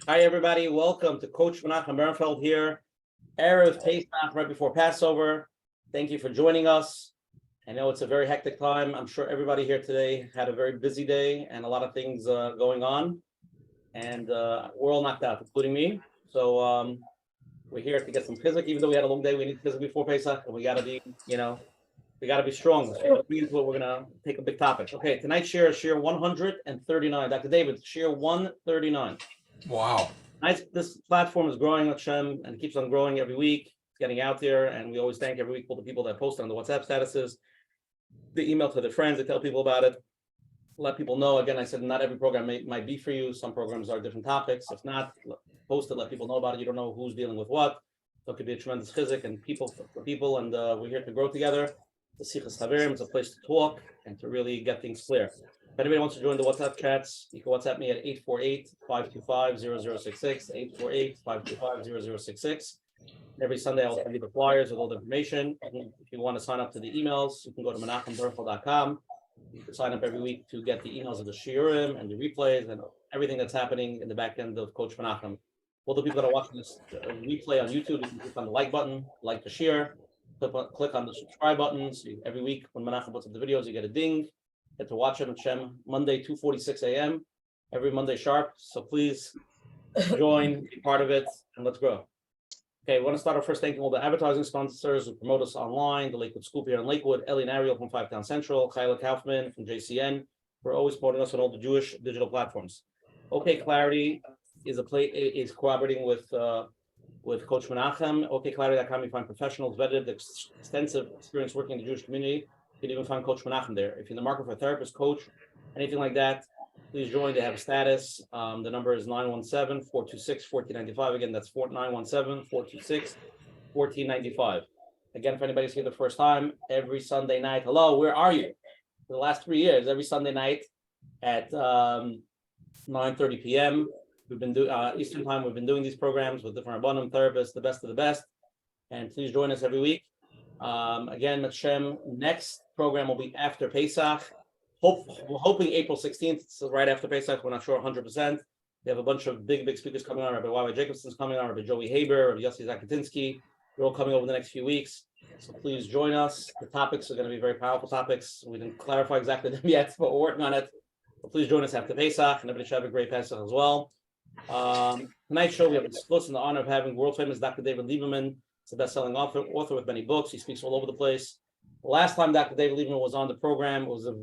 Hi, everybody. Welcome to Coach Menachem here. Erev Pesach, right before Passover. Thank you for joining us. I know it's a very hectic time. I'm sure everybody here today had a very busy day and a lot of things going on. And we're all knocked out, including me. So we're here to get some Pesach. Even though we had a long day, we need Pesach before Pesach. And we got to be, we got to be strong. So we're going to take a big topic. Okay, tonight's share is share 139. Dr. David, share 139. Wow. Nice. This platform is growing, Hashem, and it keeps on growing every week. It's getting out there, and we always thank every week for the people that post on the WhatsApp statuses, the email to their friends, they tell people about it, let people know. Again, I said not every program might be for you. Some programs are different topics. If not, post it, let people know about it. You don't know who's dealing with what. So it could be a tremendous chizuk and people for people, and we're here to grow together. The Sichas Chaverim is a place to talk and to really get things clear. If anybody wants to join the WhatsApp chats, you can WhatsApp me at 848-525-0066, 848-525-0066. Every Sunday, I'll send you the flyers with all the information. If you want to sign up to the emails, you can go to menachembernfeld.com. You can sign up every week to get the emails of the shiurim and the replays and everything that's happening in the back end of Coach Menachem. All the people that are watching this replay on YouTube, you can click on the like button, like the share, click on the subscribe button. So every week when Menachem puts up the videos, you get a ding. Get to watch them at Shem Monday, 2:46 a.m. every Monday sharp. So please join, be part of it, and let's grow. Okay, we want to start our first thanking all the advertising sponsors who promote us online, the Lakewood Scoop here in Lakewood, Ellie and Ariel from 5 Town Central, Kyla Kaufman from JCN, for always promoting us on all the Jewish digital platforms. OK Clarity is collaborating with Coach Menachem. OKClarity.com, you find professionals, vetted, extensive experience working in the Jewish community. You can even find Coach Menachem there. If you're in the market for a therapist, coach, anything like that, please join. They have a status. The number is 917-426-1495. Again, that's 917-426-1495. Again, if anybody's here the first time, every Sunday night, hello, where are you? For the last 3 years, every Sunday night at 9:30 p.m. We've been doing Eastern time. We've been doing these programs with different Rabbanim, therapists, the best of the best. And please join us every week. Again, Menachem, next program will be after Pesach. We're hoping April 16th, so right after Pesach. We're not sure 100%. We have a bunch of big speakers coming on. Rabbi Y.Y. Jacobson's coming on, Rabbi Joey Haber, Rabbi Yossi Zakatinsky. They're all coming over the next few weeks. So please join us. The topics are going to be very powerful topics. We didn't clarify exactly them yet, but we're working on it. So please join us after Pesach, and everybody should have a great Pesach as well. Tonight's show, we have the honor of having world famous Dr. David Lieberman. He's a best-selling author with many books. He speaks all over the place. The last time Dr. David Lieberman was on the program, it was a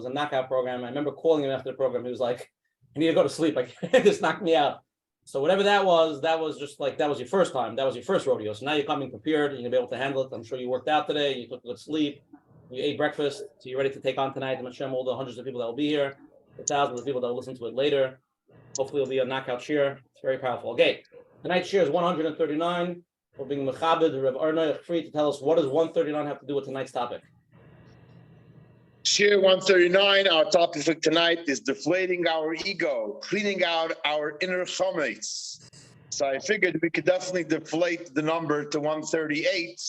knockout program. I remember calling him after the program. He was like, I need to go to sleep. I can't, just knocked me out. So whatever that was just like, that was your first time. That was your first rodeo. So now you're coming prepared. You're going to be able to handle it. I'm sure you worked out today. You took a good sleep. You ate breakfast. So you're ready to take on tonight. I'm going to show all the hundreds of people that will be here, the thousands of people that will listen to it later. Hopefully it'll be a knockout share. It's very powerful. Okay. Tonight's share is 139. We're being Mechabed, Reb Arnoy free to tell us what does 139 have to do with tonight's topic. Share 139, our topic for tonight is deflating our ego, cleaning out our inner Chametz. So I figured we could definitely deflate the number to 138.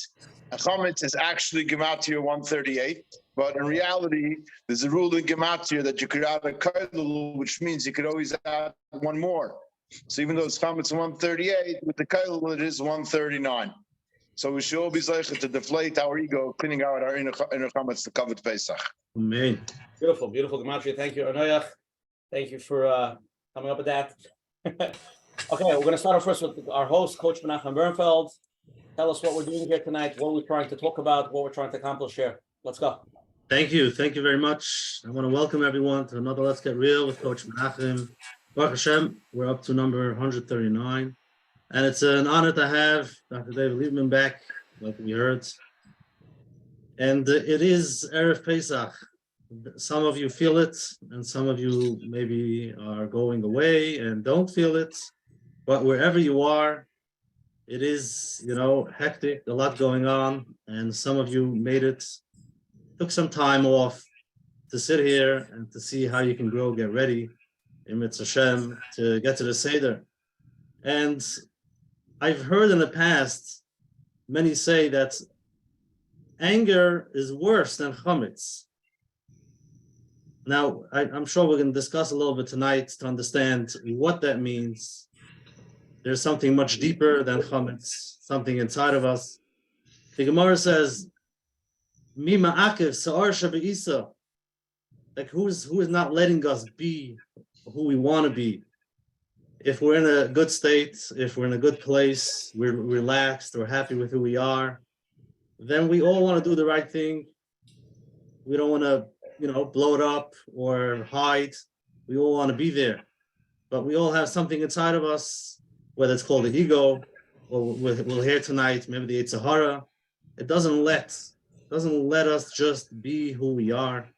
A Chametz is actually Gematria 138, but in reality, there's a rule in Gematria that you could add a kailul, which means you could always add one more. So even though it's Chametz 138, with the kailul it is 139. So we should all be zeicher to deflate our ego, cleaning out our inner Chametz to cover Pesach. Amen. Beautiful, beautiful Gematria. Thank you, Arnoyach. Thank you for coming up with that. Okay, we're going to start off first with our host, Coach Menachem Bernfeld. Tell us what we're doing here tonight, what we're trying to talk about, what we're trying to accomplish here. Let's go. Thank you very much. I want to welcome everyone to another Let's Get Real with Coach Menachem. Baruch Hashem, we're up to number 139. And it's an honor to have Dr. David Lieberman back, like we heard. And it is Erev Pesach. Some of you feel it, and some of you maybe are going away and don't feel it. But wherever you are, it is, hectic, a lot going on. And some of you made it, took some time off to sit here and to see how you can grow, get ready in Mitzvah Hashem to get to the Seder. And I've heard in the past many say that anger is worse than chametz. Now, I'm sure we're going to discuss a little bit tonight to understand what that means There's something much deeper than Chametz, something inside of us. The Gemara says, Mi ma'akev sa'ar shabe'isa. Like who is not letting us be who we want to be? If we're in a good state, if we're in a good place, we're relaxed, we're happy with who we are, then we all want to do the right thing. We don't want to, blow it up or hide. We all want to be there. But we all have something inside of us, whether it's called the ego, or we'll hear tonight, maybe the Yetzer Hara. It doesn't let us just be who we are.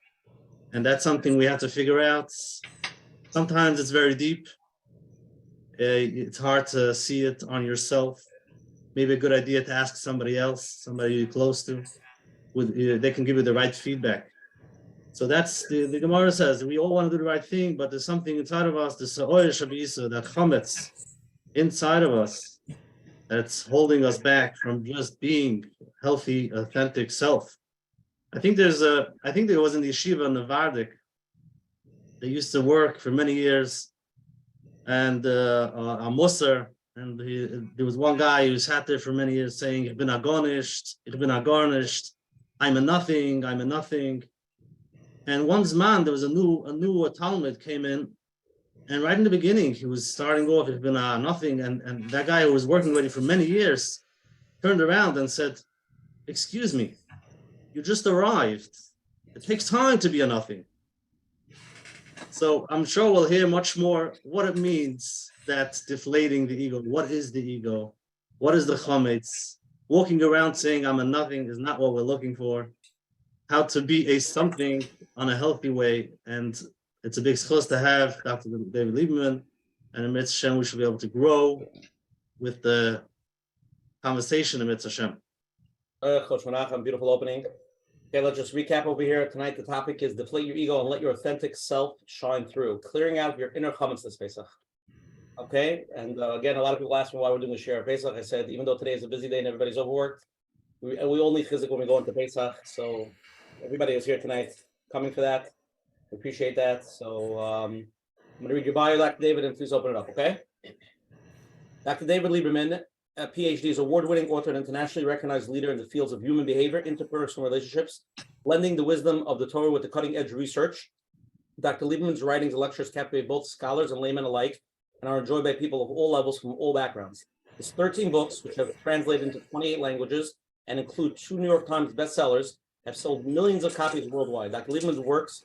And that's something we have to figure out. Sometimes it's very deep. It's hard to see it on yourself. Maybe a good idea to ask somebody else, somebody you're close to. They can give you the right feedback. So that's the Gemara says, we all want to do the right thing, but there's something inside of us, the sa'or shabisa, that chametz inside of us, that's holding us back from just being healthy, authentic self. I think there was in the yeshiva in the Vardik. They used to work for many years, and a Musar, and there was one guy who sat there for many years saying, "Ich bin agonished, I'm a nothing, I'm a nothing." And one man, there was a new Talmud came in, and right in the beginning, he was starting off, "Ich bin a nothing," and that guy who was working already for many years turned around and said, "Excuse me, you just arrived. It takes time to be a nothing." So I'm sure we'll hear much more what it means that deflating the ego. What is the ego? What is the chametz? Walking around saying I'm a nothing is not what we're looking for. How to be a something on a healthy way. And it's a big schos to have Dr. David Lieberman. And in Mitzvah Hashem, we should be able to grow with the conversation in Mitzvah Hashem. Coach Menachem, beautiful opening. Okay, let's just recap over here. Tonight, the topic is deflate your ego and let your authentic self shine through. Clearing out your inner chametz this Pesach. Okay, and again, a lot of people ask me why we're doing the share of Pesach. I said, even though today is a busy day and everybody's overworked, we all need chizik when we go into Pesach. So everybody is here tonight coming for that. We appreciate that. So I'm going to read your bio, Dr. David, and please open it up, okay? Dr. David Lieberman, a Ph.D., is award-winning author and internationally recognized leader in the fields of human behavior, interpersonal relationships, blending the wisdom of the Torah with the cutting-edge research. Dr. Lieberman's writings and lectures captivate both scholars and laymen alike and are enjoyed by people of all levels from all backgrounds. His 13 books, which have translated into 28 languages and include 2 New York Times bestsellers, have sold millions of copies worldwide. Dr. Lieberman's works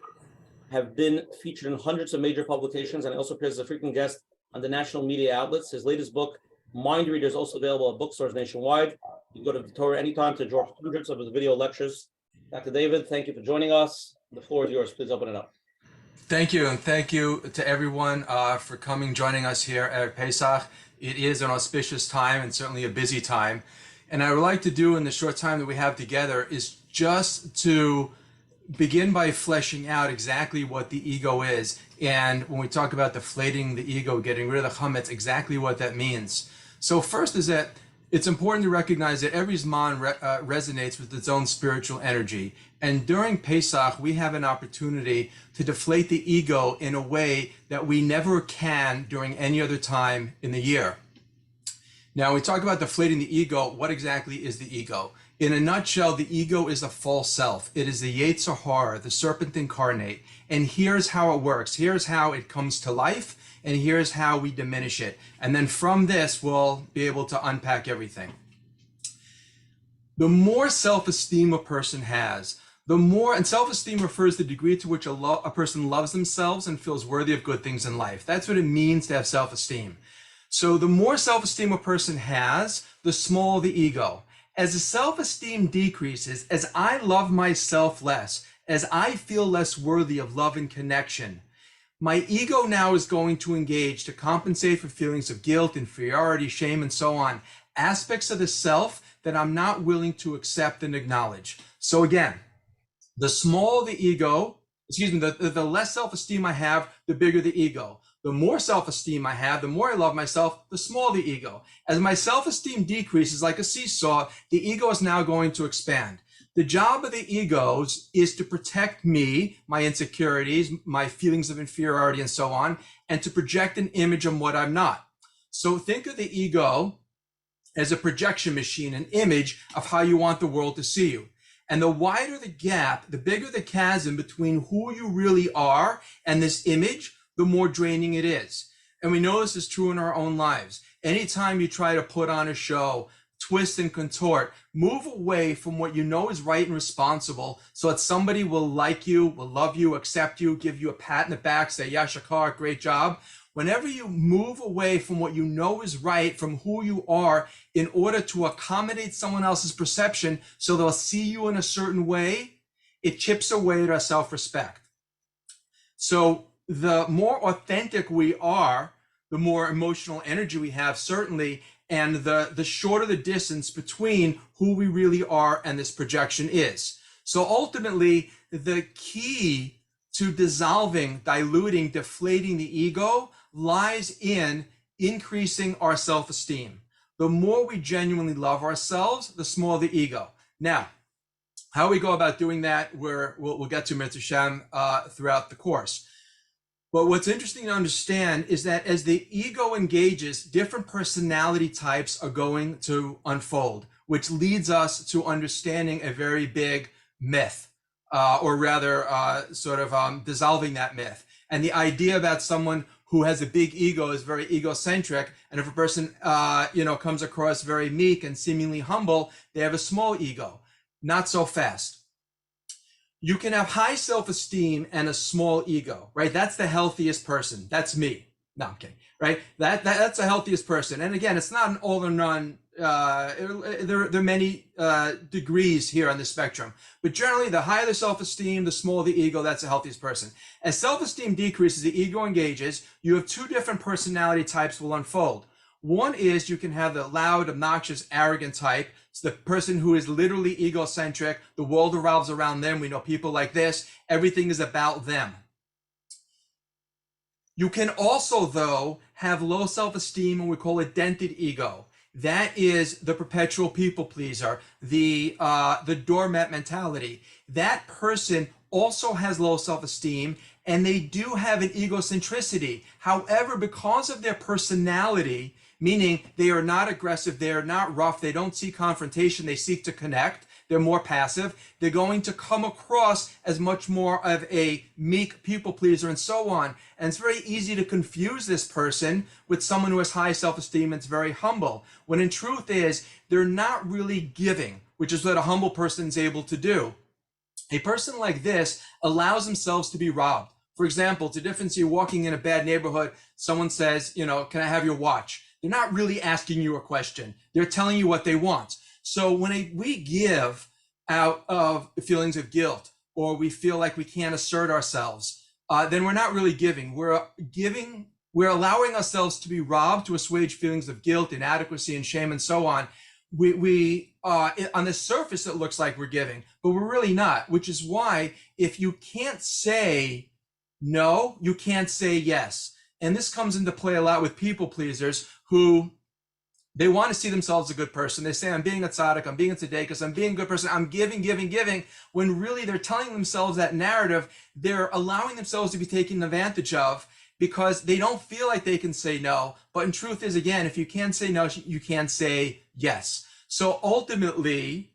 have been featured in hundreds of major publications and also appears as a frequent guest on the national media outlets. His latest book, Mind Reader, is also available at bookstores nationwide. You can go to the Torah anytime to enjoy hundreds of his video lectures. Dr. David, thank you for joining us. The floor is yours. Please open it up. Thank you, and thank you to everyone for joining us here at Pesach. It is an auspicious time and certainly a busy time. And I would like to do in the short time that we have together is just to begin by fleshing out exactly what the ego is. And when we talk about deflating the ego, getting rid of the chametz, exactly what that means. So first is that it's important to recognize that every Zman resonates with its own spiritual energy. And during Pesach, we have an opportunity to deflate the ego in a way that we never can during any other time in the year. Now, when we talk about deflating the ego, what exactly is the ego? In a nutshell, the ego is a false self. It is the Yetzer Hara, the serpent incarnate. And here's how it works. Here's how it comes to life. And here's how we diminish it. And then from this, we'll be able to unpack everything. The more self-esteem a person has, the more, and self-esteem refers to the degree to which a person loves themselves and feels worthy of good things in life. That's what it means to have self-esteem. So the more self-esteem a person has, the smaller the ego. As the self-esteem decreases, as I love myself less, as I feel less worthy of love and connection, my ego now is going to engage to compensate for feelings of guilt, inferiority, shame, and so on. Aspects of the self that I'm not willing to accept and acknowledge. So again, the smaller the ego, the less self-esteem I have, the bigger the ego. The more self-esteem I have, the more I love myself, the smaller the ego. As my self-esteem decreases like a seesaw, the ego is now going to expand. The job of the egos is to protect me, my insecurities, my feelings of inferiority, and so on, and to project an image of what I'm not. So think of the ego as a projection machine, an image of how you want the world to see you. And the wider the gap, the bigger the chasm between who you really are and this image, the more draining it is. And we know this is true in our own lives. Anytime you try to put on a show, twist and contort, move away from what you know is right and responsible so that somebody will like you, will love you, accept you, give you a pat in the back, say, yeah, Shakar, great job. Whenever you move away from what you know is right, from who you are, in order to accommodate someone else's perception so they'll see you in a certain way, it chips away at our self-respect. So the more authentic we are, the more emotional energy we have, certainly, and the shorter the distance between who we really are and this projection is. So ultimately, the key to dissolving, diluting, deflating the ego lies in increasing our self-esteem. The more we genuinely love ourselves, the smaller the ego. Now, how we go about doing that, we'll get to Menachem throughout the course. But what's interesting to understand is that as the ego engages, different personality types are going to unfold, which leads us to understanding a very big myth, or rather dissolving that myth. And the idea about someone who has a big ego is very egocentric. And if a person, comes across very meek and seemingly humble, they have a small ego. Not so fast. You can have high self-esteem and a small ego, right? That's the healthiest person. That's me. No, I'm kidding, right? That's the healthiest person. And again, it's not an all or none. There are many degrees here on the spectrum. But generally, the higher the self-esteem, the smaller the ego, that's the healthiest person. As self-esteem decreases, the ego engages, you have two different personality types will unfold. One is you can have the loud, obnoxious, arrogant type. It's the person who is literally egocentric. The world revolves around them. We know people like this. Everything is about them. You can also, though, have low self-esteem, and we call it dented ego. That is the perpetual people pleaser, the doormat mentality. That person also has low self-esteem, and they do have an egocentricity. However, because of their personality, meaning they are not aggressive, they are not rough, they don't seek confrontation, they seek to connect, they're more passive, they're going to come across as much more of a meek people pleaser and so on. And it's very easy to confuse this person with someone who has high self-esteem and is very humble, when in truth is they're not really giving, which is what a humble person is able to do. A person like this allows themselves to be robbed. For example, it's a difference, you're walking in a bad neighborhood, someone says, can I have your watch? They're not really asking you a question. They're telling you what they want. So when we give out of feelings of guilt, or we feel like we can't assert ourselves, then we're not really giving. We're allowing ourselves to be robbed to assuage feelings of guilt, inadequacy, and shame, and so on. We on the surface, it looks like we're giving, but we're really not, which is why if you can't say no, you can't say yes. And this comes into play a lot with people pleasers who they want to see themselves as a good person. They say, I'm being a tzaddik, I'm being a tzedekah, I'm being a good person, I'm giving, when really they're telling themselves that narrative, they're allowing themselves to be taken advantage of because they don't feel like they can say no. But in truth is, again, if you can't say no, you can't say yes. So ultimately,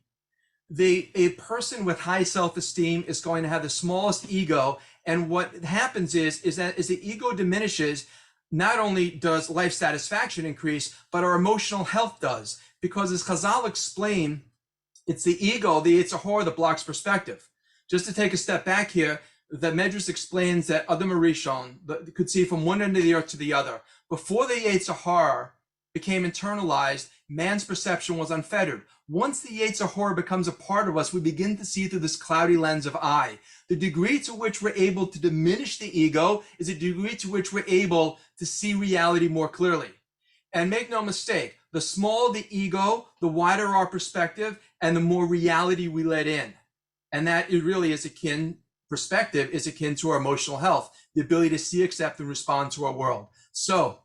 a person with high self-esteem is going to have the smallest ego. And what happens is that as the ego diminishes, not only does life satisfaction increase, but our emotional health does. Because as Chazal explain, it's the ego, the Yetzer Hara, that blocks perspective. Just to take a step back here, the Medrash explains that Adam Arishon could see from one end of the earth to the other. Before the Yetzer Hara became internalized, man's perception was unfettered. Once the Yetzer Hara becomes a part of us, we begin to see through this cloudy lens of I. The degree to which we're able to diminish the ego is the degree to which we're able to see reality more clearly. And make no mistake, the smaller the ego, the wider our perspective, and the more reality we let in. And that it really is perspective is akin to our emotional health, the ability to see, accept, and respond to our world. So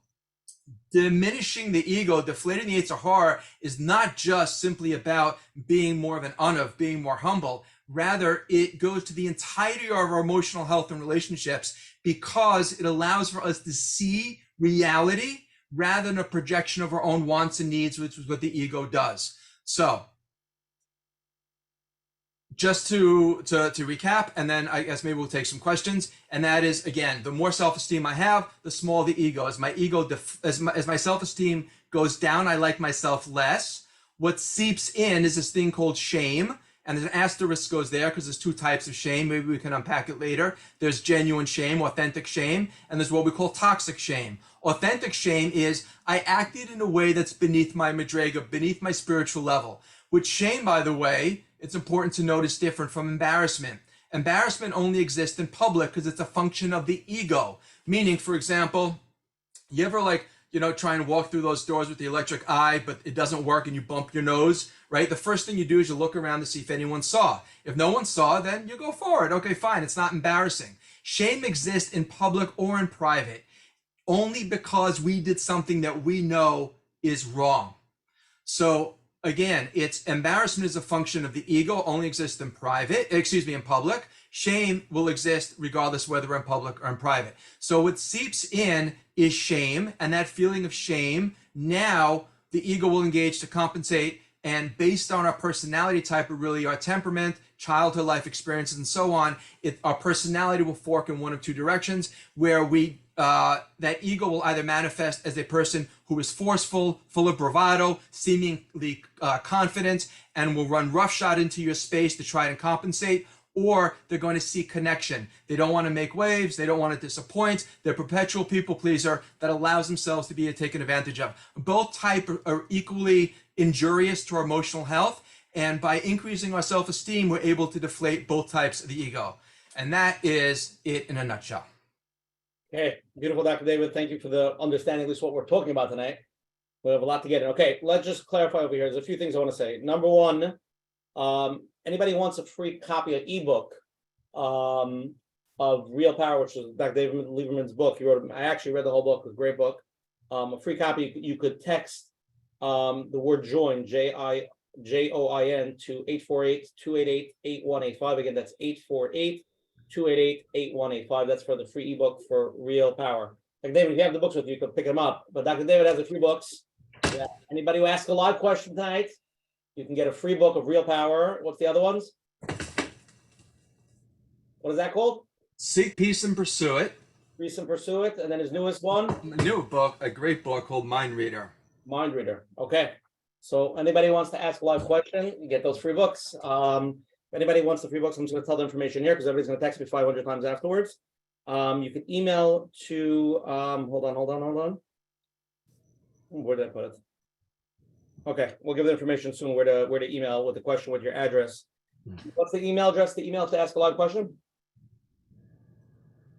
diminishing the ego, deflating the Yetzer Hara, is not just simply about being more of an anav, being more humble. Rather, it goes to the entirety of our emotional health and relationships, because it allows for us to see reality rather than a projection of our own wants and needs, which is what the ego does. So just to recap, and then I guess maybe we'll take some questions. And that is, again, the more self-esteem I have, the smaller the ego. As my ego, as my self-esteem goes down, I like myself less. What seeps in is this thing called shame. And an asterisk goes there because there's two types of shame. Maybe we can unpack it later. There's genuine shame, authentic shame, and there's what we call toxic shame. Authentic shame is I acted in a way that's beneath my madrega, beneath my spiritual level. With shame, by the way, it's important to note, is different from embarrassment. Embarrassment only exists in public because it's a function of the ego. Meaning, for example, you ever try and walk through those doors with the electric eye, but it doesn't work and you bump your nose, right? The first thing you do is you look around to see if anyone saw. If no one saw, then you go forward. Okay, fine, it's not embarrassing. Shame exists in public or in private only because we did something that we know is wrong. So again, it's embarrassment is a function of the ego, only exists in in public. Shame will exist regardless whether we're in public or in private. So what seeps in is shame, and that feeling of shame, now the ego will engage to compensate, and based on our personality type, or really our temperament, childhood life experiences, and so on, our personality will fork in one of two directions, where that ego will either manifest as a person who is forceful, full of bravado, seemingly confident, and will run roughshod into your space to try and compensate, or they're going to seek connection. They don't want to make waves. They don't want to disappoint. They're a perpetual people pleaser that allows themselves to be taken advantage of. Both types are equally injurious to our emotional health. And by increasing our self-esteem, we're able to deflate both types of the ego. And that is it in a nutshell. Okay, beautiful, Dr. David. Thank you for the understanding of this, what we're talking about tonight. We have a lot to get in. Okay, let's just clarify over here. There's a few things I want to say. Number one, anybody wants a free copy of ebook of Real Power, which is Dr. David Lieberman's book. He wrote. I actually read the whole book. It was a great book. A free copy. You could text the word join, JOIN, to 848-288-8185. Again, that's 848-288-8185. That's for the free ebook for Real Power. Dr. David, if you have the books with you, you can pick them up. But Dr. David has the free books. Yeah. Anybody who asks a live question tonight, you can get a free book of Real Power. What's the other ones? What is that called? Seek Peace and Pursue It. Peace and Pursue It. And then his newest one? A new book, a great book called Mind Reader. Mind Reader. Okay. So anybody who wants to ask a live question, you get those free books. If anybody wants the free books, I'm just going to tell the information here because everybody's going to text me 500 times afterwards. You can email to, hold on. Where did I put it? Okay, we'll give the information soon where to email with the question with your address. What's the email address to email to ask a live question?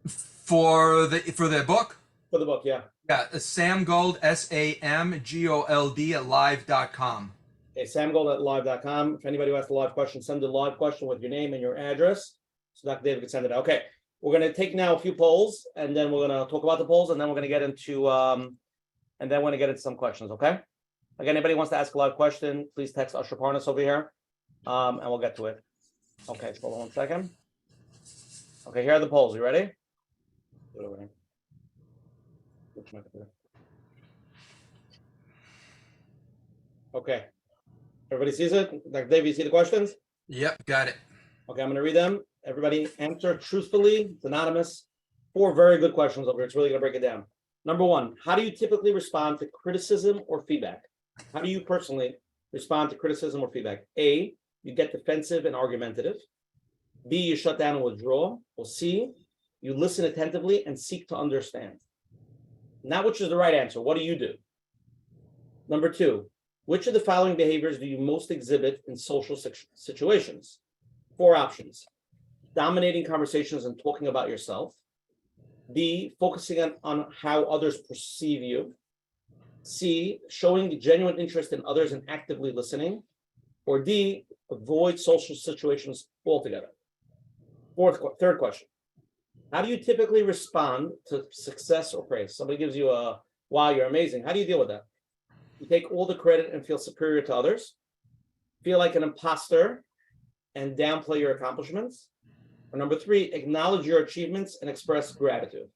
For the book? For the book, yeah. Yeah, Samgold, SAMGOLD at live.com. Okay, samgold@live.com. If anybody who has a live question, send a live question with your name and your address so Dr. David can send it out. Okay, we're going to take now a few polls, and then we're going to talk about the polls, and then we're going to get into some questions, okay? Again, anybody wants to ask a live question, please text Usher Parnas over here, and we'll get to it. Okay, hold on 1 second. Okay, here are the polls. You ready? Do it over here. Okay. Everybody sees it? Dr. Dave, you see the questions? Yep, got it. Okay, I'm going to read them. Everybody answer truthfully. It's anonymous. 4 very good questions over here. It's really going to break it down. Number 1, how do you typically respond to criticism or feedback? How do you personally respond to criticism or feedback? A, you get defensive and argumentative. B, you shut down and withdraw. Or C, you listen attentively and seek to understand. Not which is the right answer. What do you do? Number 2, which of the following behaviors do you most exhibit in social situations? 4 options. Dominating conversations and talking about yourself. B, focusing on how others perceive you. C, showing genuine interest in others and actively listening. Or D, avoid social situations altogether. Third question. How do you typically respond to success or praise? Somebody gives you a, wow, you're amazing. How do you deal with that? You take all the credit and feel superior to others? Feel like an imposter and downplay your accomplishments? Or number 3, acknowledge your achievements and express gratitude.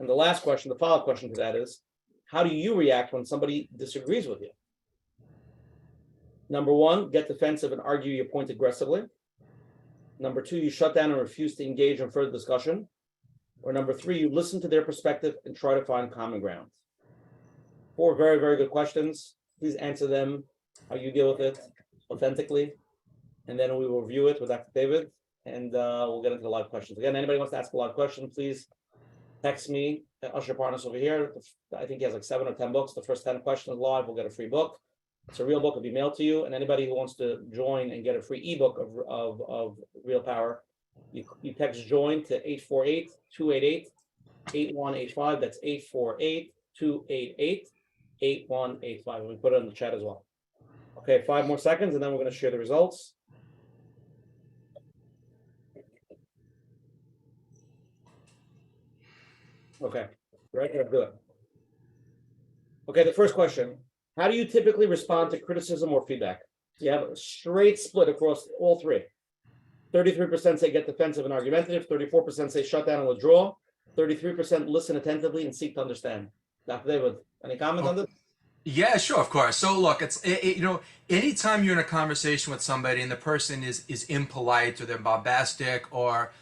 And the last question, the follow-up question to that is, how do you react when somebody disagrees with you? Number one, get defensive and argue your point aggressively. Number two, you shut down and refuse to engage in further discussion. Or number three, you listen to their perspective and try to find common ground. 4 very, very good questions. Please answer them how you deal with it authentically. And then we will review it with Dr. David, and we'll get into the live questions. Again, anybody wants to ask a live question, please text me at Usher Partners over here. I think he has like 7 or 10 books. The first 10 questions live will get a free book. It's a real book. It'll be mailed to you. And anybody who wants to join and get a free ebook of Real Power, you text join to 848-288-8185. That's 848-288-8185. We put it in the chat as well. Okay, 5 more seconds, and then we're going to share the results. Okay, right, let's do it. Okay, the first question. How do you typically respond to criticism or feedback? So you have a straight split across all three. 33% say get defensive and argumentative. 34% say shut down and withdraw. 33% listen attentively and seek to understand. Dr. David, any comment on this? Yeah, sure, of course. So look, anytime you're in a conversation with somebody and the person is impolite or they're bombastic or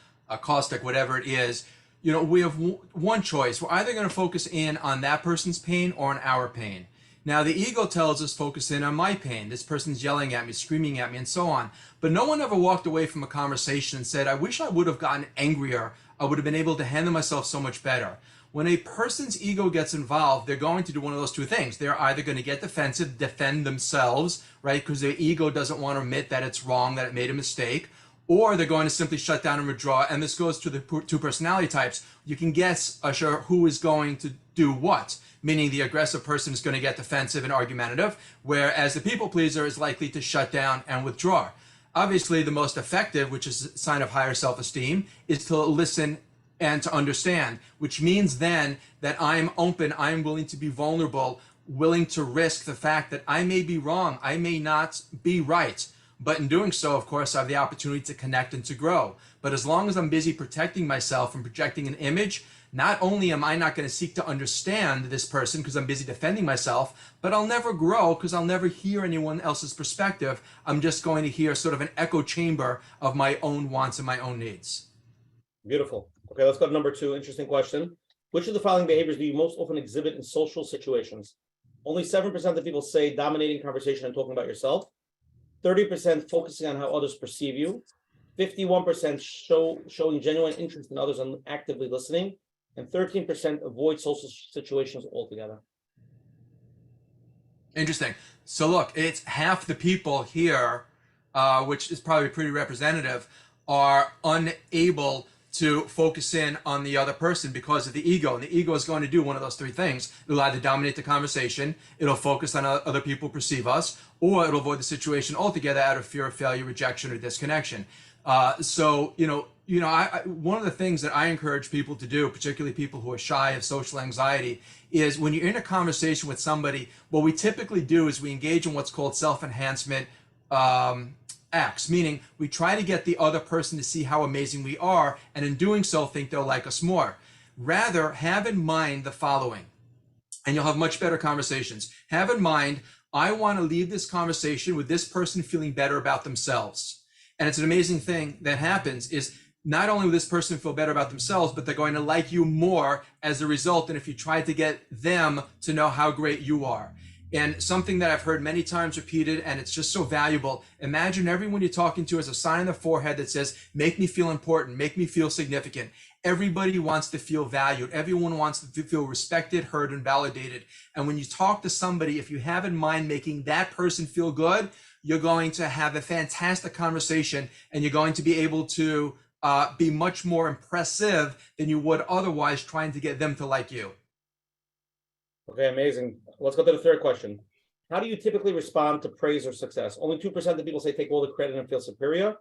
caustic, whatever it is, we have one choice. We're either going to focus in on that person's pain or on our pain. Now, the ego tells us focus in on my pain. This person's yelling at me, screaming at me, and so on. But no one ever walked away from a conversation and said, I wish I would have gotten angrier. I would have been able to handle myself so much better. When a person's ego gets involved, they're going to do one of those two things. They're either going to get defensive, defend themselves, right? Because their ego doesn't want to admit that it's wrong, that it made a mistake. Or they're going to simply shut down and withdraw. And this goes to the 2 personality types. You can guess, Usher, who is going to do what. Meaning the aggressive person is going to get defensive and argumentative, whereas the people pleaser is likely to shut down and withdraw. Obviously, the most effective, which is a sign of higher self-esteem, is to listen and to understand, which means then that I'm open, I'm willing to be vulnerable, willing to risk the fact that I may be wrong, I may not be right. But in doing so, of course, I have the opportunity to connect and to grow. But as long as I'm busy protecting myself and projecting an image, not only am I not going to seek to understand this person because I'm busy defending myself, but I'll never grow because I'll never hear anyone else's perspective. I'm just going to hear sort of an echo chamber of my own wants and my own needs. Beautiful. Okay, let's go to number 2. Interesting question. Which of the following behaviors do you most often exhibit in social situations? Only 7% of people say dominating conversation and talking about yourself. 30% focusing on how others perceive you. 51% showing genuine interest in others and actively listening. And 13% avoid social situations altogether. Interesting. So look, it's half the people here, which is probably pretty representative, are unable to focus in on the other person because of the ego. And the ego is going to do one of those 3 things. It'll either dominate the conversation, it'll focus on how other people perceive us, or it'll avoid the situation altogether out of fear of failure, rejection, or disconnection. One of the things that I encourage people to do, particularly people who are shy of social anxiety, is when you're in a conversation with somebody, what we typically do is we engage in what's called self-enhancement acts, meaning we try to get the other person to see how amazing we are, and in doing so think they'll like us more. Rather, have in mind the following, and you'll have much better conversations. Have in mind, I want to leave this conversation with this person feeling better about themselves. And it's an amazing thing that happens is not only will this person feel better about themselves, but they're going to like you more as a result than if you tried to get them to know how great you are. And something that I've heard many times repeated, and it's just so valuable. Imagine everyone you're talking to has a sign on their forehead that says, make me feel important, make me feel significant. Everybody wants to feel valued. Everyone wants to feel respected, heard, and validated. And when you talk to somebody, if you have in mind making that person feel good, you're going to have a fantastic conversation, and you're going to be able to be much more impressive than you would otherwise trying to get them to like you. Okay, amazing. Let's go to the third question. How do you typically respond to praise or success? Only 2% of people say take all the credit and feel superior.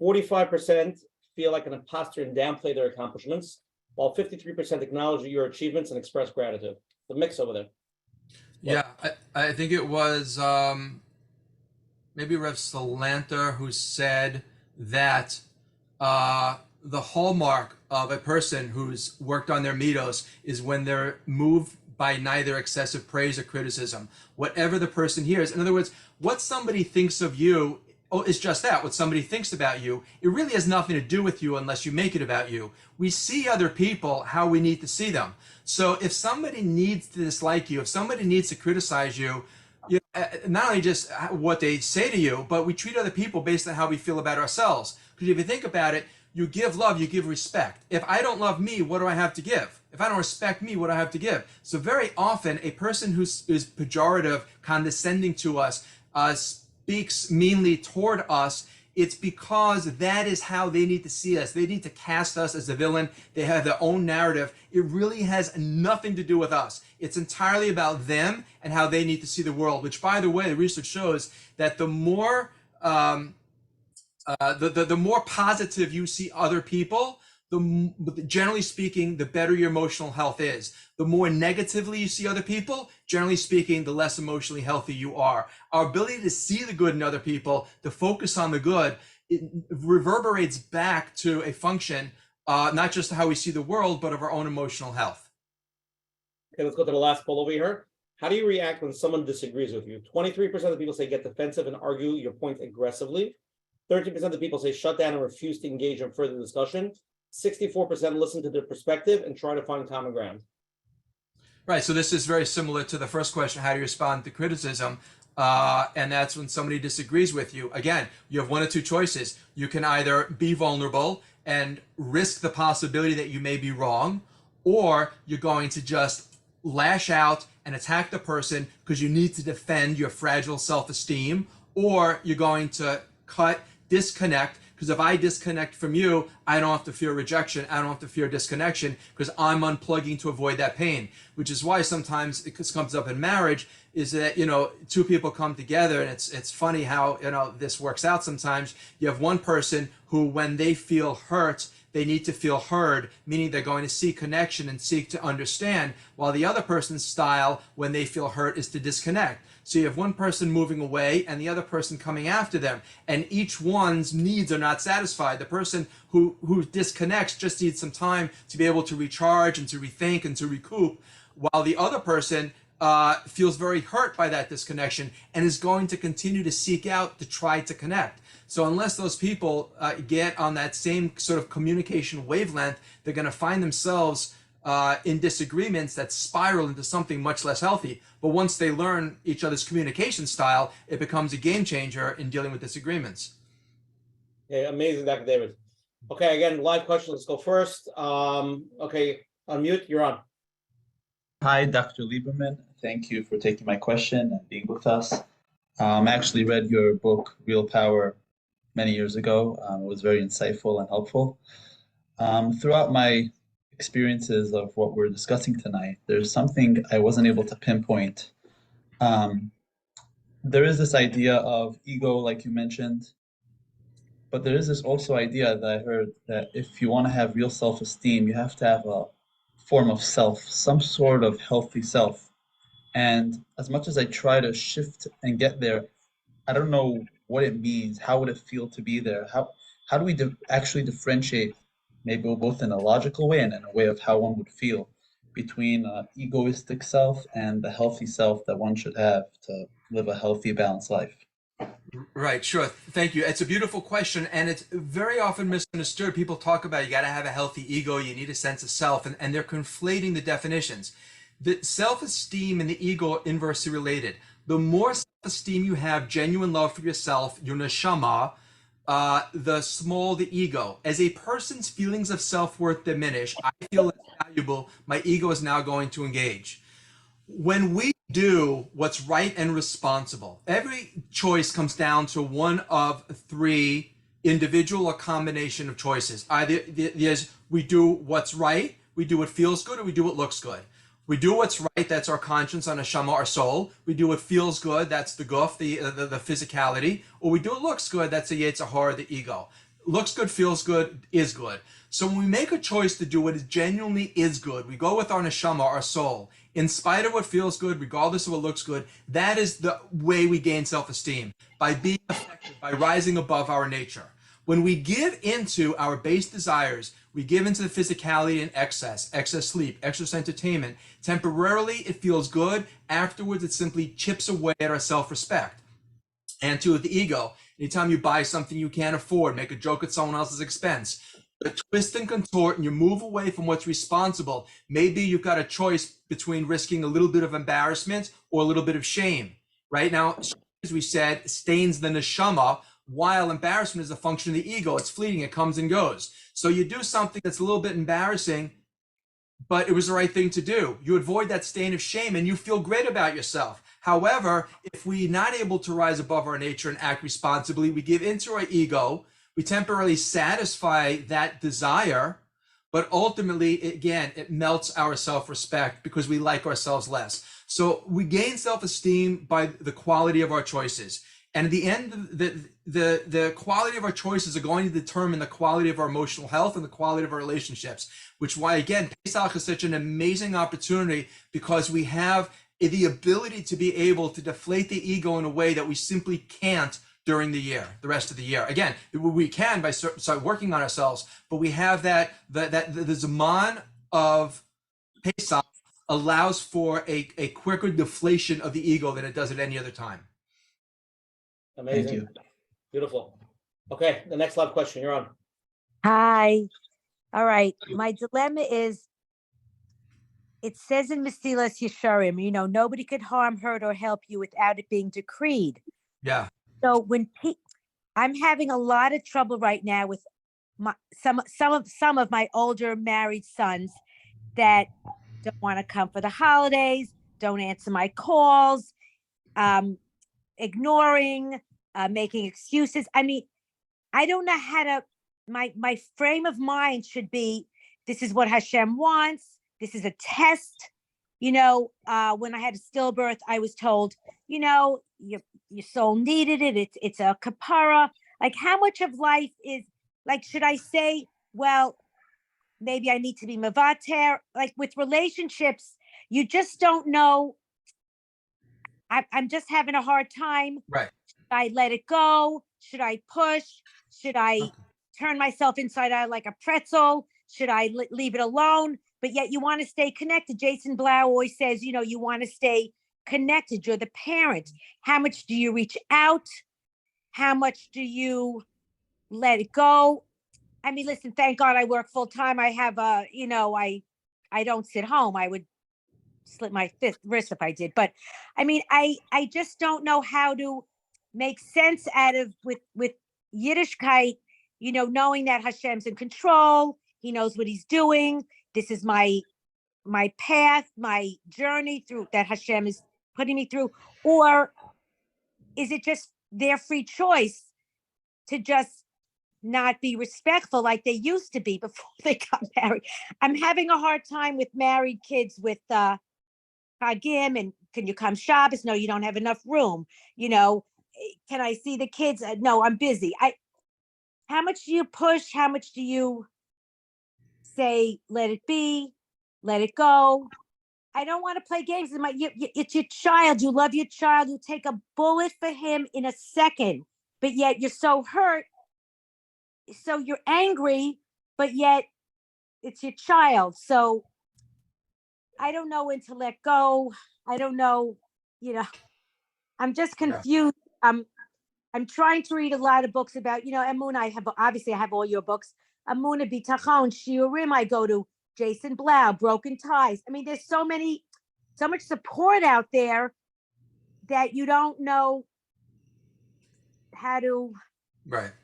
45% feel like an imposter and downplay their accomplishments, while 53% acknowledge your achievements and express gratitude. The mix over there. Yeah, I think it was maybe Rev Salanter who said that the hallmark of a person who's worked on their mitos is when they're moved by neither excessive praise or criticism. Whatever the person hears. In other words, what somebody thinks of you is just that, what somebody thinks about you. It really has nothing to do with you unless you make it about you. We see other people how we need to see them. So if somebody needs to dislike you, if somebody needs to criticize you, not only just what they say to you, but we treat other people based on how we feel about ourselves. Because if you think about it, you give love, you give respect. If I don't love me, what do I have to give? If I don't respect me, what do I have to give? So very often, a person who is pejorative, condescending to us, speaks meanly toward us, it's because that is how they need to see us. They need to cast us as a villain. They have their own narrative. It really has nothing to do with us. It's entirely about them and how they need to see the world, which, by the way, the research shows that the more the more positive you see other people, generally speaking, the better your emotional health is. The more negatively you see other people, generally speaking, the less emotionally healthy you are. Our ability to see the good in other people, to focus on the good, it reverberates back to a function, not just how we see the world, but of our own emotional health. Okay, let's go to the last poll over here. How do you react when someone disagrees with you? 23% of the people say get defensive and argue your point aggressively. 13% of the people say shut down and refuse to engage in further discussion. 64% listen to their perspective and try to find common ground. Right, so this is very similar to the first question, how do you respond to criticism? And that's when somebody disagrees with you. Again, you have one of two choices. You can either be vulnerable and risk the possibility that you may be wrong, or you're going to just lash out and attack the person because you need to defend your fragile self-esteem, or you're going to disconnect, because if I disconnect from you, I don't have to fear rejection. I don't have to fear disconnection because I'm unplugging to avoid that pain, which is why sometimes it comes up in marriage is that, two people come together, and it's funny how, this works out sometimes. You have one person who, when they feel hurt, they need to feel heard, meaning they're going to seek connection and seek to understand, while the other person's style, when they feel hurt, is to disconnect. So you have one person moving away and the other person coming after them, and each one's needs are not satisfied. The person who disconnects just needs some time to be able to recharge and to rethink and to recoup, while the other person feels very hurt by that disconnection and is going to continue to seek out to try to connect. So unless those people get on that same sort of communication wavelength, they're going to find themselves in disagreements that spiral into something much less healthy. But once they learn each other's communication style, it becomes a game changer in dealing with disagreements. Okay, amazing, Dr. David. Okay, again, live questions. Let's go first. Okay, unmute, you're on. Hi, Dr. Lieberman. Thank you for taking my question and being with us. I actually read your book, Real Power, many years ago. It was very insightful and helpful. Throughout my experiences of what we're discussing tonight, there's something I wasn't able to pinpoint. There is this idea of ego, like you mentioned, but there is this also idea that I heard that if you want to have real self-esteem, you have to have a form of self, some sort of healthy self. And as much as I try to shift and get there, I don't know what it means. How would it feel to be there? How do we actually differentiate, maybe both in a logical way and in a way of how one would feel, between an egoistic self and the healthy self that one should have to live a healthy, balanced life? Right, sure. Thank you. It's a beautiful question, and it's very often misunderstood. People talk about you got to have a healthy ego, you need a sense of self, and they're conflating the definitions. The self-esteem and the ego are inversely related. The more self-esteem you have, genuine love for yourself, your neshama, the small the ego. As a person's feelings of self-worth diminish, I feel less valuable, my ego is now going to engage. When we do what's right and responsible, every choice comes down to one of three individual or combination of choices. Either there's we do what's right, we do what feels good, or we do what looks good. We do what's right, that's our conscience, our neshama, our soul. We do what feels good, that's the guf, the physicality. Or we do what looks good, that's the yetzer hara, the ego. Looks good, feels good, is good. So when we make a choice to do what genuinely is good, we go with our neshama, our soul, in spite of what feels good, regardless of what looks good. That is the way we gain self-esteem, by being effective, by rising above our nature. When we give into our base desires, We give into the physicality and excess sleep, excess entertainment. Temporarily, it feels good. Afterwards, it simply chips away at our self-respect. And two, with the ego, anytime you buy something you can't afford, make a joke at someone else's expense, you twist and contort and you move away from what's responsible. Maybe you've got a choice between risking a little bit of embarrassment or a little bit of shame. Right now, as we said, stains the neshama, while embarrassment is a function of the ego. It's fleeting, it comes and goes. So you do something that's a little bit embarrassing, but it was the right thing to do. You avoid that stain of shame and you feel great about yourself. However, if we're not able to rise above our nature and act responsibly, we give into our ego, we temporarily satisfy that desire, but ultimately, again, it melts our self-respect because we like ourselves less. So we gain self-esteem by the quality of our choices. And at the end, the quality of our choices are going to determine the quality of our emotional health and the quality of our relationships, which is why, again, Pesach is such an amazing opportunity because we have the ability to be able to deflate the ego in a way that we simply can't during the year, the rest of the year. Again, we can by start working on ourselves, but we have the Zaman of Pesach allows for a quicker deflation of the ego than it does at any other time. Amazing. Thank you. Beautiful. Okay, the next live question, you're on. Hi. All right. My dilemma is, it says in Mesilas Yesharim, nobody could harm, hurt, or help you without it being decreed. Yeah. So when I'm having a lot of trouble right now with some of my older married sons that don't want to come for the holidays, don't answer my calls, ignoring, making excuses. I mean, I don't know how to. My frame of mind should be: this is what Hashem wants. This is a test. When I had a stillbirth, I was told, your soul needed it. It's a kapara. Like, how much of life is like? Should I say, well, maybe I need to be mavater? Like with relationships, you just don't know. I'm just having a hard time. Right. Should I let it go? Should I push? Should I turn myself inside out like a pretzel? Should I leave it alone? But yet you want to stay connected. Jason Blau always says, you want to stay connected. You're the parent. How much do you reach out? How much do you let it go? I mean, listen, thank God I work full time. I have I don't sit home. I would slit my wrist if I did. But I mean, I just don't know how to make sense out of with Yiddishkeit, knowing that Hashem's in control. He knows what he's doing. This is my path, my journey through that Hashem is putting me through. Or is it just their free choice to just not be respectful like they used to be before they got married? I'm having a hard time with married kids with Hagim and can you come Shabbos? No, you don't have enough room. Can I see the kids? No, I'm busy. How much do you push? How much do you say, let it be, let it go? I don't want to play games. It's your child. You love your child. You take a bullet for him in a second, but yet you're so hurt. So you're angry, but yet it's your child. So I don't know when to let go. I don't know, I'm just confused. I'm trying to read a lot of books about, Emunah. I have all your books. Emunah, Bitachon, Shiurim. I go to Jason Blau, Broken Ties. I mean, there's so much support out there that you don't know how to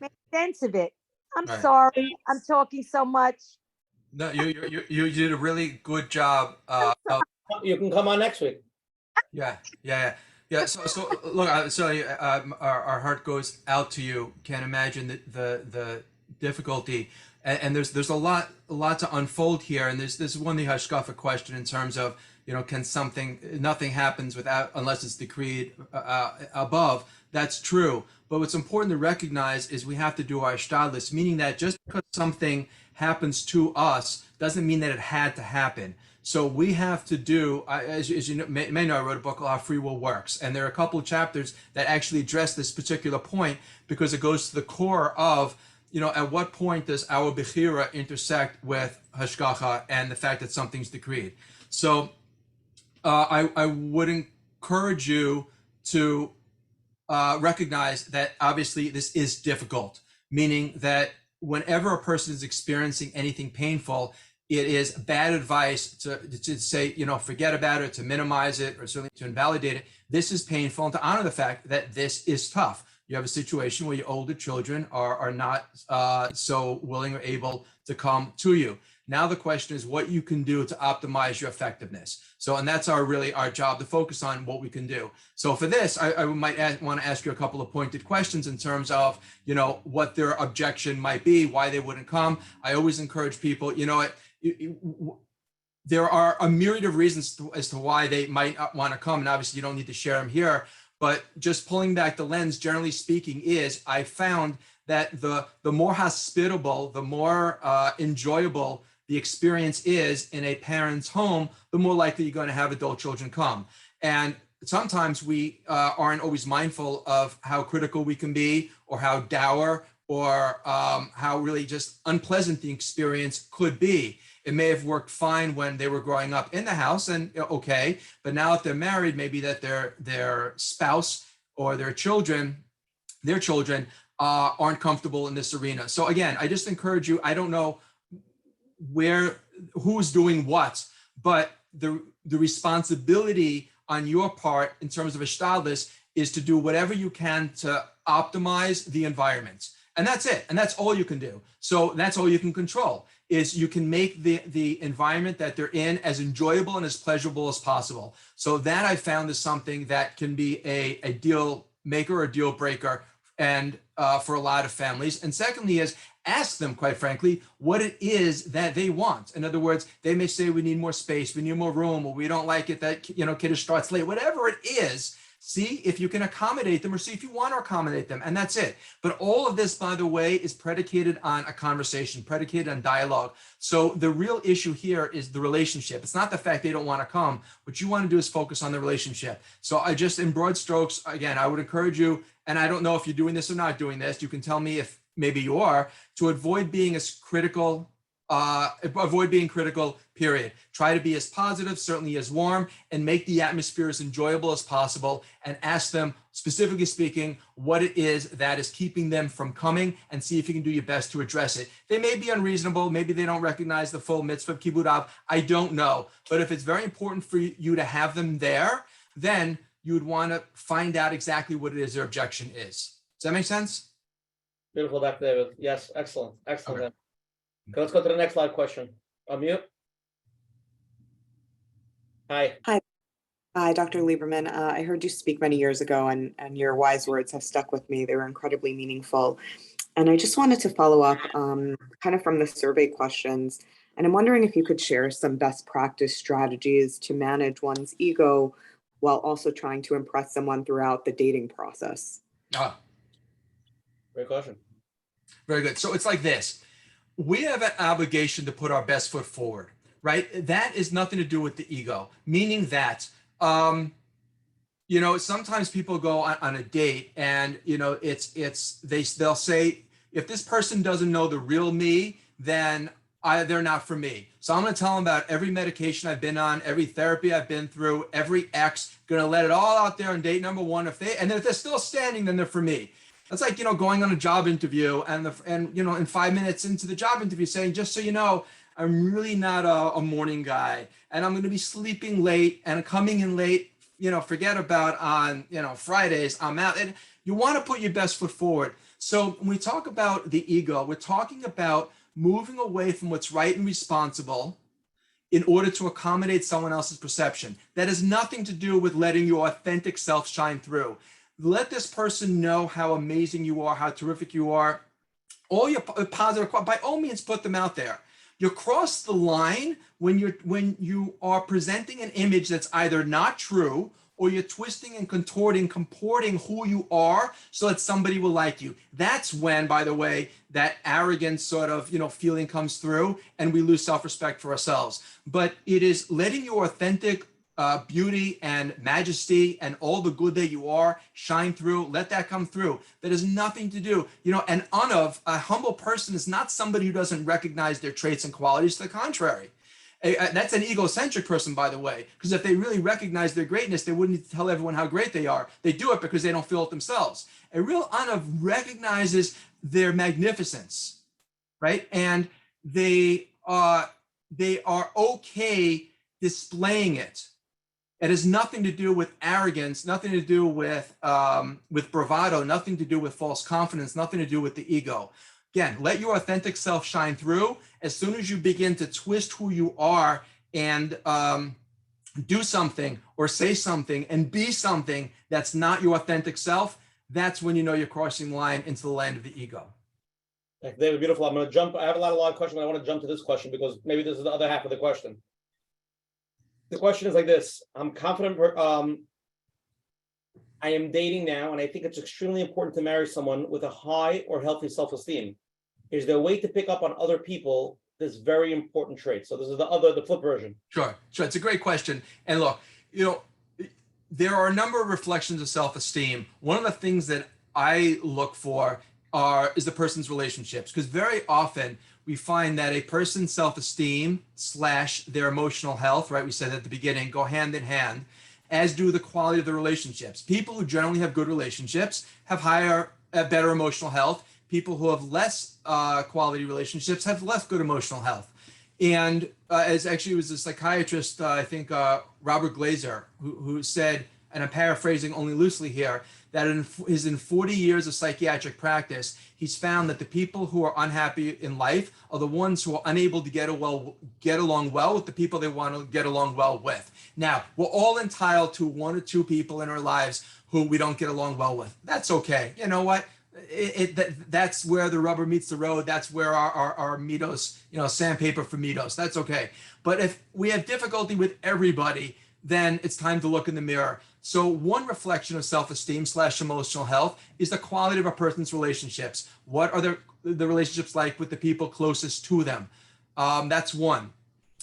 make sense of it. I'm sorry. I'm talking so much. No, you did a really good job. You can come on next week. Yeah. So look, our heart goes out to you. Can't imagine the difficulty, and there's a lot to unfold here. And this is one of the hashkafa question in terms of nothing happens unless it's decreed above. That's true. But what's important to recognize is we have to do our shtadlis, meaning that just because something happens to us doesn't mean that it had to happen. So we have to do, as you may know, I wrote a book called How Free Will Works. And there are a couple of chapters that actually address this particular point because it goes to the core of at what point does our bechira intersect with hashgacha and the fact that something's decreed? So I would encourage you to recognize that obviously this is difficult, meaning that whenever a person is experiencing anything painful, it is bad advice to say, forget about it, to minimize it, or certainly to invalidate it. This is painful, and to honor the fact that this is tough. You have a situation where your older children are not so willing or able to come to you. Now the question is what you can do to optimize your effectiveness. So, and that's our job, to focus on what we can do. So for this, I might want to ask you a couple of pointed questions in terms of, what their objection might be, why they wouldn't come. I always encourage people, there are a myriad of reasons as to why they might not want to come. And obviously you don't need to share them here, but just pulling back the lens, generally speaking, is I found that the more hospitable, the more enjoyable the experience is in a parent's home, the more likely you're going to have adult children come. And sometimes we aren't always mindful of how critical we can be, or how dour, or how really just unpleasant the experience could be. It may have worked fine when they were growing up in the house, and okay, but now if they're married, maybe that their spouse or their children aren't comfortable in this arena. So again, I just encourage you, I don't know who's doing what, but the responsibility on your part in terms of ishtadlus is to do whatever you can to optimize the environment. And that's it. And that's all you can do. So that's all you can control, is you can make the environment that they're in as enjoyable and as pleasurable as possible. So that I found is something that can be a deal maker or deal breaker, and for a lot of families. And secondly is ask them, quite frankly, what it is that they want. In other words, they may say, we need more space, we need more room, or we don't like it that, kiddush starts late, whatever it is. See if you can accommodate them, or see if you want to accommodate them, and that's it. But all of this, by the way, is predicated on a conversation, predicated on dialogue. So the real issue here is the relationship. It's not the fact they don't want to come. What you want to do is focus on the relationship. So I just, in broad strokes, again, I would encourage you, and I don't know if you're doing this or not doing this, you can tell me if maybe you are, to avoid being as critical, period. Try to be as positive, certainly as warm, and make the atmosphere as enjoyable as possible, and ask them, specifically speaking, what it is that is keeping them from coming, and see if you can do your best to address it. They may be unreasonable, maybe they don't recognize the full mitzvah of kibbud av, I don't know. But if it's very important for you to have them there, then you would want to find out exactly what it is their objection is. Does that make sense? Beautiful, Dr. David. Yes, excellent. Excellent. Okay. Okay, let's go to the next live question. Unmute. Hi. Hi, Dr. Lieberman. I heard you speak many years ago, and your wise words have stuck with me. They were incredibly meaningful. And I just wanted to follow up kind of from the survey questions. And I'm wondering if you could share some best practice strategies to manage one's ego while also trying to impress someone throughout the dating process. Great question. Very good. So it's like this. We have an obligation to put our best foot forward, right? That is nothing to do with the ego, meaning that, sometimes people go on a date and, they'll say, if this person doesn't know the real me, then they're not for me. So I'm going to tell them about every medication I've been on, every therapy I've been through, every ex, going to let it all out there on date number one. And if they're still standing, then they're for me. That's like, going on a job interview and in 5 minutes into the job interview saying, just so you know, I'm really not a morning guy, and I'm going to be sleeping late and coming in late, forget about on, Fridays, I'm out. And you want to put your best foot forward. So when we talk about the ego, we're talking about moving away from what's right and responsible in order to accommodate someone else's perception. That has nothing to do with letting your authentic self shine through. Let this person know how amazing you are, how terrific you are. All your positive, by all means, put them out there. You cross the line when you are presenting an image that's either not true, or you're twisting and comporting who you are so that somebody will like you. That's when, by the way, that arrogant sort of feeling comes through, and we lose self-respect for ourselves. But it is letting your authentic beauty and majesty and all the good that you are shine through. Let that come through. That has nothing to do, an unav, a humble person is not somebody who doesn't recognize their traits and qualities. To the contrary. That's an egocentric person, by the way, because if they really recognize their greatness, they wouldn't tell everyone how great they are. They do it because they don't feel it themselves. A real unav recognizes their magnificence, right? And they are okay displaying it. It has nothing to do with arrogance, nothing to do with bravado, nothing to do with false confidence, nothing to do with the ego. Again, let your authentic self shine through. As soon as you begin to twist who you are and do something or say something and be something that's not your authentic self, that's when you know you're crossing the line into the land of the ego. David, beautiful. I'm going to jump. I have a lot of questions, but I want to jump to this question because maybe this is the other half of the question. The question is like this. I'm confident. I am dating now, and I think it's extremely important to marry someone with a high or healthy self-esteem. Is there a way to pick up on other people this very important trait? So this is the flip version. Sure. It's a great question. And look, there are a number of reflections of self-esteem. One of the things that I look for is the person's relationships, because very often we find that a person's self-esteem / their emotional health, right? We said at the beginning, go hand in hand, as do the quality of the relationships. People who generally have good relationships have better emotional health. People who have less quality relationships have less good emotional health. And as actually it was a psychiatrist, I think Robert Glazer, who said, and I'm paraphrasing only loosely here, that in 40 years of psychiatric practice, he's found that the people who are unhappy in life are the ones who are unable to get along well with the people they want to get along well with. Now, we're all entitled to one or two people in our lives who we don't get along well with. That's okay. You know what? That's where the rubber meets the road. That's where our Mitos, sandpaper for Mitos. That's okay. But if we have difficulty with everybody, then it's time to look in the mirror. So one reflection of self-esteem / emotional health is the quality of a person's relationships. What are the relationships like with the people closest to them? That's one.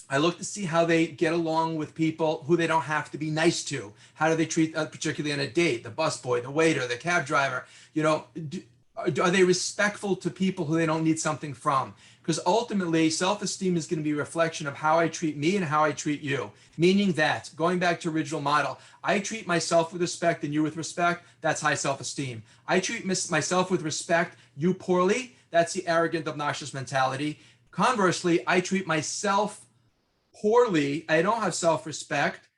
I look to see how they get along with people who they don't have to be nice to. How do they treat, particularly on a date, the busboy, the waiter, the cab driver? Are they respectful to people who they don't need something from? Because ultimately, self-esteem is going to be a reflection of how I treat me and how I treat you. Meaning that, going back to original model, I treat myself with respect and you with respect, that's high self-esteem. I treat myself with respect, you poorly, that's the arrogant, obnoxious mentality. Conversely, I treat myself poorly, I don't have self-respect,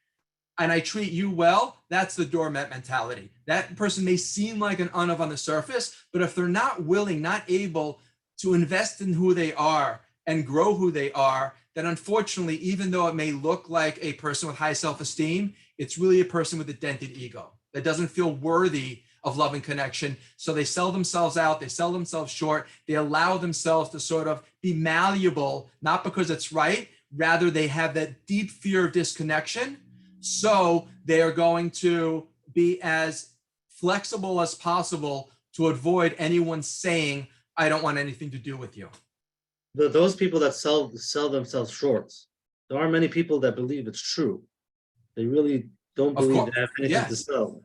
and I treat you well, that's the doormat mentality. That person may seem like an unav on the surface, but if they're not willing, not able to invest in who they are and grow who they are, then unfortunately, even though it may look like a person with high self-esteem, it's really a person with a dented ego that doesn't feel worthy of love and connection. So they sell themselves out, they sell themselves short, they allow themselves to sort of be malleable, not because it's right, rather they have that deep fear of disconnection. So they are going to be as flexible as possible to avoid anyone saying, I don't want anything to do with you. Those people that sell themselves short, there are many people that believe it's true. They really don't believe they have anything to sell.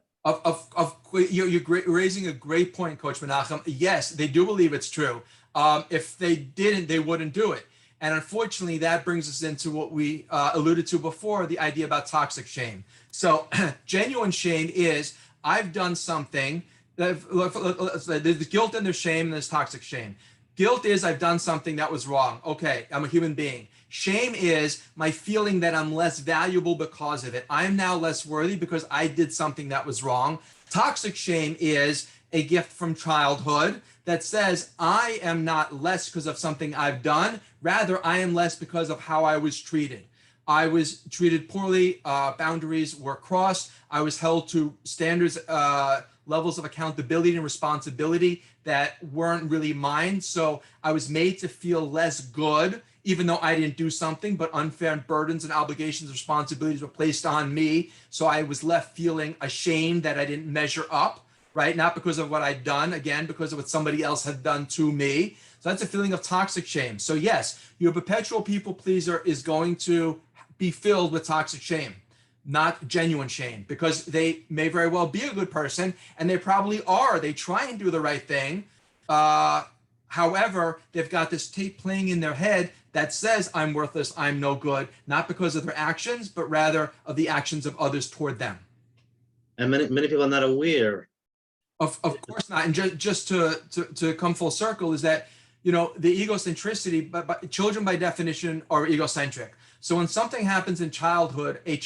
You're raising a great point, Coach Menachem. Yes, they do believe it's true. If they didn't, they wouldn't do it. And unfortunately, that brings us into what we alluded to before, the idea about toxic shame. So genuine shame is, I've done something, there's guilt and there's shame and there's toxic shame. Guilt is, I've done something that was wrong. Okay, I'm a human being. Shame is my feeling that I'm less valuable because of it. I'm now less worthy because I did something that was wrong. Toxic shame is a gift from childhood that says I am not less because of something I've done. Rather, I am less because of how I was treated. I was treated poorly. Boundaries were crossed. I was held to standards, levels of accountability and responsibility that weren't really mine. So I was made to feel less good, even though I didn't do something, but unfair burdens and obligations, responsibilities were placed on me. So I was left feeling ashamed that I didn't measure up, right? Not because of what I'd done, again, because of what somebody else had done to me. So that's a feeling of toxic shame. So yes, your perpetual people pleaser is going to be filled with toxic shame. not genuine shame, because they may very well be a good person, and they probably are. They try and do the right thing. However, they've got this tape playing in their head that says, I'm worthless, I'm no good, not because of their actions, but rather of the actions of others toward them. And many people are not aware. Of course not. And just to come full circle is that, the egocentricity, but children by definition are egocentric. So when something happens in childhood, a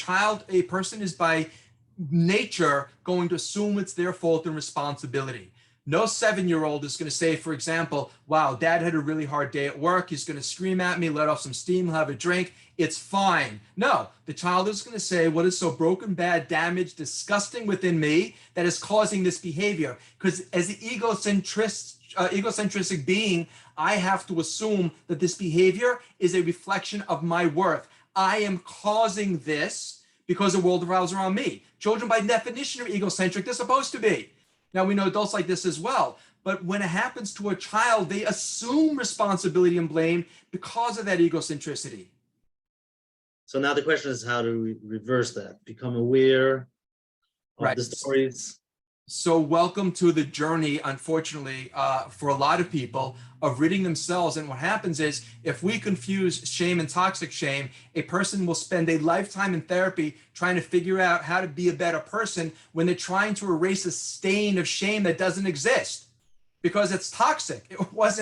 person is by nature going to assume it's their fault and responsibility. No 7-year-old is going to say, for example, wow, dad had a really hard day at work. He's going to scream at me, let off some steam, have a drink. It's fine. No, the child is going to say, what is so broken, bad, damaged, disgusting within me that is causing this behavior? Because as the egocentric being, I have to assume that this behavior is a reflection of my worth. I am causing this because the world revolves around me. Children by definition are egocentric. They're supposed to be. Now, we know adults like this as well, but when it happens to a child, they assume responsibility and blame because of that egocentricity. So now the question is, how do we reverse that? Become aware of the stories. So welcome to the journey, unfortunately, for a lot of people, of ridding themselves. And what happens is, if we confuse shame and toxic shame, a person will spend a lifetime in therapy trying to figure out how to be a better person when they're trying to erase a stain of shame that doesn't exist because it's toxic. It was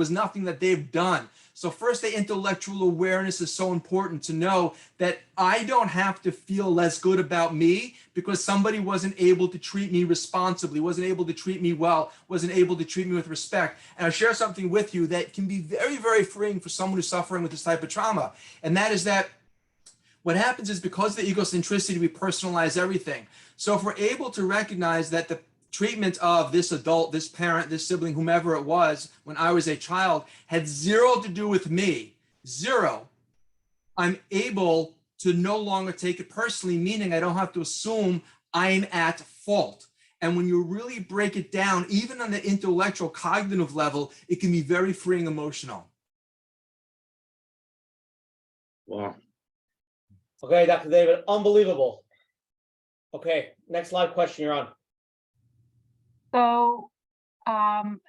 nothing that they've done. So first, the intellectual awareness is so important to know that I don't have to feel less good about me because somebody wasn't able to treat me responsibly, wasn't able to treat me well, wasn't able to treat me with respect. And I'll share something with you that can be very, very freeing for someone who's suffering with this type of trauma. And that is that what happens is, because of the egocentricity, we personalize everything. So if we're able to recognize that the treatment of this adult, this parent, this sibling, whomever it was, when I was a child, had zero to do with me, zero, I'm able to no longer take it personally, meaning I don't have to assume I'm at fault. And when you really break it down, even on the intellectual cognitive level, it can be very freeing emotional. Wow. Okay, Dr. David, unbelievable. Okay, next live question, you're on. So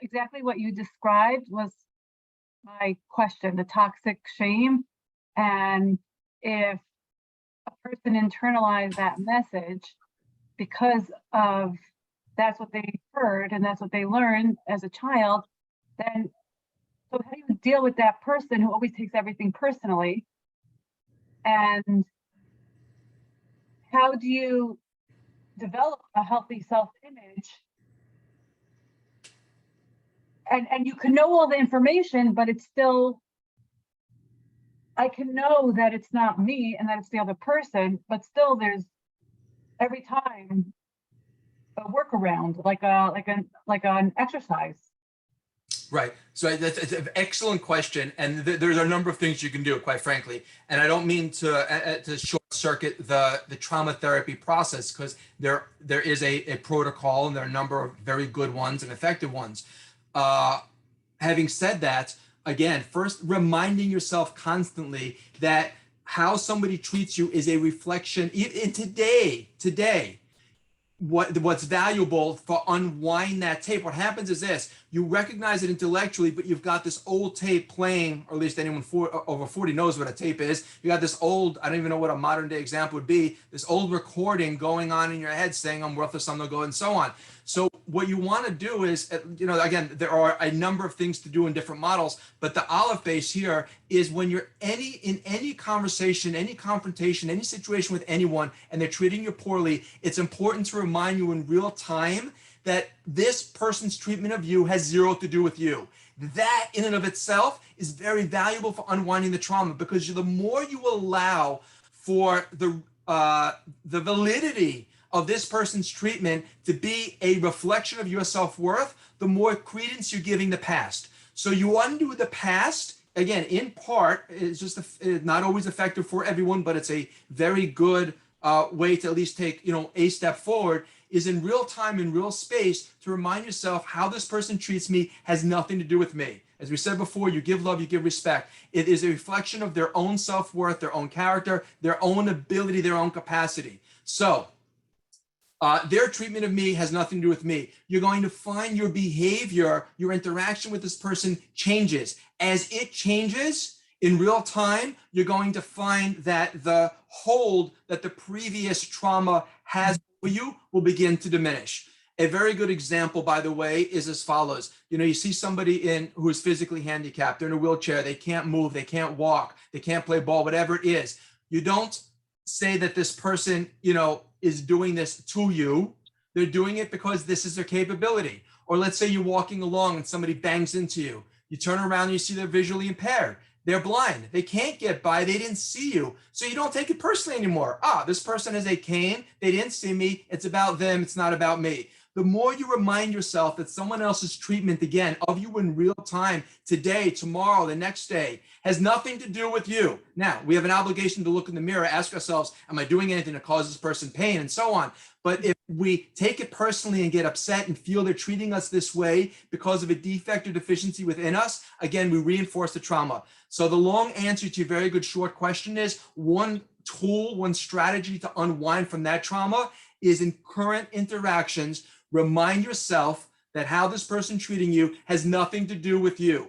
exactly what you described was my question, the toxic shame. And if a person internalized that message because of that's what they heard and that's what they learned as a child, then so how do you deal with that person who always takes everything personally? And how do you develop a healthy self-image? And you can know all the information, but it's still, I can know that it's not me and that it's the other person, but still there's every time a workaround, like an exercise. Right. So that's an excellent question. And there's a number of things you can do, quite frankly. And I don't mean to short circuit the trauma therapy process, because there is a protocol, and there are a number of very good ones and effective ones. Having said that, again, first reminding yourself constantly that how somebody treats you is a reflection in today, what's valuable for unwind that tape. What happens is this: you recognize it intellectually, but you've got this old tape playing, or at least anyone over 40 knows what a tape is. You got this old, I don't even know what a modern day example would be, this old recording going on in your head saying, I'm worthless, I'm no good, and so on. So what you want to do is, again, there are a number of things to do in different models, but the olive base here is when you're in any conversation, any confrontation, any situation with anyone, and they're treating you poorly, it's important to remind you in real time that this person's treatment of you has zero to do with you. That in and of itself is very valuable for unwinding the trauma, because the more you allow for the validity of this person's treatment to be a reflection of your self-worth, the more credence you're giving the past. So you undo the past, again, in part, it's just not always effective for everyone, but it's a very good way to at least take a step forward, is in real time, in real space, to remind yourself how this person treats me has nothing to do with me. As we said before, you give love, you give respect. It is a reflection of their own self-worth, their own character, their own ability, their own capacity. So their treatment of me has nothing to do with me. You're going to find your behavior, your interaction with this person changes. As it changes in real time, you're going to find that the hold that the previous trauma has for you will begin to diminish. A very good example, by the way, is as follows. You see somebody who is physically handicapped, they're in a wheelchair, they can't move, they can't walk, they can't play ball, whatever it is. You don't say that this person, is doing this to you. They're doing it because this is their capability. Or let's say you're walking along and somebody bangs into you. You turn around and you see they're visually impaired. They're blind. They can't get by. They didn't see you. So you don't take it personally anymore. This person has a cane. They didn't see me. It's about them. It's not about me. The more you remind yourself that someone else's treatment, again, of you in real time, today, tomorrow, the next day, has nothing to do with you. Now, we have an obligation to look in the mirror, ask ourselves, am I doing anything to cause this person pain, and so on. But if we take it personally and get upset and feel they're treating us this way because of a defect or deficiency within us, again, we reinforce the trauma. So the long answer to your very good short question is, one tool, one strategy to unwind from that trauma is in current interactions, remind yourself that how this person treating you has nothing to do with you.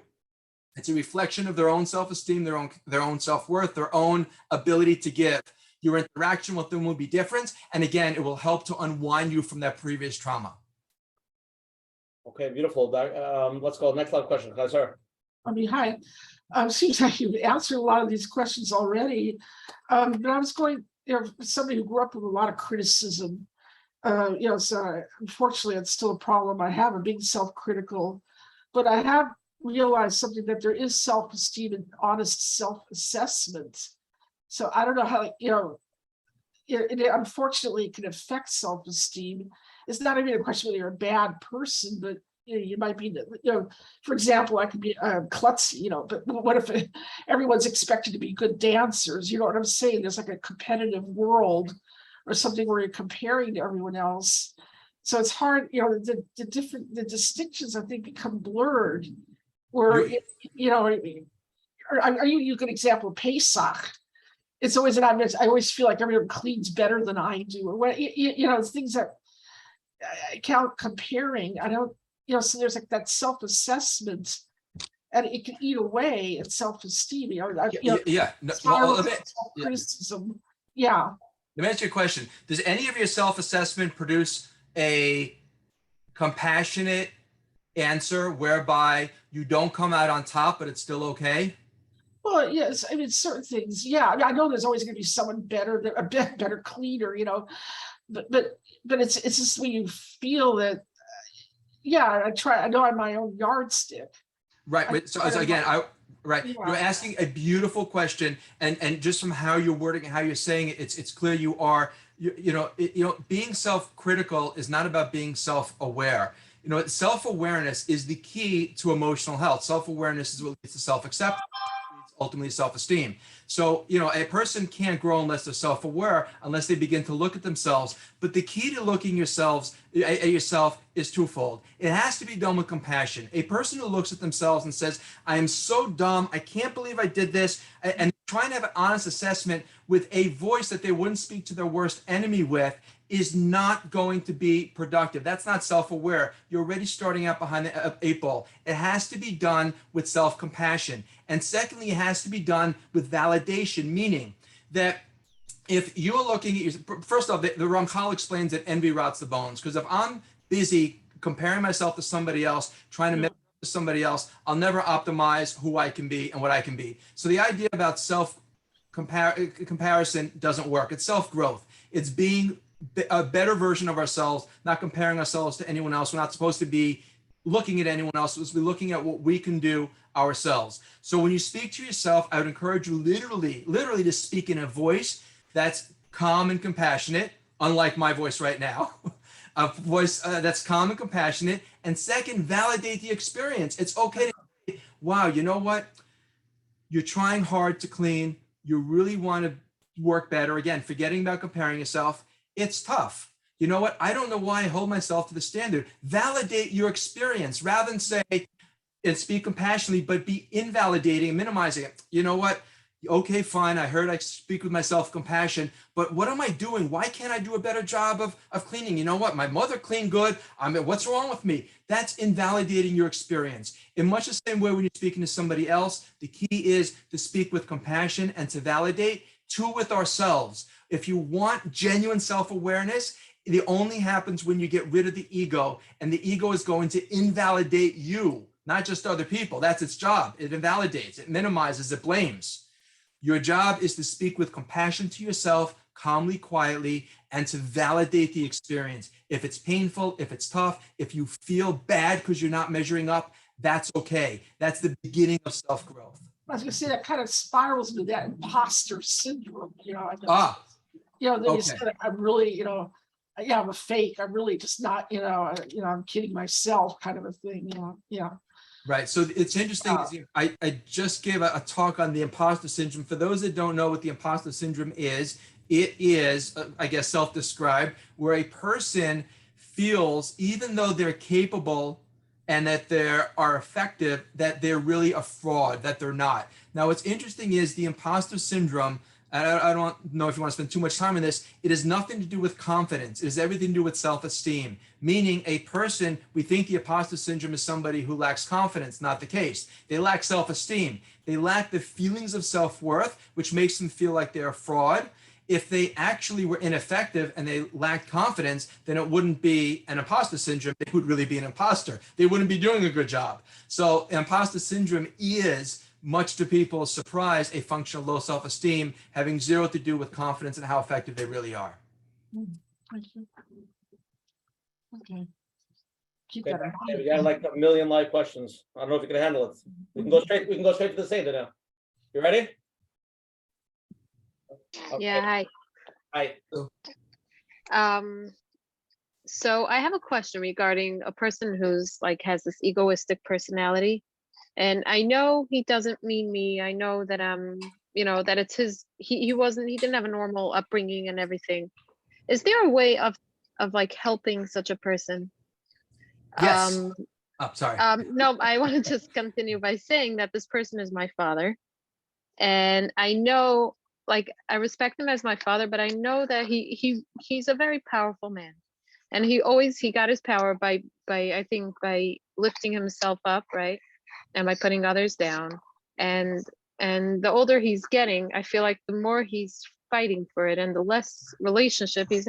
It's a reflection of their own self-esteem, their own self-worth, their own ability to give. Your interaction with them will be different. And again, it will help to unwind you from that previous trauma. Okay, beautiful. Let's go next live question. Hi, sir. Hi. Seems like you've answered a lot of these questions already. But I was going, somebody who grew up with a lot of criticism, so unfortunately, it's still a problem I have of being self-critical, but I have realized something, that there is self-esteem and honest self-assessment. So I don't know how, it unfortunately can affect self-esteem. It's not even a question whether you're a bad person, but you might be, for example, I could be klutzy, but what if everyone's expected to be good dancers? You know what I'm saying? There's like a competitive world or something where you're comparing to everyone else. So it's hard, the distinctions, I think, become blurred. Where, are you a good example of Pesach? It's always I always feel like everyone cleans better than I do, or what, it's things that I count comparing. I don't, so there's like that self-assessment, and it can eat away at self-esteem. Criticism. Yeah. Let me ask you a question. Does any of your self-assessment produce a compassionate answer whereby you don't come out on top, but it's still okay? Well, yes. I mean, certain things. Yeah. I know there's always going to be someone better, a better cleaner, but it's just when you feel that, I know I'm my own yardstick. Right. But so again, right. Yeah. You're asking a beautiful question, and just from how you're wording and how you're saying it, it's clear you are, being self-critical is not about being self-aware. Self-awareness is the key to emotional health. Self-awareness is what leads to self-acceptance, ultimately self-esteem. So, a person can't grow unless they're self-aware, unless they begin to look at themselves. But the key to looking at yourself is twofold. It has to be done with compassion. A person who looks at themselves and says, I am so dumb, I can't believe I did this, and trying to have an honest assessment with a voice that they wouldn't speak to their worst enemy with, is not going to be productive. That's not self-aware. You're already starting out behind the 8 ball. It has to be done with self-compassion. And secondly, it has to be done with validation, meaning that if you're looking at first off, the Ramchal explains that envy rots the bones, because if I'm busy comparing myself to somebody else, trying to measure up to somebody else, I'll never optimize who I can be and what I can be. So the idea about comparison doesn't work. It's self-growth. It's being a better version of ourselves, not comparing ourselves to anyone else. We're not supposed to be looking at anyone else. We're supposed to be looking at what we can do ourselves. So when you speak to yourself, I would encourage you literally to speak in a voice that's calm and compassionate, unlike my voice right now, a voice that's calm and compassionate. And second, validate the experience. It's okay to say, wow, you know what? You're trying hard to clean. You really want to work better. Again, forgetting about comparing yourself. It's tough. You know what? I don't know why I hold myself to the standard. Validate your experience rather than say, and speak compassionately, but be invalidating and minimizing it. You know what? Okay, fine. I heard I speak with my self-compassion, but what am I doing? Why can't I do a better job of cleaning? You know what? My mother cleaned good. What's wrong with me? That's invalidating your experience. In much the same way when you're speaking to somebody else, the key is to speak with compassion and to validate, too, with ourselves. If you want genuine self-awareness, it only happens when you get rid of the ego, and the ego is going to invalidate you, not just other people. That's its job. It invalidates, it minimizes, it blames. Your job is to speak with compassion to yourself, calmly, quietly, and to validate the experience. If it's painful, if it's tough, if you feel bad because you're not measuring up, that's okay. That's the beginning of self-growth. I was gonna say that kind of spirals into that imposter syndrome, Ah, then you okay. said, I'm really, yeah, I'm a fake. I'm really just not, I'm kidding myself kind of a thing, yeah. Right. So it's interesting. I just gave a talk on the imposter syndrome. For those that don't know what the imposter syndrome is, it is, I guess, self-described, where a person feels, even though they're capable and that they are effective, that they're really a fraud, that they're not. Now, what's interesting is the imposter syndrome, and I don't know if you want to spend too much time on this, it has nothing to do with confidence. It has everything to do with self-esteem, meaning a person, we think the imposter syndrome is somebody who lacks confidence. Not the case. They lack self-esteem. They lack the feelings of self-worth, which makes them feel like they're a fraud. If they actually were ineffective and they lacked confidence, then it wouldn't be an imposter syndrome. They would really be an imposter. They wouldn't be doing a good job. So imposter syndrome is, much to people's surprise, a function of low self-esteem, having zero to do with confidence and how effective they really are. Okay. Keep Okay, that in mind. we got like a million live questions. I don't know if you can handle it. We can go straight to the Seder now. You ready? Okay. Yeah, Hi. so I have a question regarding a person who's has this egoistic personality. And I know he doesn't mean me. I know that that it's his, he didn't have a normal upbringing and everything. Is there a way of helping such a person? Yes. Sorry. No, I want to just continue by saying that this person is my father. And I know, I respect him as my father, but I know that he's a very powerful man. And he got his power by I think by lifting himself up, right? And by putting others down. And the older he's getting, I feel like the more he's fighting for it, and the less relationship he's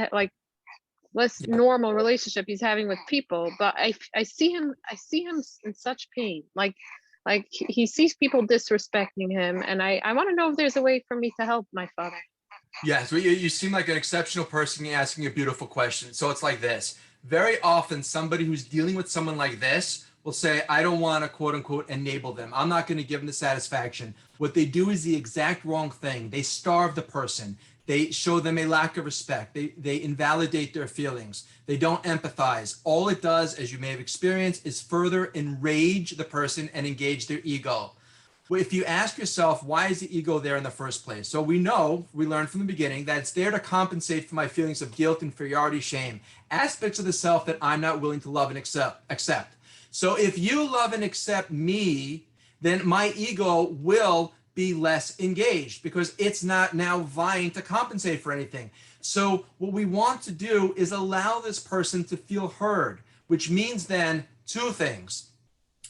normal relationship he's having with people. But I see him in such pain. He sees people disrespecting him, and I want to know if there's a way for me to help my father. Yes, well, you seem like an exceptional person asking a beautiful question. So it's like this. Very often somebody who's dealing with someone like this will say, I don't want to, quote unquote, enable them. I'm not going to give them the satisfaction. What they do is the exact wrong thing. They starve the person. They show them a lack of respect. They invalidate their feelings. They don't empathize. All it does, as you may have experienced, is further enrage the person and engage their ego. Well, if you ask yourself, why is the ego there in the first place? So we learned from the beginning that it's there to compensate for my feelings of guilt, inferiority, shame, aspects of the self that I'm not willing to love and accept. So if you love and accept me, then my ego will be less engaged because it's not now vying to compensate for anything. So what we want to do is allow this person to feel heard, which means then two things.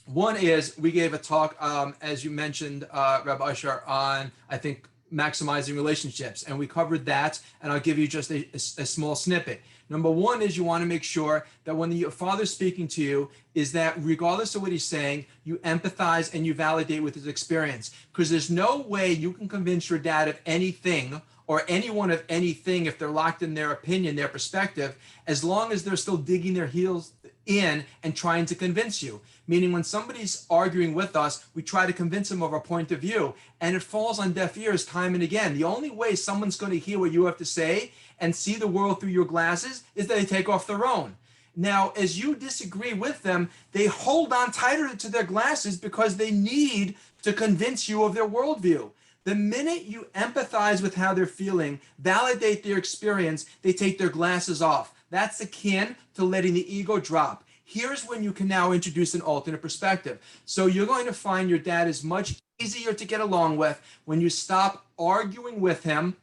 One is we gave a talk, as you mentioned, Rabbi Usher, on, I think, maximizing relationships. And we covered that, and I'll give you just a small snippet. Number one is you want to make sure that when your father's speaking to you, is that regardless of what he's saying, you empathize and you validate with his experience. Because there's no way you can convince your dad of anything or anyone of anything if they're locked in their opinion, their perspective, as long as they're still digging their heels in and trying to convince you. Meaning when somebody's arguing with us, we try to convince them of our point of view, and it falls on deaf ears time and again. The only way someone's going to hear what you have to say and see the world through your glasses is that they take off their own. Now, as you disagree with them, they hold on tighter to their glasses because they need to convince you of their worldview. The minute you empathize with how they're feeling, validate their experience, they take their glasses off. That's akin to letting the ego drop. here's when you can now introduce an alternate perspective. So you're going to find your dad is much easier to get along with when you stop arguing with him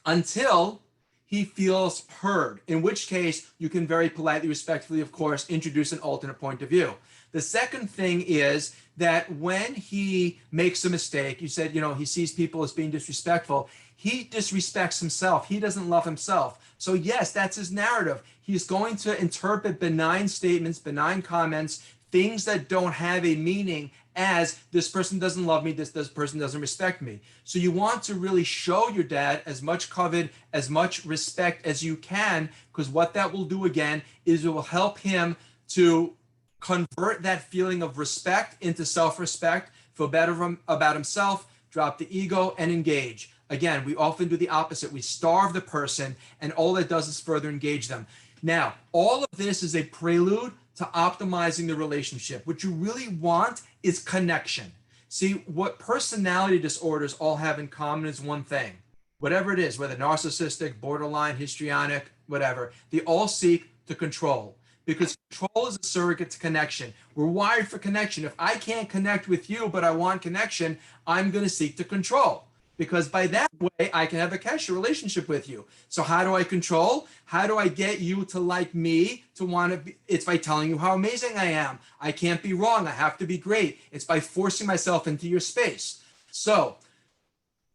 until he feels heard, in which case you can very politely, respectfully, of course, introduce an alternate point of view. The second thing is that when he makes a mistake, you said, he sees people as being disrespectful. He disrespects himself. He doesn't love himself. So yes, that's his narrative. He's going to interpret benign statements, benign comments, things that don't have a meaning as this person doesn't love me, this person doesn't respect me. So you want to really show your dad as much covet, as much respect as you can, because what that will do again is it will help him to convert that feeling of respect into self-respect, feel better about himself, drop the ego, and engage. Again, we often do the opposite. We starve the person, and all that does is further engage them. Now, all of this is a prelude to optimizing the relationship. What you really want is connection. See, what personality disorders all have in common is one thing. Whatever it is, whether narcissistic, borderline, histrionic, whatever, they all seek to control. Because control is a surrogate to connection. We're wired for connection. If I can't connect with you, but I want connection, I'm going to seek to control. Because by that way, I can have a kesher relationship with you. So how do I control? How do I get you to like me, to want to be? It's by telling you how amazing I am. I can't be wrong. I have to be great. It's by forcing myself into your space. So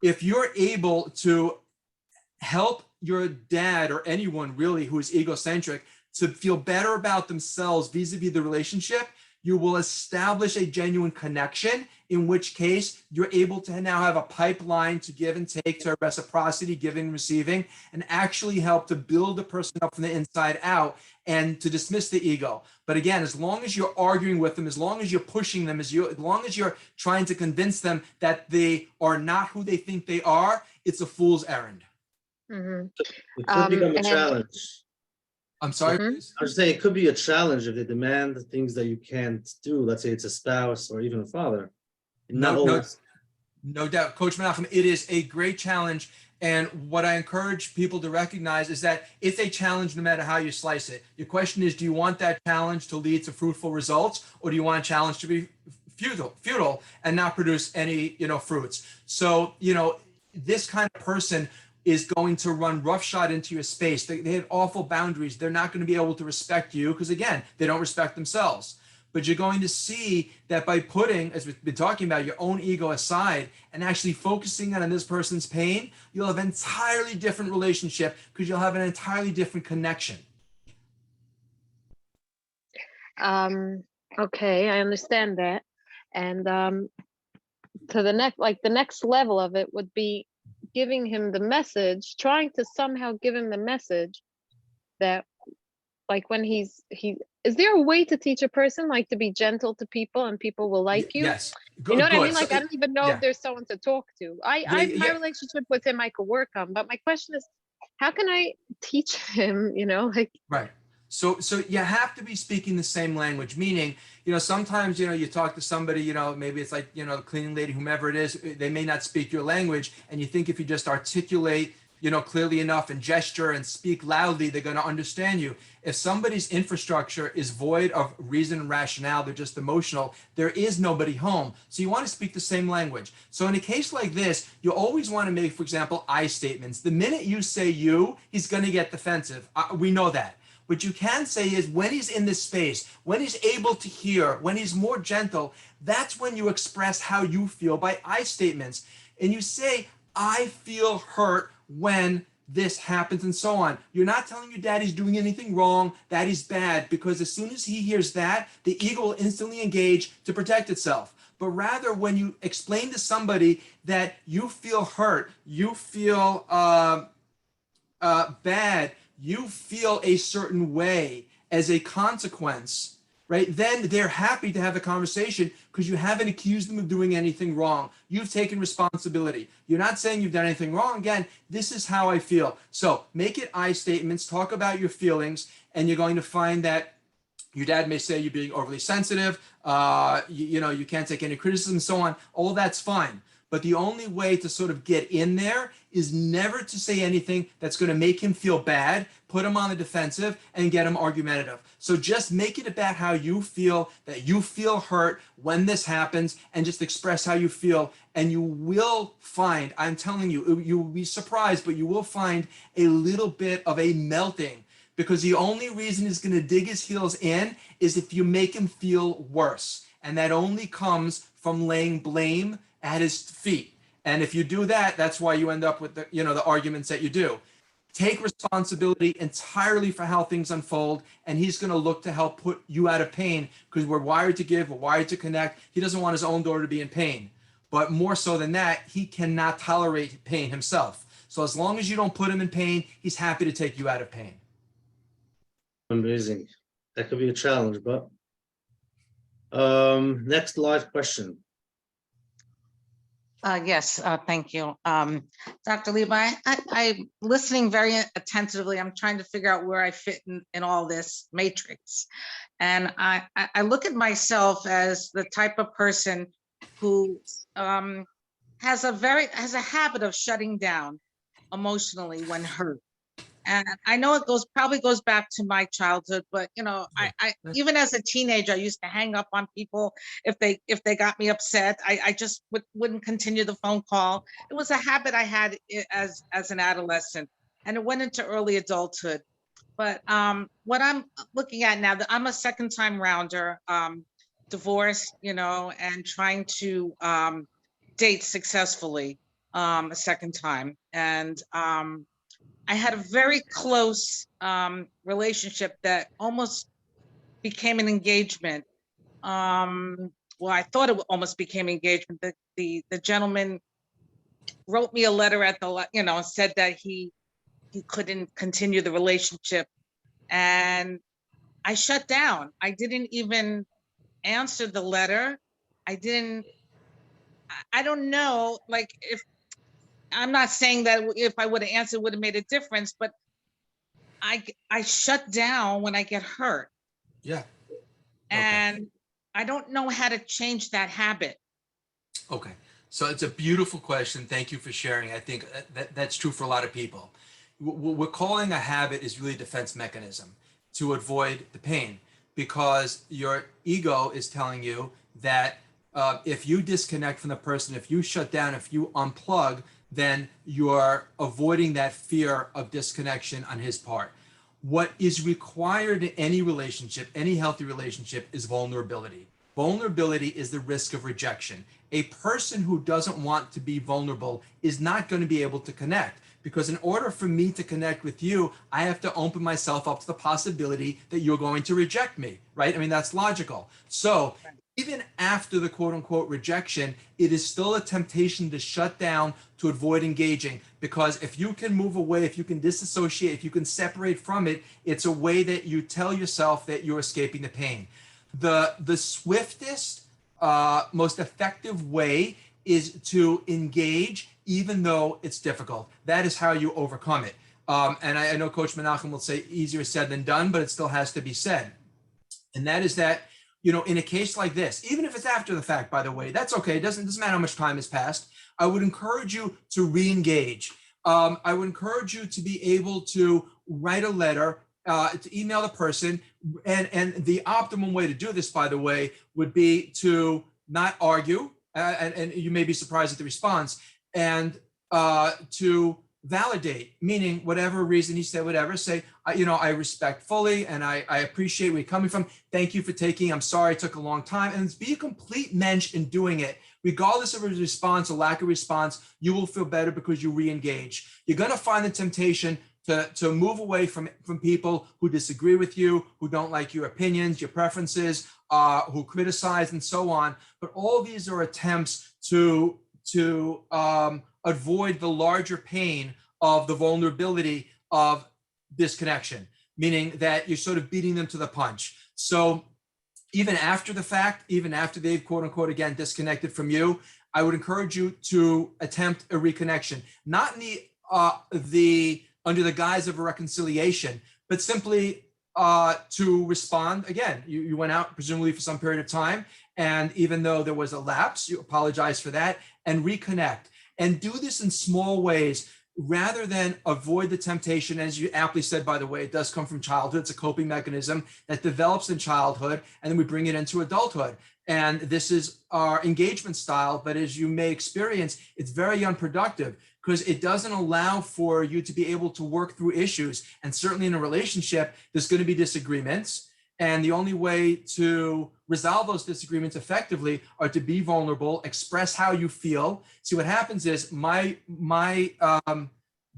if you're able to help your dad or anyone really who is egocentric to feel better about themselves vis-a-vis the relationship, you will establish a genuine connection, in which case you're able to now have a pipeline to give and take, to reciprocity, giving and receiving, and actually help to build the person up from the inside out and to dismiss the ego. But again, as long as you're arguing with them, as long as you're pushing them, as long as you're trying to convince them that they are not who they think they are, it's a fool's errand. Mm-hmm. It could become a challenge. I'm sorry, please? I was saying it could be a challenge if they demand things that you can't do. Let's say it's a spouse or even a father. No doubt, Coach Menachem, it is a great challenge. And what I encourage people to recognize is that it's a challenge no matter how you slice it. Your question is, do you want that challenge to lead to fruitful results, or do you want a challenge to be futile and not produce any, fruits? So, this kind of person is going to run roughshod into your space. They have awful boundaries. They're not going to be able to respect you because, again, they don't respect themselves. But you're going to see that by putting, as we've been talking about, your own ego aside and actually focusing on this person's pain, you'll have an entirely different relationship because you'll have an entirely different connection. Okay, I understand that. And to the next level of it would be giving him the message, trying to somehow give him the message that, like, when is there a way to teach a person to be gentle to people and people will like you? Yes. You know what I mean? So, I don't even know if there's someone to talk to. My relationship with him I could work on, but my question is, how can I teach him, Right. So you have to be speaking the same language, meaning, sometimes, you talk to somebody, maybe it's like, the cleaning lady, whomever it is, they may not speak your language. And you think if you just articulate, clearly enough and gesture and speak loudly, they're going to understand you. If somebody's infrastructure is void of reason and rationale, they're just emotional, there is nobody home. So you want to speak the same language. So in a case like this, you always want to make, for example, I statements. The minute you say you, he's going to get defensive. We know that. What you can say is when he's in this space, when he's able to hear, when he's more gentle, that's when you express how you feel by I statements. And you say, I feel hurt when this happens and so on. You're not telling your dad he's doing anything wrong, that he's bad, because as soon as he hears that, the ego will instantly engage to protect itself. But rather, when you explain to somebody that you feel hurt, you feel bad, you feel a certain way as a consequence, right? Then they're happy to have a conversation because you haven't accused them of doing anything wrong. You've taken responsibility. You're not saying you've done anything wrong. Again, this is how I feel. So make it I statements, talk about your feelings, and you're going to find that your dad may say you're being overly sensitive, you can't take any criticism and so on. All that's fine. But the only way to sort of get in there is never to say anything that's going to make him feel bad, put him on the defensive, and get him argumentative. So just make it about how you feel, that you feel hurt when this happens, and just express how you feel. And you will find, I'm telling you, you will be surprised, but you will find a little bit of a melting, because the only reason he's going to dig his heels in is if you make him feel worse. And that only comes from laying blame at his feet. And if you do that, that's why you end up with the arguments that you do. Take responsibility entirely for how things unfold, and he's going to look to help put you out of pain, because we're wired to give, we're wired to connect. He doesn't want his own daughter to be in pain. But more so than that, he cannot tolerate pain himself. So as long as you don't put him in pain, he's happy to take you out of pain. Amazing. That could be a challenge, but next live question. Yes, thank you. Dr. Lieberman, I'm listening very attentively. I'm trying to figure out where I fit in all this matrix. And I look at myself as the type of person who has a habit of shutting down emotionally when hurt. And I know it probably goes back to my childhood, but I even as a teenager, I used to hang up on people if they got me upset. I just wouldn't continue the phone call. It was a habit I had as an adolescent, and it went into early adulthood. But what I'm looking at now, that I'm a second-time rounder, divorced, and trying to date successfully a second time, and I had a very close relationship that almost became an engagement. Well, I thought it almost became engagement. The gentleman wrote me a letter at the, said that he couldn't continue the relationship, and I shut down. I didn't even answer the letter. I don't know, like, if I'm not saying that if I would have answered, it would have made a difference, but I shut down when I get hurt. Yeah. And I don't know how to change that habit. Okay. So it's a beautiful question. Thank you for sharing. I think that's true for a lot of people. What we're calling a habit is really a defense mechanism to avoid the pain, because your ego is telling you that if you disconnect from the person, if you shut down, if you unplug, then you're avoiding that fear of disconnection on his part. What is required in any relationship, any healthy relationship, is vulnerability. Vulnerability is the risk of rejection. A person who doesn't want to be vulnerable is not going to be able to connect, because in order for me to connect with you, I have to open myself up to the possibility that you're going to reject me, right? I mean, that's logical. So even after the quote unquote rejection, it is still a temptation to shut down, to avoid engaging, because if you can move away, if you can disassociate, if you can separate from it, it's a way that you tell yourself that you're escaping the pain. The swiftest, most effective way is to engage, even though it's difficult. That is how you overcome it. And I know Coach Menachem will say easier said than done, but it still has to be said. And that is that, in a case like this, even if it's after the fact, by the way, that's okay. It doesn't matter how much time has passed. I would encourage you to re-engage. I would encourage you to be able to write a letter, to email the person. And the optimum way to do this, by the way, would be to not argue, and you may be surprised at the response, and to validate, meaning whatever reason he said, whatever, say, I respect fully, and I appreciate where you're coming from. Thank you for taking, I'm sorry it took a long time. And be a complete mensch in doing it. Regardless of his response or lack of response, you will feel better because you re-engage. You're going to find the temptation to move away from people who disagree with you, who don't like your opinions, your preferences, who criticize, and so on. But all these are attempts to avoid the larger pain of the vulnerability of disconnection, meaning that you're sort of beating them to the punch. So even after the fact, even after they've quote unquote, again, disconnected from you, I would encourage you to attempt a reconnection, not in the under the guise of a reconciliation, but simply to respond. Again, you went out presumably for some period of time, and even though there was a lapse, you apologize for that, and reconnect. And do this in small ways rather than avoid the temptation. As you aptly said, by the way, it does come from childhood. It's a coping mechanism that develops in childhood, and then we bring it into adulthood. And this is our engagement style, but as you may experience, it's very unproductive because it doesn't allow for you to be able to work through issues. And certainly in a relationship, there's going to be disagreements. And the only way to resolve those disagreements effectively are to be vulnerable, express how you feel. See, what happens is my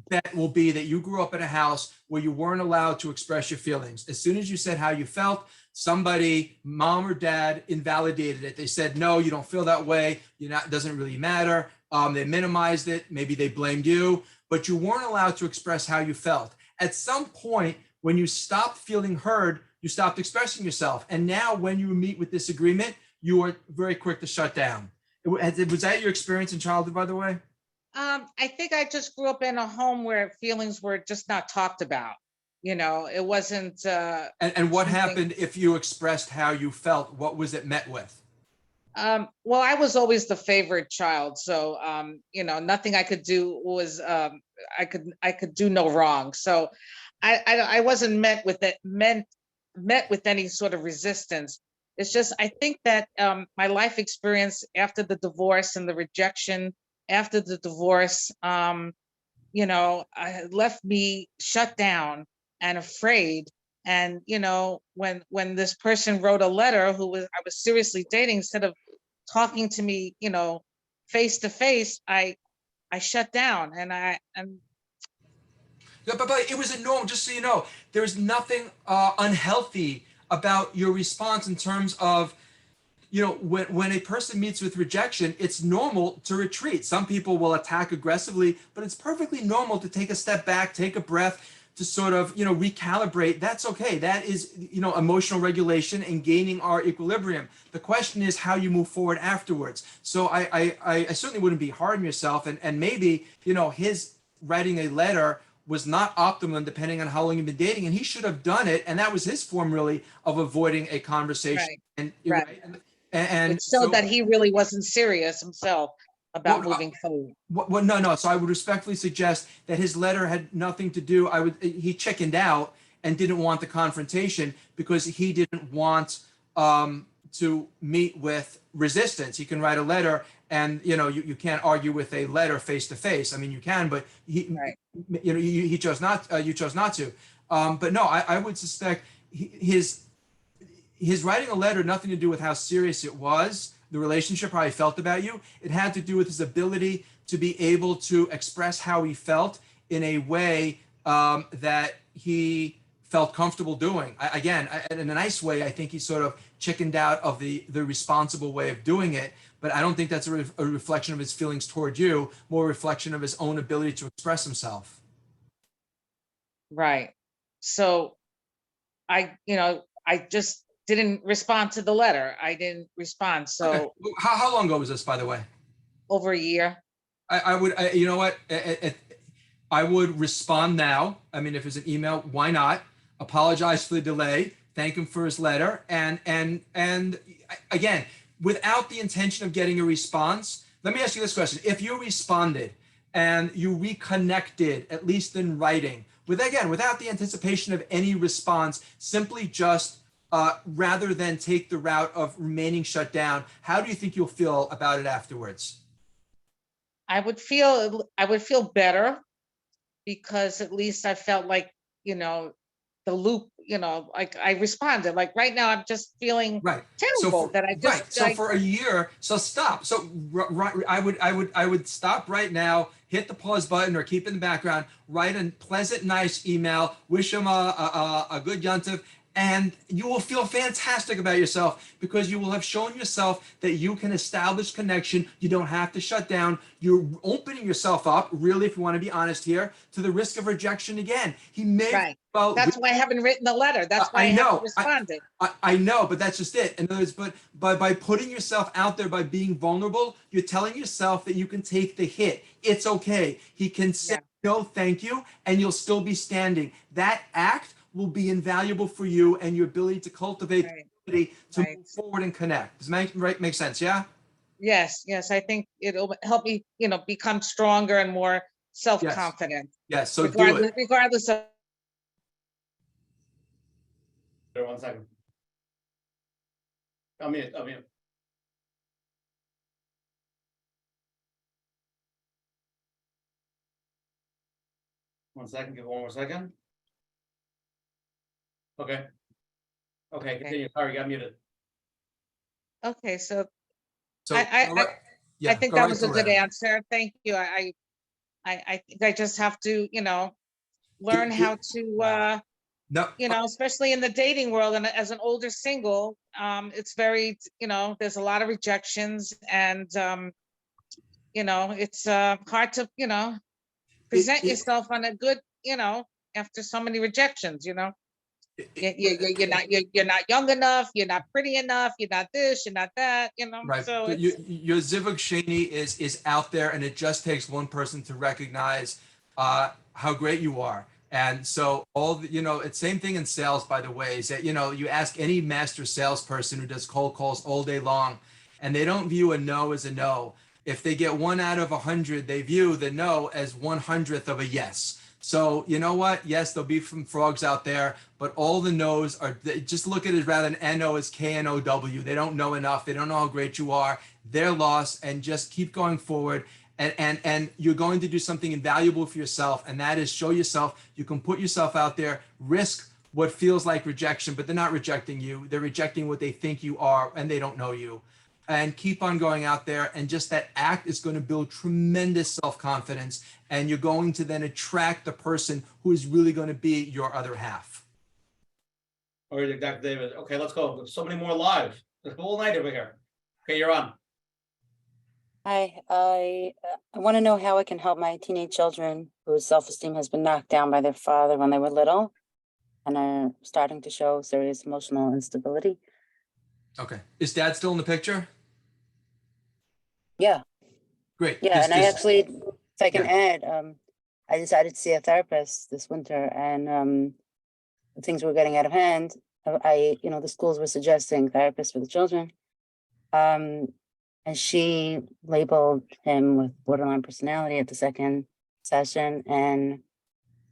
bet will be that you grew up in a house where you weren't allowed to express your feelings. As soon as you said how you felt, somebody, mom or dad, invalidated it. They said, no, you don't feel that way. You're not, it doesn't really matter. They minimized it. Maybe they blamed you, but you weren't allowed to express how you felt. At some point, when you stopped feeling heard, you stopped expressing yourself. And now when you meet with disagreement, you are very quick to shut down. Was that your experience in childhood, by the way? I think I just grew up in a home where feelings were just not talked about. You know, it wasn't. And what happened if you expressed how you felt? What was it met with? Well, I was always the favorite child, so you know, nothing I could do was I could do no wrong. So I wasn't met with any sort of resistance. It's just I think that my life experience after the divorce and the rejection after the divorce, you know, left me shut down and afraid. And you know, when this person wrote a letter I was seriously dating, instead of talking to me, you know, face to face, I shut down and Yeah, but it was a norm. Just so you know, there's nothing unhealthy about your response in terms of, you know, when a person meets with rejection, it's normal to retreat. Some people will attack aggressively, but it's perfectly normal to take a step back, take a breath, to sort of, you know, recalibrate. That's okay. That is, you know, emotional regulation and gaining our equilibrium. The question is how you move forward afterwards. So I certainly wouldn't be hard on yourself. And maybe, you know, his writing a letter was not optimum depending on how long you've been dating, and he should have done it. And that was his form really of avoiding a conversation. Right. And, Right. And it showed that he really wasn't serious himself about moving forward. Well, no. So I would respectfully suggest that his letter had nothing to do. He chickened out and didn't want the confrontation because he didn't want to meet with resistance. He can write a letter, and you know you can't argue with a letter face to face. I mean, you can, but Right. you know, he chose not. You chose not to. But no, I would suspect his writing a letter nothing to do with how serious it was, the relationship, how he felt about you. It had to do with his ability to be able to express how he felt in a way that he felt comfortable doing. Again, in a nice way, I think he sort of chickened out of the responsible way of doing it. But I don't think that's a reflection of his feelings toward you, more a reflection of his own ability to express himself. Right. So I just didn't respond to the letter. I didn't respond. So Okay. How long ago was this, by the way? over a year. I would, you know what? I would respond now. I mean, if it's an email, why not? Apologize for the delay. Thank him for his letter. And again, without the intention of getting a response, let me ask you this question. If you responded and you reconnected, at least in writing, without the anticipation of any response, simply just rather than take the route of remaining shut down, how do you think you'll feel about it afterwards? I would feel better because at least I felt like, you know, the loop, you know, like I responded. Like right now, I'm just feeling terrible that I just. So for a year, so stop. So I would stop right now, hit the pause button or keep it in the background, write a pleasant, nice email, wish him a good yontif, and you will feel fantastic about yourself because you will have shown yourself that you can establish connection. You don't have to shut down. You're opening yourself up, really, if you want to be honest here, to the risk of rejection again. He may. Right. That's why I haven't written the letter. That's why I haven't responded. I know, but that's just it. In other words, but by putting yourself out there, by being vulnerable, you're telling yourself that you can take the hit. It's okay. He can say no, thank you, and you'll still be standing. That act will be invaluable for you and your ability to cultivate the ability to move forward and connect. Does that make sense? Yeah? Yes, yes, I think it'll help me, become stronger and more self-confident. Yes, so do it. Regardless of. There, 1 second. I'll mute. 1 second, give it 1 more second. Okay. Okay, continue. Sorry, you got muted. Okay, so So, I think that was a good answer. Thank you. I think I just have to, learn how to, No, especially in the dating world and as an older single, it's very, there's a lot of rejections and, it's hard to, present yourself on a good, after so many rejections, you're not young enough, you're not pretty enough, you're not this, you're not that, right. So But your Zivug Sheni is out there, and it just takes one person to recognize how great you are. And so all the, it's same thing in sales, by the way, is that, you ask any master salesperson who does cold calls all day long, and they don't view a no as a no. If they get 1 out of 100, they view the no as 1/100th of a yes. So you know what? Yes, there'll be some frogs out there, but all the no's just look at it rather than N-O as K-N-O-W. They don't know enough. They don't know how great you are. They're lost, and just keep going forward. And you're going to do something invaluable for yourself, and that is show yourself. You can put yourself out there, risk what feels like rejection, but they're not rejecting you. They're rejecting what they think you are, and they don't know you. And keep on going out there, and just that act is going to build tremendous self-confidence, and you're going to then attract the person who is really going to be your other half. All right, Dr. David. Okay, let's go. There's so many more live. There's a whole night over here. Okay, you're on. Hi, I want to know how I can help my teenage children whose self-esteem has been knocked down by their father when they were little and are starting to show serious emotional instability. Okay. Is Dad still in the picture? Yeah. Great. Yeah, and I actually, if I can add, I decided to see a therapist this winter, and things were getting out of hand. The schools were suggesting therapists for the children. And she labeled him with borderline personality at the second session, and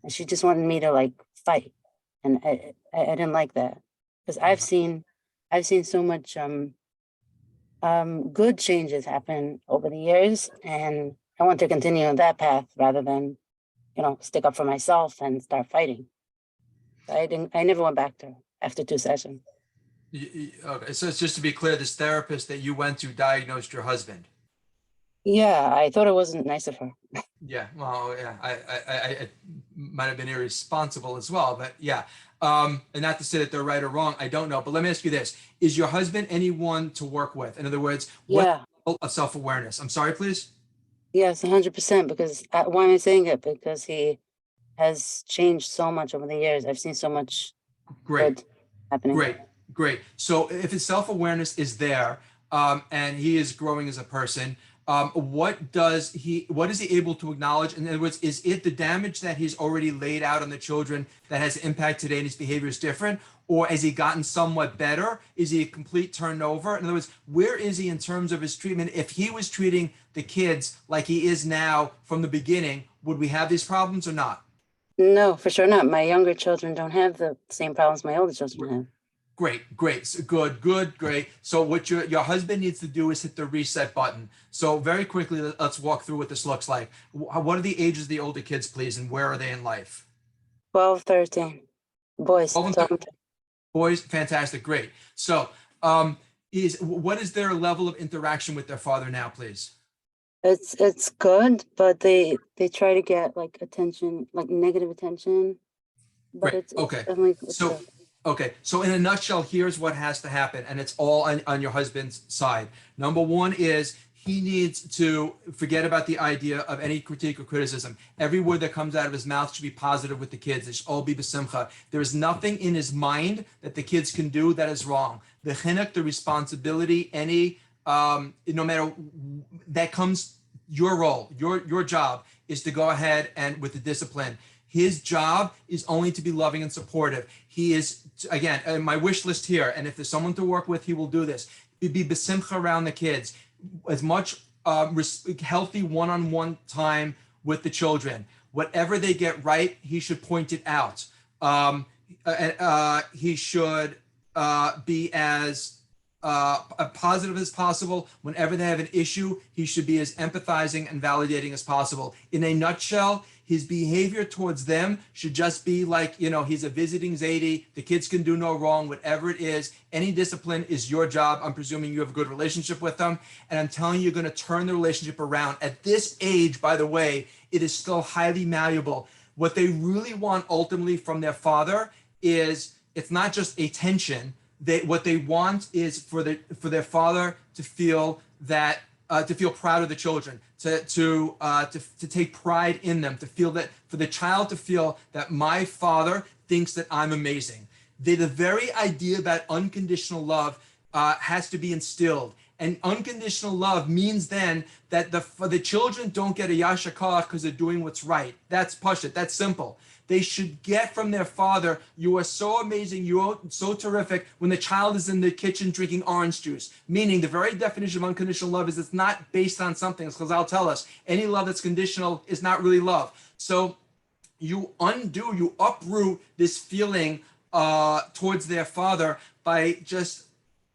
she just wanted me to fight, and I didn't like that, because I've seen so much good changes happen over the years, and I want to continue on that path rather than stick up for myself and start fighting. I never went back to her after 2 sessions. Okay, so it's just to be clear, this therapist that you went to diagnosed your husband. Yeah, I thought it wasn't nice of her. Yeah, well, yeah, I might have been irresponsible as well, but yeah. And not to say that they're right or wrong, I don't know. But let me ask you this: is your husband anyone to work with? In other words, what level of self-awareness? I'm sorry, please. Yes, 100%. Because why am I saying it? Because he has changed so much over the years. I've seen so much good happening. Great. So if his self-awareness is there, and he is growing as a person, what is he able to acknowledge? In other words, is it the damage that he's already laid out on the children that has impact today and his behavior is different? Or has he gotten somewhat better? Is he a complete turnover? In other words, where is he in terms of his treatment? If he was treating the kids like he is now from the beginning, would we have these problems or not? No, for sure not. My younger children don't have the same problems my older children have. Great. So great. So what your husband needs to do is hit the reset button. So very quickly, let's walk through what this looks like. What are the ages of the older kids, please, and where are they in life? 12, 13. Boys. Boys, fantastic, great. So what is their level of interaction with their father now, please? It's good, but they try to get attention, negative attention. But it's definitely Okay, so in a nutshell, here's what has to happen, and it's all on your husband's side. Number one is he needs to forget about the idea of any critique or criticism. Every word that comes out of his mouth should be positive with the kids. It should all be b'simcha. There is nothing in his mind that the kids can do that is wrong. The chinuch, the responsibility, no matter that comes, your role, your job is to go ahead and with the discipline. His job is only to be loving and supportive. He is, again, my wish list here, and if there's someone to work with, he will do this. Be b'simcha around the kids. as much healthy one-on-one time with the children. Whatever they get right, he should point it out. He should be as positive as possible. Whenever they have an issue, he should be as empathizing and validating as possible. In a nutshell, his behavior towards them should just be like, he's a visiting Zaidi. The kids can do no wrong, whatever it is. Any discipline is your job. I'm presuming you have a good relationship with them. And I'm telling you, you're going to turn the relationship around. At this age, by the way, it is still highly malleable. What they really want ultimately from their father is, it's not just attention. What they want is for their father to feel that to feel proud of the children, to take pride in them, to feel that, for the child to feel that my father thinks that I'm amazing. The very idea about unconditional love has to be instilled. And unconditional love means then that the children don't get a yasher koach because they're doing what's right. That's pashut. That's simple. They should get from their father, you are so amazing, you are so terrific, when the child is in the kitchen drinking orange juice. Meaning the very definition of unconditional love is it's not based on something, as Chazal tell us. Any love that's conditional is not really love. So you uproot this feeling towards their father by just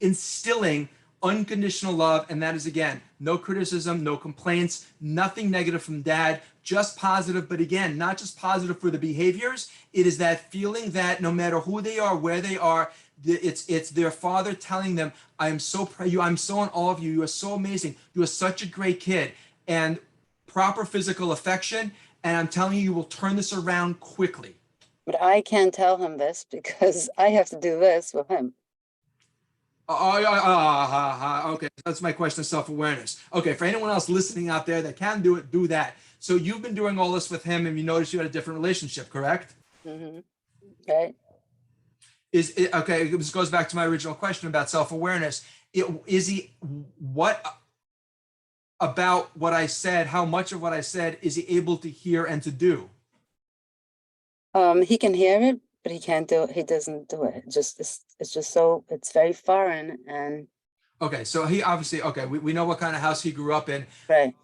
instilling unconditional love. And that is, again, no criticism, no complaints, nothing negative from dad, just positive. But again, not just positive for the behaviors. It is that feeling that no matter who they are, where they are, it's their father telling them, I am so proud of you. I'm so in awe of you. You are so amazing. You are such a great kid. And proper physical affection. And I'm telling you, you will turn this around quickly. But I can't tell him this because I have to do this with him. Okay, that's my question of self-awareness. Okay, for anyone else listening out there that can do it, do that. So you've been doing all this with him and you noticed you had a different relationship, correct? Mm-hmm. Okay. Okay, this goes back to my original question about self-awareness. What about what I said, how much of what I said is he able to hear and to do? He can hear it, but he can't do it. He doesn't do it. It's just so, it's very foreign. And okay, so he obviously, okay, we know what kind of house he grew up in. Right.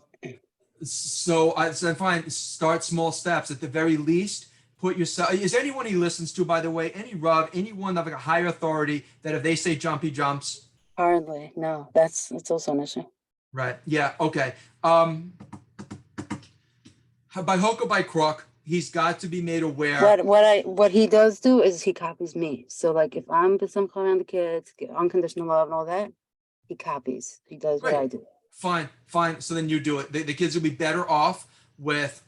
So fine, start small steps. At the very least, put yourself, is there anyone he listens to, by the way, any Rav, anyone of like a higher authority that if they say jump, he jumps? Hardly, no, that's also an issue. Right, yeah, okay. By hook or by crook, he's got to be made aware. What he does do is he copies me. So like if I'm some around the kids, get unconditional love and all that, he copies. He does what I do. Fine. So then you do it. The kids will be better off with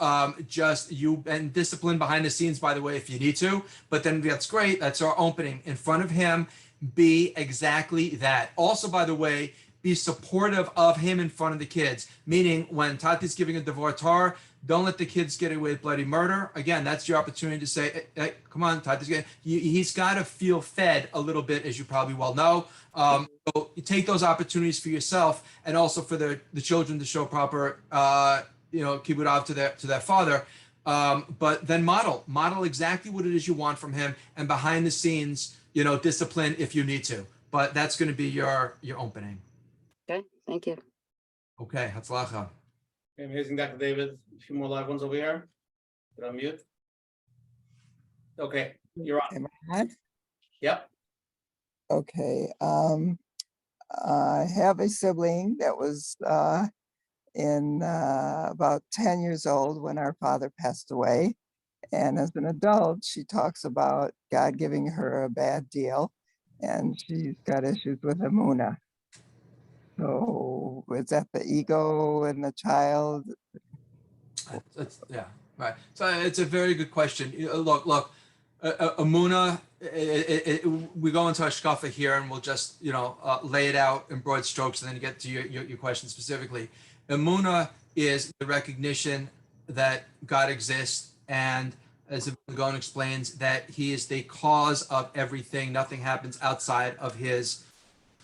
just you and discipline behind the scenes, by the way, if you need to. But then that's great. That's our opening. In front of him, be exactly that. Also, by the way, be supportive of him in front of the kids. Meaning when Tati's giving a devar tar, don't let the kids get away with bloody murder. Again, that's your opportunity to say, hey, come on, Tati's getting, he's got to feel fed a little bit, as you probably well know. So you take those opportunities for yourself and also for the children to show proper, kibbud av to their father. But then model exactly what it is you want from him, and behind the scenes, discipline if you need to. But that's going to be your opening. Okay, thank you. Okay, hatzlacha. Amazing, Dr. David. A few more live ones over here. Get on mute. Okay, you're on. Am I on? Yep. Okay. I have a sibling that was about 10 years old when our father passed away. And as an adult, she talks about God giving her a bad deal, and she's got issues with Emunah. So is that the ego in the child? Yeah, right. So it's a very good question. Look, Emunah, we go into Hashkafa here and we'll just, lay it out in broad strokes and then get to your question specifically. Emunah is the recognition that God exists, and as the Gaon explains, that he is the cause of everything. Nothing happens outside of his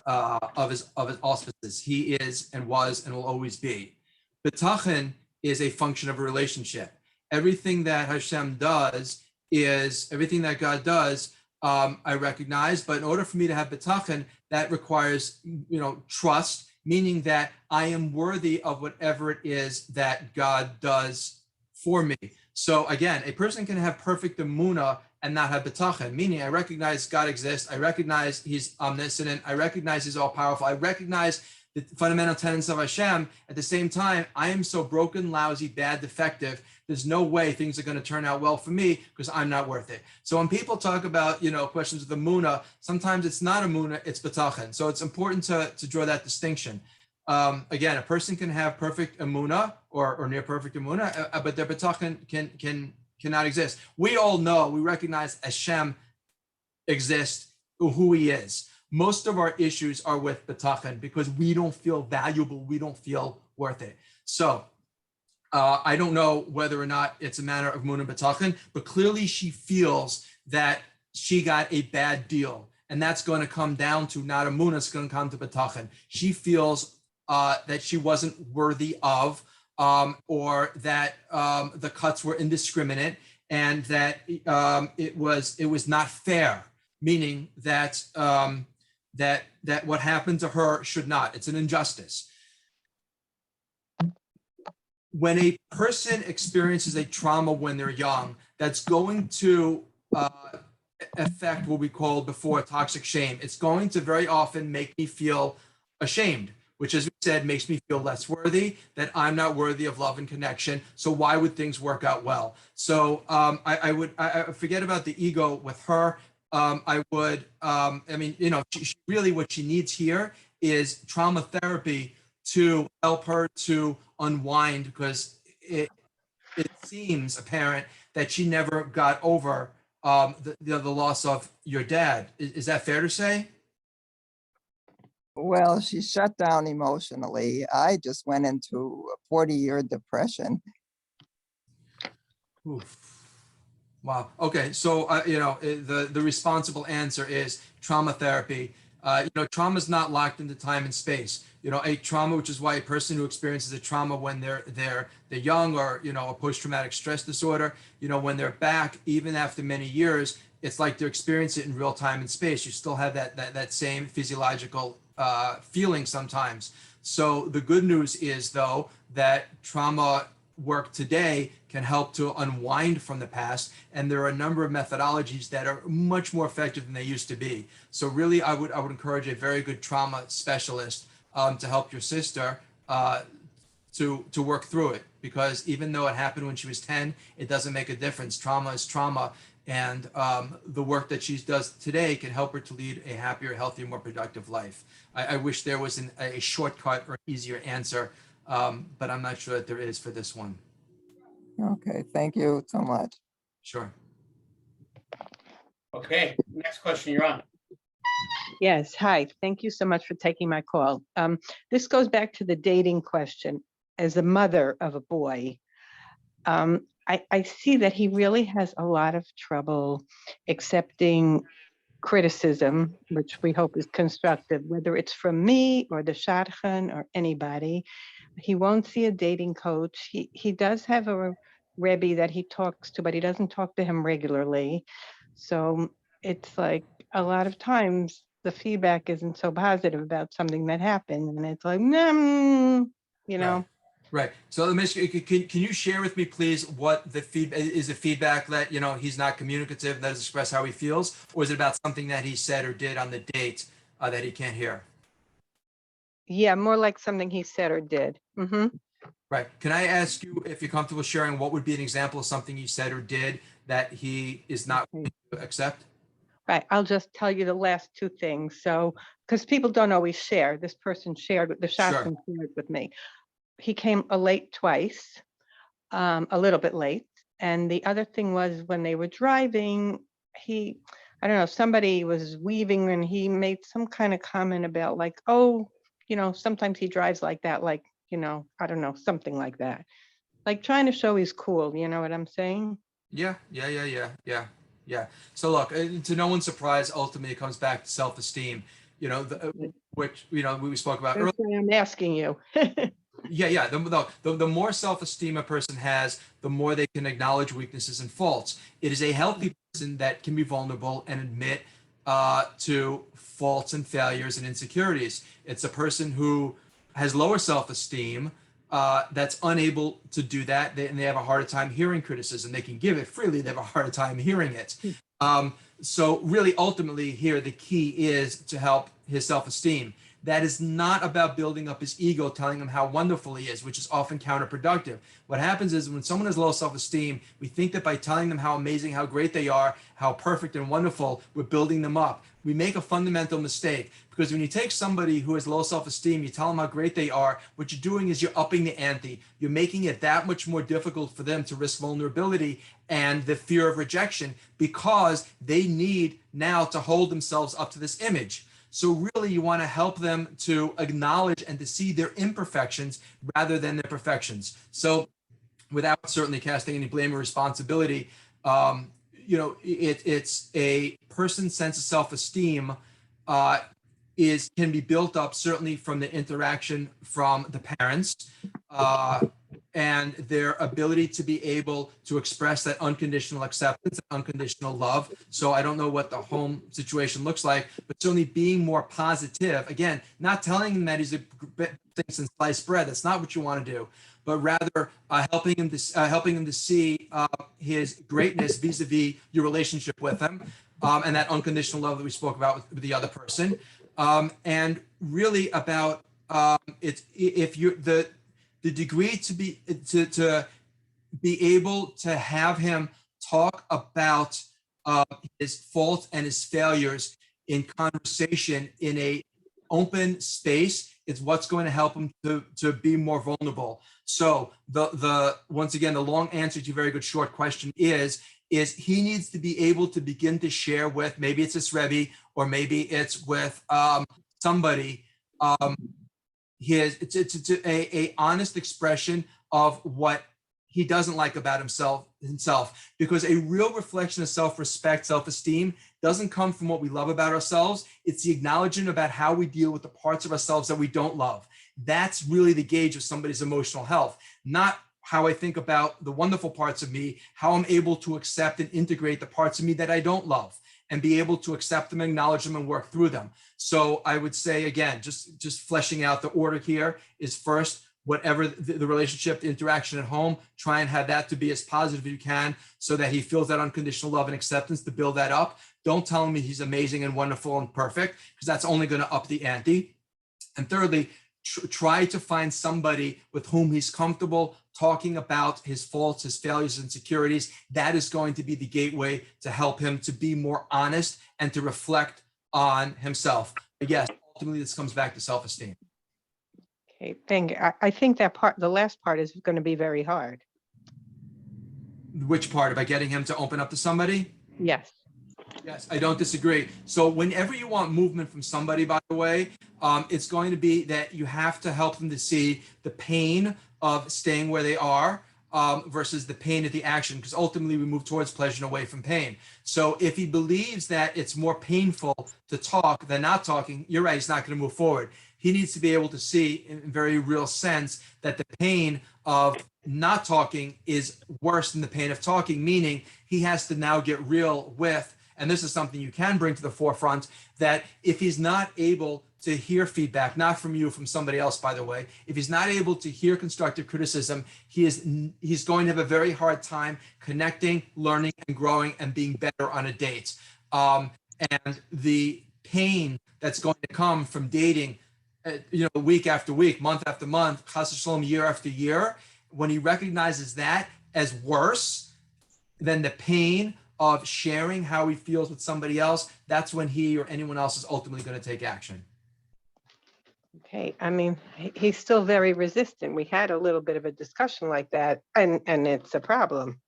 auspices. He is and was and will always be. Bitachon is a function of a relationship. Everything that Hashem does is everything that God does. I recognize, but in order for me to have bitachon, that requires, trust. meaning that I am worthy of whatever it is that God does for me. So again, a person can have perfect emunah and not have bitachon, meaning I recognize God exists, I recognize He's omniscient, I recognize He's all powerful, I recognize the fundamental tenets of Hashem. At the same time, I am so broken, lousy, bad, defective. There's no way things are going to turn out well for me because I'm not worth it. So when people talk about, questions of the emunah, sometimes it's not emunah, it's bitachon. So it's important to draw that distinction. Again, a person can have perfect emunah or near perfect emunah, but their bitachon cannot exist. We all know, we recognize Hashem exists, who He is. Most of our issues are with bitachon because we don't feel valuable, we don't feel worth it. So I don't know whether or not it's a matter of emunah and bitachon, but clearly she feels that she got a bad deal, and that's going to come down to not emunah, it's going to come to bitachon. She feels that she wasn't worthy of, or that the cuts were indiscriminate, and that it was not fair, meaning that that what happened to her should not. It's an injustice. When a person experiences a trauma when they're young, that's going to affect what we called before toxic shame. It's going to very often make me feel ashamed, which, as we said, makes me feel less worthy, that I'm not worthy of love and connection. So why would things work out well? So I forget about the ego with her. She really, what she needs here is trauma therapy to help her to unwind, because it seems apparent that she never got over the loss of your dad. Is that fair to say? Well, she shut down emotionally. I just went into a 40-year depression. Oof. Wow. Okay. So, the responsible answer is trauma therapy. Trauma is not locked into time and space. A trauma, which is why a person who experiences a trauma when they're young, or, a post-traumatic stress disorder, when they're back, even after many years, it's like they're experiencing it in real time and space. You still have that same physiological feeling sometimes. So the good news is, though, that trauma work today can help to unwind from the past, and there are a number of methodologies that are much more effective than they used to be. So really, I would encourage a very good trauma specialist to help your sister to work through it, because even though it happened when she was 10, it doesn't make a difference. Trauma is trauma, and the work that she does today can help her to lead a happier, healthier, more productive life. I wish there was a shortcut or easier answer, but I'm not sure that there is for this one. Okay, thank you so much. Sure. Okay, next question, you're on. Yes, hi. Thank you so much for taking my call. This goes back to the dating question. As a mother of a boy, I see that he really has a lot of trouble accepting criticism, which we hope is constructive, whether it's from me or the shadchan or anybody. He won't see a dating coach. He does have a Rebbe that he talks to, but he doesn't talk to him regularly. So it's like a lot of times the feedback isn't so positive about something that happened, and it's like, Right. So let me ask you, can you share with me, please, what the feedback that, he's not communicative and doesn't express how he feels, or is it about something that he said or did on the date that he can't hear? Yeah, more like something he said or did. Mm-hmm. Right. Can I ask you, if you're comfortable sharing, what would be an example of something you said or did that he is not willing to accept? Right. I'll just tell you the last two things. So, because people don't always share, this person shared with the shadchan shared with me. He came late twice, a little bit late. And the other thing was, when they were driving, I don't know, somebody was weaving and he made some kind of comment about like, oh, sometimes he drives like that, like, I don't know, something like that. Like trying to show he's cool, you know what I'm saying? Yeah. So look, to no one's surprise, ultimately it comes back to self-esteem, which, we spoke about earlier. That's why I'm asking you. Yeah. The more self-esteem a person has, the more they can acknowledge weaknesses and faults. It is a healthy person that can be vulnerable and admit to faults and failures and insecurities. It's a person who has lower self-esteem, that's unable to do that, and they have a harder time hearing criticism. They can give it freely, they have a harder time hearing it. So really, ultimately here, the key is to help his self-esteem. That is not about building up his ego, telling him how wonderful he is, which is often counterproductive. What happens is when someone has low self-esteem, we think that by telling them how amazing, how great they are, how perfect and wonderful, we're building them up. We make a fundamental mistake, because when you take somebody who has low self-esteem, you tell them how great they are, what you're doing is you're upping the ante. You're making it that much more difficult for them to risk vulnerability and the fear of rejection, because they need now to hold themselves up to this image. So really, you want to help them to acknowledge and to see their imperfections rather than their perfections. So without certainly casting any blame or responsibility, it's a person's sense of self-esteem can be built up certainly from the interaction from the parents and their ability to be able to express that unconditional acceptance, unconditional love. So I don't know what the home situation looks like, but certainly being more positive. Again, not telling him that he's a things in sliced bread. That's not what you want to do, but rather helping him to see his greatness vis-a-vis your relationship with him, and that unconditional love that we spoke about with the other person, and really about the degree to be able to have him talk about his faults and his failures in conversation in a open space is what's going to help him to be more vulnerable. So once again, the long answer to your very good short question is he needs to be able to begin to share with, maybe it's his Rebbe or maybe it's with somebody, it's a honest expression of what he doesn't like about himself, because a real reflection of self-respect, self-esteem doesn't come from what we love about ourselves. It's the acknowledgement about how we deal with the parts of ourselves that we don't love. That's really the gauge of somebody's emotional health, not how I think about the wonderful parts of me, how I'm able to accept and integrate the parts of me that I don't love, and be able to accept them, acknowledge them, and work through them. So I would say, again, just fleshing out the order here is first, whatever the relationship, the interaction at home, try and have that to be as positive as you can so that he feels that unconditional love and acceptance, to build that up. Don't tell him he's amazing and wonderful and perfect, because that's only going to up the ante. And thirdly, try to find somebody with whom he's comfortable talking about his faults, his failures, insecurities. That is going to be the gateway to help him to be more honest and to reflect on himself. But yes, ultimately, this comes back to self-esteem. Okay, thank you. I think that the last part is going to be very hard. Which part? By getting him to open up to somebody? Yes. Yes, I don't disagree. So whenever you want movement from somebody, by the way, it's going to be that you have to help them to see the pain of staying where they are versus the pain of the action, because ultimately we move towards pleasure and away from pain. So if he believes that it's more painful to talk than not talking, you're right, he's not going to move forward. He needs to be able to see in very real sense that the pain of not talking is worse than the pain of talking, meaning he has to now get real with, and this is something you can bring to the forefront, that if he's not able to hear feedback, not from you, from somebody else, by the way, if he's not able to hear constructive criticism, he's going to have a very hard time connecting, learning, and growing and being better on a date. And the pain that's going to come from dating, week after week, month after month, chas v'shalom, year after year, when he recognizes that as worse than the pain of sharing how he feels with somebody else, that's when he or anyone else is ultimately going to take action. Okay, I mean, he's still very resistant. We had a little bit of a discussion like that, and it's a problem.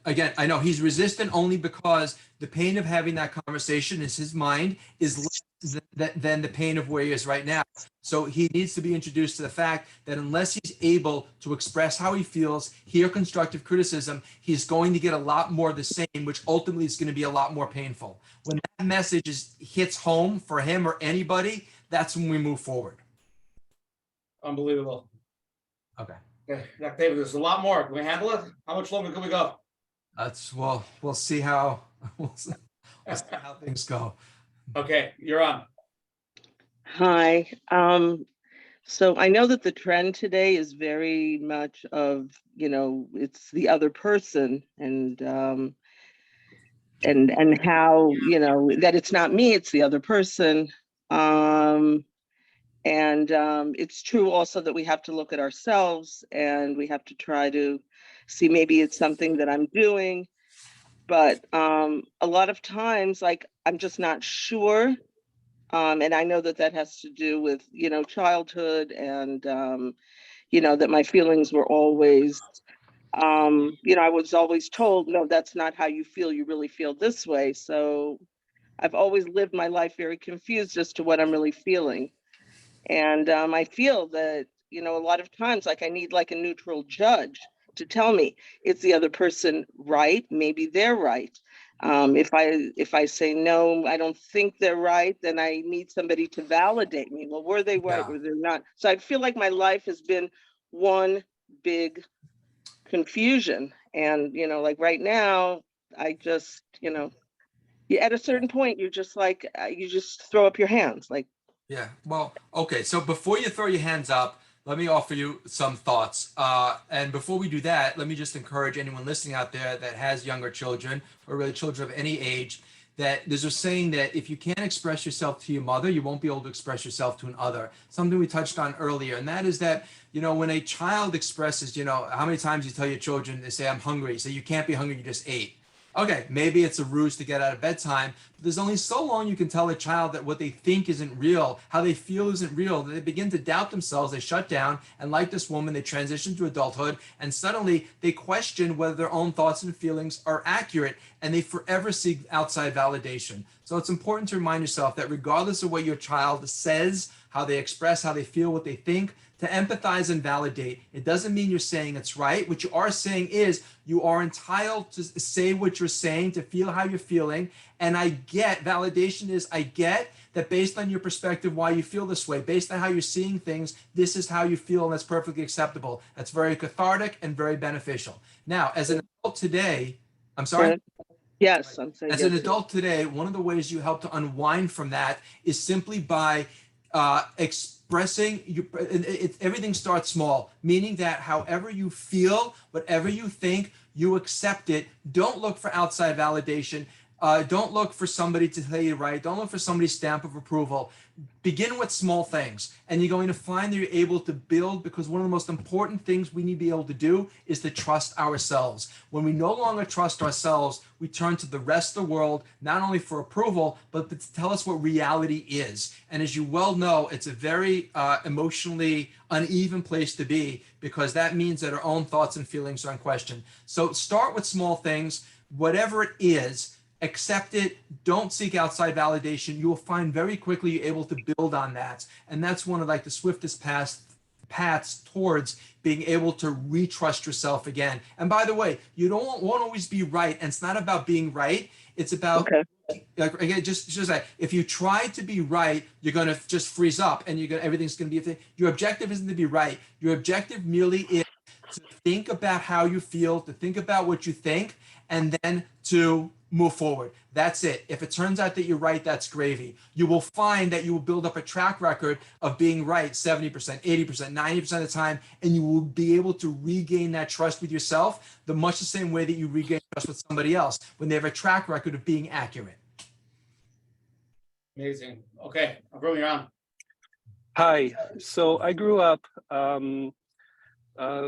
Again, I know he's resistant only because the pain of having that conversation in his mind is less than the pain of where he is right now. So he needs to be introduced to the fact that unless he's able to express how he feels, hear constructive criticism, he's going to get a lot more of the same, which ultimately is going to be a lot more painful. When that message hits home for him or anybody, that's when we move forward. Unbelievable. Okay. Okay, Dr. David, there's a lot more. Can we handle it? How much longer can we go? We'll see how we'll see how things go. Okay, you're on. Hi. So I know that the trend today is very much of, it's the other person and how, that it's not me, it's the other person. It's true also that we have to look at ourselves and we have to try to see maybe it's something that I'm doing. But a lot of times, like, I'm just not sure. And I know that that has to do with, childhood and, that my feelings were always, I was always told, no, that's not how you feel. You really feel this way. So I've always lived my life very confused as to what I'm really feeling. And I feel that, a lot of times, like, I need like a neutral judge to tell me, is the other person right? Maybe they're right. If I say no, I don't think they're right, then I need somebody to validate me. Well, were they right? Yeah. Were they not? So I feel like my life has been one big confusion. And, like right now, I just, at a certain point, you're just like, you just throw up your hands. Like, Yeah, well, okay. So before you throw your hands up, let me offer you some thoughts. And before we do that, let me just encourage anyone listening out there that has younger children or really children of any age, that there's a saying that if you can't express yourself to your mother, you won't be able to express yourself to an other. Something we touched on earlier, and that is that, when a child expresses, how many times you tell your children, they say, I'm hungry. You say, you can't be hungry, you just ate. Okay, maybe it's a ruse to get out of bedtime, but there's only so long you can tell a child that what they think isn't real, how they feel isn't real, that they begin to doubt themselves, they shut down, and like this woman, they transition to adulthood, and suddenly they question whether their own thoughts and feelings are accurate, and they forever seek outside validation. So it's important to remind yourself that regardless of what your child says, how they express, how they feel, what they think, to empathize and validate. It doesn't mean you're saying it's right. What you are saying is you are entitled to say what you're saying, to feel how you're feeling. And validation is, I get that based on your perspective, why you feel this way, based on how you're seeing things, this is how you feel, and that's perfectly acceptable. That's very cathartic and very beneficial. Now, as an adult today, I'm sorry? Yes, I'm saying as an adult today, one of the ways you help to unwind from that is simply by expressing everything starts small, meaning that however you feel, whatever you think, you accept it. Don't look for outside validation. Don't look for somebody to tell you right. Don't look for somebody's stamp of approval. Begin with small things, and you're going to find that you're able to build, because one of the most important things we need to be able to do is to trust ourselves. When we no longer trust ourselves, we turn to the rest of the world, not only for approval, but to tell us what reality is. And as you well know, it's a very emotionally uneven place to be, because that means that our own thoughts and feelings are in question. So start with small things, whatever it is. Accept it. Don't seek outside validation. You will find very quickly you're able to build on that. And that's one of the swiftest paths towards being able to retrust yourself again. And by the way, you won't always be right. And it's not about being right. It's about, again, just like, if you try to be right, you're going to just freeze up and everything's going to be a thing. Your objective isn't to be right. Your objective merely is to think about how you feel, to think about what you think, and then to move forward. That's it. If it turns out that you're right, that's gravy. You will find that you will build up a track record of being right 70%, 80%, 90% of the time, and you will be able to regain that trust with yourself much the same way that you regain trust with somebody else when they have a track record of being accurate. Amazing. Okay, I'll bring you on. Hi. So I grew up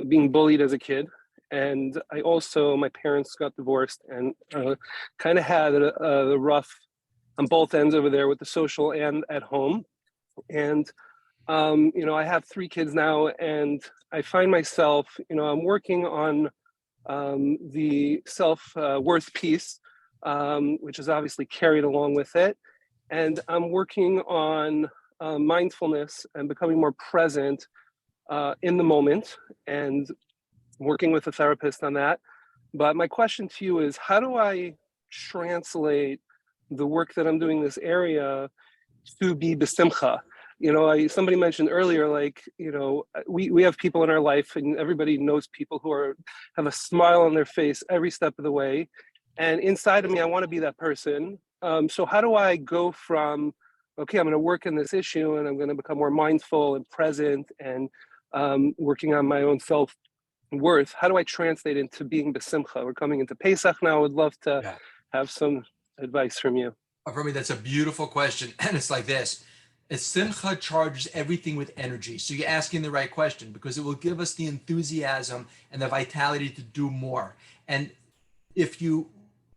being bullied as a kid. And my parents got divorced, and kind of had the rough on both ends over there with the social and at home. And, I have 3 kids now, and I find myself, I'm working on the self-worth piece, which is obviously carried along with it. And I'm working on mindfulness and becoming more present in the moment, and working with a therapist on that. But my question to you is, how do I translate the work that I'm doing in this area to be besimcha? Somebody mentioned earlier, we have people in our life, and everybody knows people who have a smile on their face every step of the way. And inside of me, I want to be that person. So how do I go from okay, I'm going to work in this issue and I'm going to become more mindful and present and working on my own self-worth. How do I translate into being besimcha? We're coming into Pesach now. I would love to have some advice from you. For me, that's a beautiful question. And it's like this. Simcha charges everything with energy. So you're asking the right question because it will give us the enthusiasm and the vitality to do more. And if you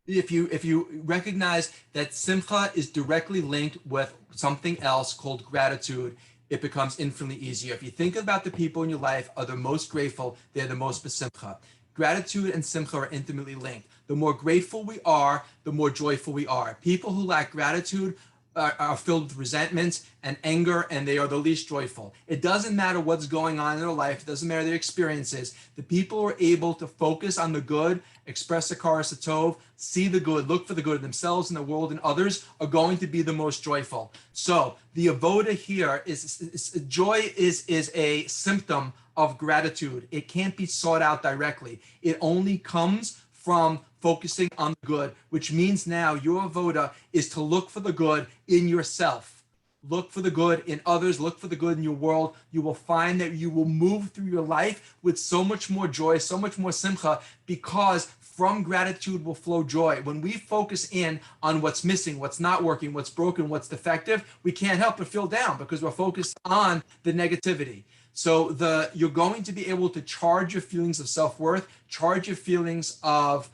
recognize that simcha is directly linked with something else called gratitude, it becomes infinitely easier. If you think about the people in your life are the most grateful, they're the most besimcha. Gratitude and simcha are intimately linked. The more grateful we are, the more joyful we are. People who lack gratitude are filled with resentment and anger, and they are the least joyful. It doesn't matter what's going on in their life. It doesn't matter their experiences. The people who are able to focus on the good, express the karas hatov, see the good, look for the good in themselves, in the world, and others are going to be the most joyful. So the avoda here is joy is a symptom of gratitude. It can't be sought out directly. It only comes from focusing on the good, which means now your avoda is to look for the good in yourself. Look for the good in others, look for the good in your world. You will find that you will move through your life with so much more joy, so much more simcha, because from gratitude will flow joy. When we focus in on what's missing, what's not working, what's broken, what's defective, we can't help but feel down because we're focused on the negativity. So you're going to be able to charge your feelings of self-worth, charge your feelings of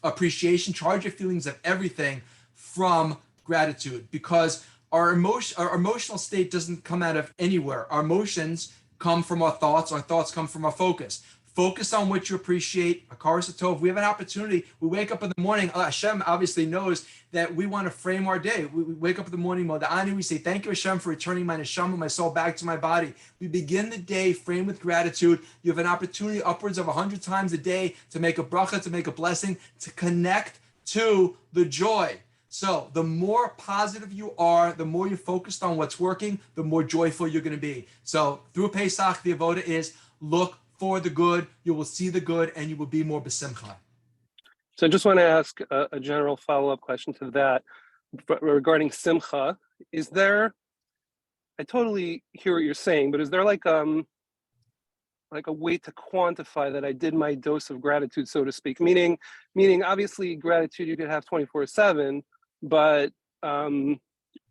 appreciation, charge your feelings of everything from gratitude, because our emotional state doesn't come out of anywhere. Our emotions come from our thoughts come from our focus. Focus on what you appreciate. Akaras Tov. We have an opportunity. We wake up in the morning. Hashem obviously knows that we want to frame our day. We wake up in the morning, Moda'ani. We say, thank you, Hashem, for returning my neshama, my soul, back to my body. We begin the day framed with gratitude. You have an opportunity upwards of 100 times a day to make a bracha, to make a blessing, to connect to the joy. So the more positive you are, the more you're focused on what's working, the more joyful you're going to be. So through Pesach, the avoda is look for the good, you will see the good, and you will be more besimcha. So I just want to ask a general follow-up question to that regarding simcha. Is there, I totally hear what you're saying, but is there like a way to quantify that I did my dose of gratitude, so to speak? Meaning obviously gratitude you could have 24/7, but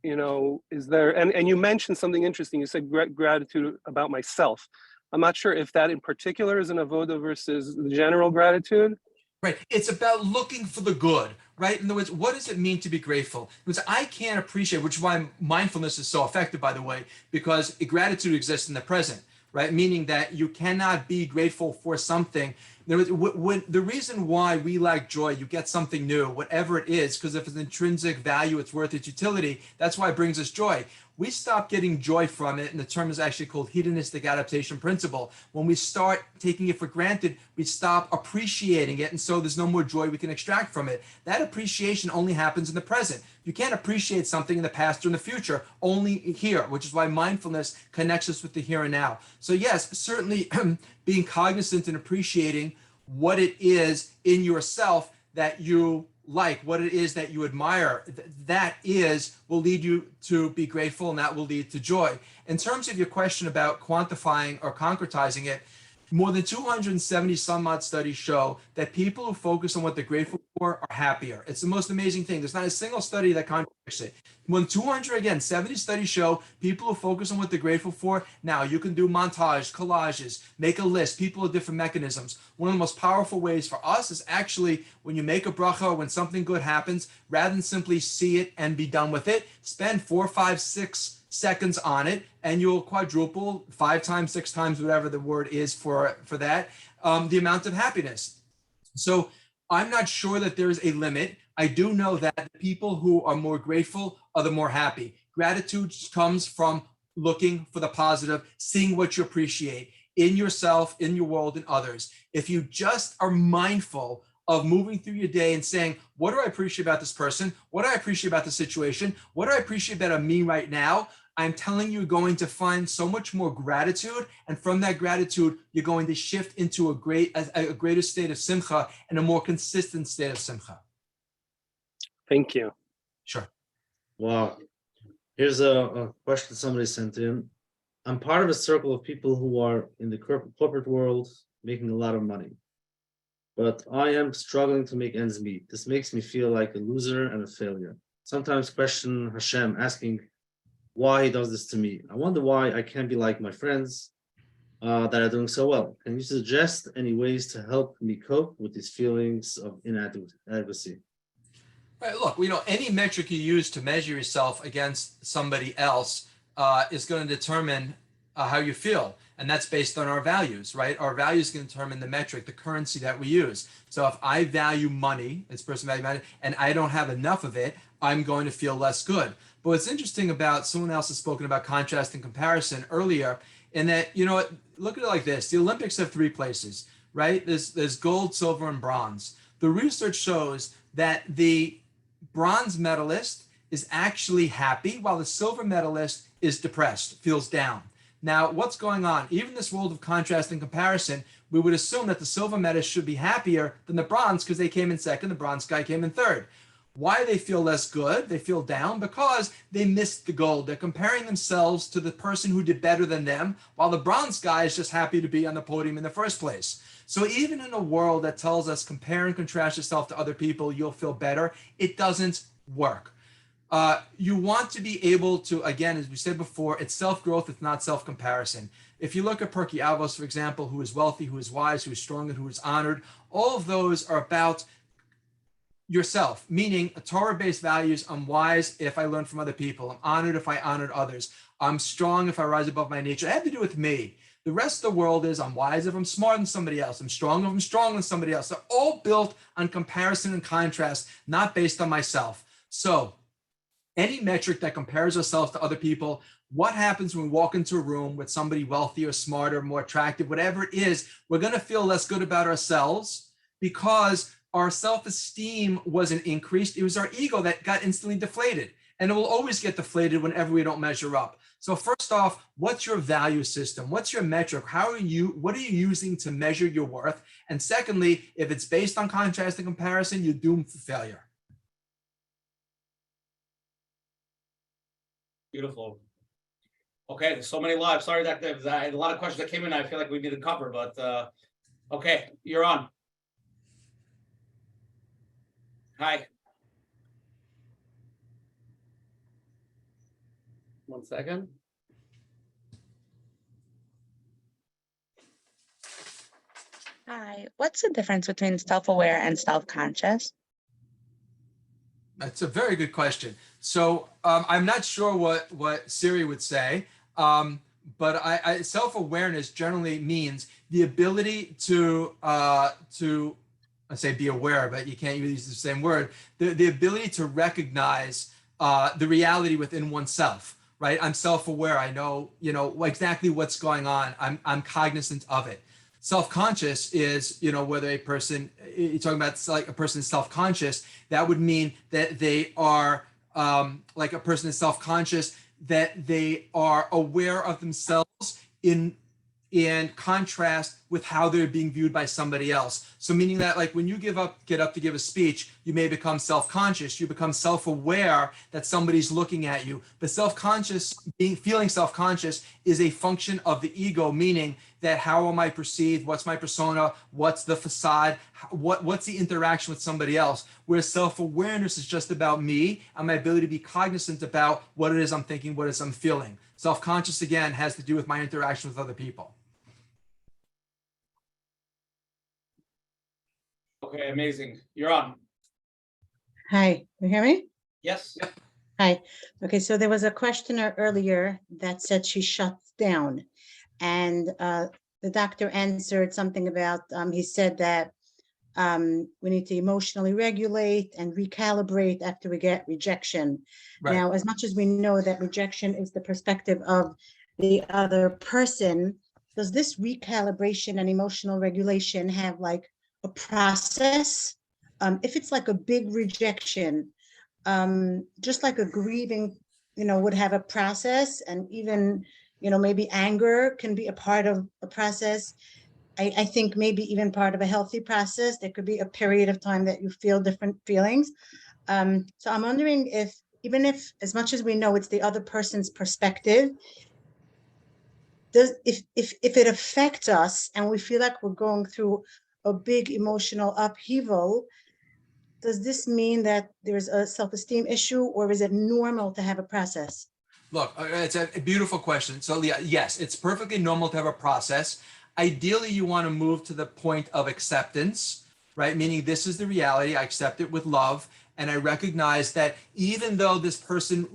is there, and you mentioned something interesting. You said gratitude about myself. I'm not sure if that in particular is an avoda versus the general gratitude. Right. It's about looking for the good, right? In other words, what does it mean to be grateful? Because I can't appreciate, which is why mindfulness is so effective, by the way, because gratitude exists in the present, right? Meaning that you cannot be grateful for something. When the reason why we lack joy, you get something new, whatever it is, because if it's intrinsic value, it's worth its utility. That's why it brings us joy. We stop getting joy from it, and the term is actually called hedonistic adaptation principle. When we start taking it for granted, we stop appreciating it, and so there's no more joy we can extract from it. That appreciation only happens in the present. You can't appreciate something in the past or in the future, only here, which is why mindfulness connects us with the here and now. So yes, certainly being cognizant and appreciating what it is in yourself that you like, what it is that you admire, that will lead you to be grateful, and that will lead to joy. In terms of your question about quantifying or concretizing it, more than 270 some odd studies show that people who focus on what they're grateful for are happier. It's the most amazing thing. There's not a single study that contradicts it. More than 70 studies show people who focus on what they're grateful for. Now, you can do montage, collages, make a list. People have different mechanisms. One of the most powerful ways for us is actually when you make a bracha, when something good happens, rather than simply see it and be done with it, spend 4, 5, 6 seconds on it, and you'll quadruple 5 times, 6 times, whatever the word is for that, the amount of happiness. So I'm not sure that there's a limit. I do know that the people who are more grateful are the more happy. Gratitude comes from looking for the positive, seeing what you appreciate in yourself, in your world, and others. If you just are mindful of moving through your day and saying, what do I appreciate about this person? What do I appreciate about the situation? What do I appreciate about me right now? I'm telling you, you're going to find so much more gratitude. And from that gratitude, you're going to shift into a greater state of simcha and a more consistent state of simcha. Thank you. Sure. Wow. Here's a question somebody sent in. I'm part of a circle of people who are in the corporate world making a lot of money, but I am struggling to make ends meet. This makes me feel like a loser and a failure. Sometimes question Hashem, asking why he does this to me. I wonder why I can't be like my friends that are doing so well. Can you suggest any ways to help me cope with these feelings of inadequacy? Right, look, any metric you use to measure yourself against somebody else is going to determine how you feel. And that's based on our values, right? Our values can determine the metric, the currency that we use. So if I value money, this person values money, and I don't have enough of it, I'm going to feel less good. But what's interesting about, someone else has spoken about contrast and comparison earlier, in that, look at it like this. The Olympics have 3 places, right? There's gold, silver, and bronze. The research shows that the bronze medalist is actually happy while the silver medalist is depressed, feels down. Now, what's going on? Even in this world of contrast and comparison, we would assume that the silver medalist should be happier than the bronze because they came in second, the bronze guy came in third. Why they feel less good, they feel down, because they missed the gold. They're comparing themselves to the person who did better than them, while the bronze guy is just happy to be on the podium in the first place. So even in a world that tells us compare and contrast yourself to other people, you'll feel better, it doesn't work. You want to be able to, again, as we said before, it's self-growth, it's not self-comparison. If you look at Perky Avos, for example, who is wealthy, who is wise, who is strong, and who is honored, all of those are about yourself, meaning Torah-based values. I'm wise if I learn from other people. I'm honored if I honored others. I'm strong if I rise above my nature. It had to do with me. The rest of the world is I'm wise if I'm smarter than somebody else. I'm strong if I'm stronger than somebody else. They're all built on comparison and contrast, not based on myself. So any metric that compares ourselves to other people, what happens when we walk into a room with somebody wealthy or smarter, more attractive, whatever it is, we're going to feel less good about ourselves because our self-esteem wasn't increased. It was our ego that got instantly deflated. And it will always get deflated whenever we don't measure up. So first off, what's your value system? What's your metric? What are you using to measure your worth? And secondly, if it's based on contrast and comparison, you're doomed for failure. Beautiful. Okay, there's so many lives. Sorry that there's a lot of questions that came in. I feel like we need to cover, but okay, you're on. Hi. 1 second. Hi, what's the difference between self-aware and self-conscious? That's a very good question. So I'm not sure what Siri would say, but I self-awareness generally means the ability to I say be aware, but you can't use the same word. The ability to recognize the reality within oneself, right? I'm self-aware. I know, exactly what's going on. I'm cognizant of it. Self-conscious is, whether a person, you're talking about like a person is self-conscious, that would mean that they are like a person is self-conscious, that they are aware of themselves in contrast with how they're being viewed by somebody else. So meaning that like when you get up to give a speech, you may become self-conscious, you become self-aware that somebody's looking at you. But feeling self-conscious is a function of the ego, meaning that how am I perceived, what's my persona, what's the facade, what's the interaction with somebody else. Whereas self-awareness is just about me and my ability to be cognizant about what it is I'm thinking, what it is I'm feeling. Self-conscious, again, has to do with my interaction with other people. Okay, amazing. You're on. Hi, you hear me? Yes. Hi. Okay, so there was a questioner earlier that said she shuts down. And the doctor answered something about, he said that we need to emotionally regulate and recalibrate after we get rejection. Right. Now, as much as we know that rejection is the perspective of the other person, does this recalibration and emotional regulation have like a process? If it's like a big rejection, just like a grieving, would have a process, and even, maybe anger can be a part of a process. I think maybe even part of a healthy process. There could be a period of time that you feel different feelings. So I'm wondering if, even if, as much as we know it's the other person's perspective, if it affects us and we feel like we're going through a big emotional upheaval, does this mean that there's a self-esteem issue, or is it normal to have a process? Look, it's a beautiful question. So yes, it's perfectly normal to have a process. Ideally, you want to move to the point of acceptance, right? Meaning this is the reality. I accept it with love. And I recognize that even though this person,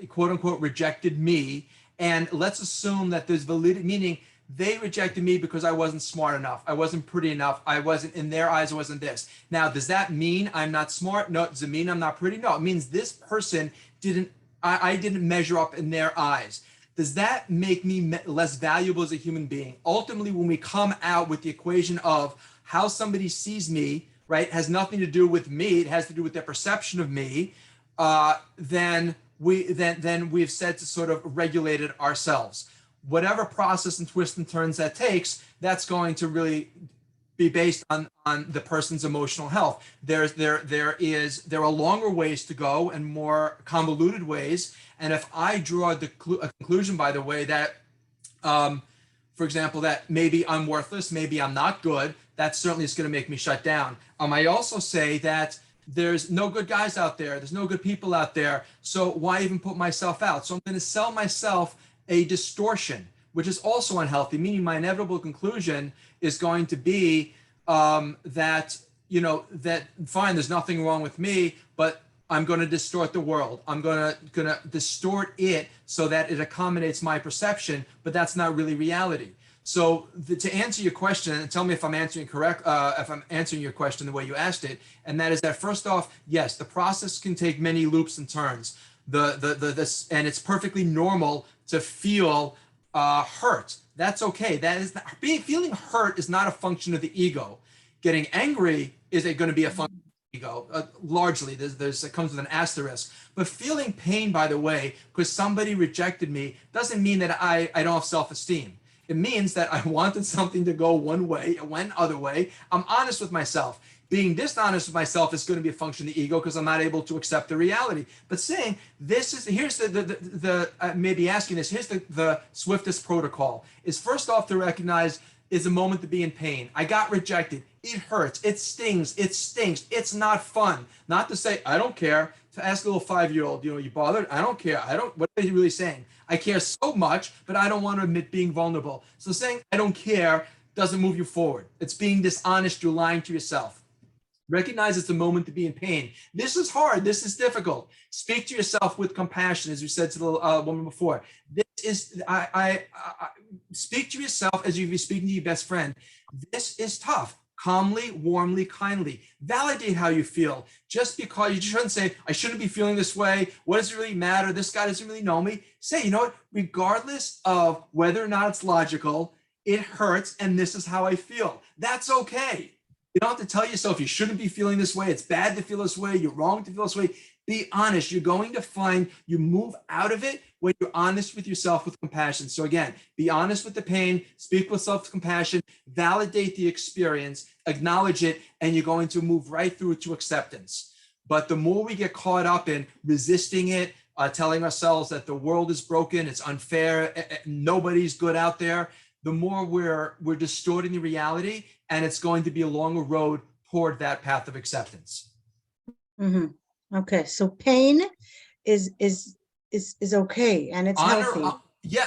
quote unquote, rejected me, and let's assume that there's validity, meaning they rejected me because I wasn't smart enough. I wasn't pretty enough. I wasn't, in their eyes, I wasn't this. Now, does that mean I'm not smart? No. Does it mean I'm not pretty? No. It means this person I didn't measure up in their eyes. Does that make me less valuable as a human being? Ultimately, when we come out with the equation of how somebody sees me, right, has nothing to do with me, it has to do with their perception of me, then we've said to sort of regulate it ourselves. Whatever process and twists and turns that takes, that's going to really be based on the person's emotional health. There are longer ways to go and more convoluted ways. And if I draw a conclusion, by the way, that, for example, that maybe I'm worthless, maybe I'm not good, that certainly is going to make me shut down. I also say that there's no good guys out there. There's no good people out there. So why even put myself out? So I'm going to sell myself a distortion, which is also unhealthy, meaning my inevitable conclusion is going to be that fine, there's nothing wrong with me, but I'm going to distort the world. I'm going to distort it so that it accommodates my perception, but that's not really reality. So to answer your question, and tell me if I'm answering correct, if I'm answering your question the way you asked it, and that is that first off, yes, the process can take many loops and turns. And it's perfectly normal to feel hurt. That's okay. That is feeling hurt is not a function of the ego. Getting angry is going to be a function of the ego. Largely, it comes with an asterisk. But feeling pain, by the way, because somebody rejected me, doesn't mean that I don't have self-esteem. It means that I wanted something to go one way, it went other way. I'm honest with myself. Being dishonest with myself is going to be a function of the ego because I'm not able to accept the reality. But saying here's maybe asking this, here's the swiftest protocol is first off to recognize is a moment to be in pain. I got rejected. It hurts. It stings. It stinks. It's not fun. Not to say, I don't care. To ask a little 5-year-old, you bothered? I don't care. What are you really saying? I care so much, but I don't want to admit being vulnerable. So saying, I don't care doesn't move you forward. It's being dishonest. You're lying to yourself. Recognize it's a moment to be in pain. This is hard. This is difficult. Speak to yourself with compassion, as you said to the woman before. This is, speak to yourself as you'd be speaking to your best friend. This is tough. Calmly, warmly, kindly. Validate how you feel. Just because you shouldn't say, I shouldn't be feeling this way. What does it really matter? This guy doesn't really know me. Say, you know what? Regardless of whether or not it's logical, it hurts, and this is how I feel. That's okay. You don't have to tell yourself you shouldn't be feeling this way. It's bad to feel this way. You're wrong to feel this way. Be honest. You're going to find you move out of it when you're honest with yourself with compassion. So again, be honest with the pain, speak with self-compassion, validate the experience, acknowledge it, and you're going to move right through to acceptance. But the more we get caught up in resisting it, telling ourselves that the world is broken, it's unfair, nobody's good out there, the more we're distorting the reality, and it's going to be a longer road toward that path of acceptance. Mm-hmm. Okay, so pain is okay, and it's healthy.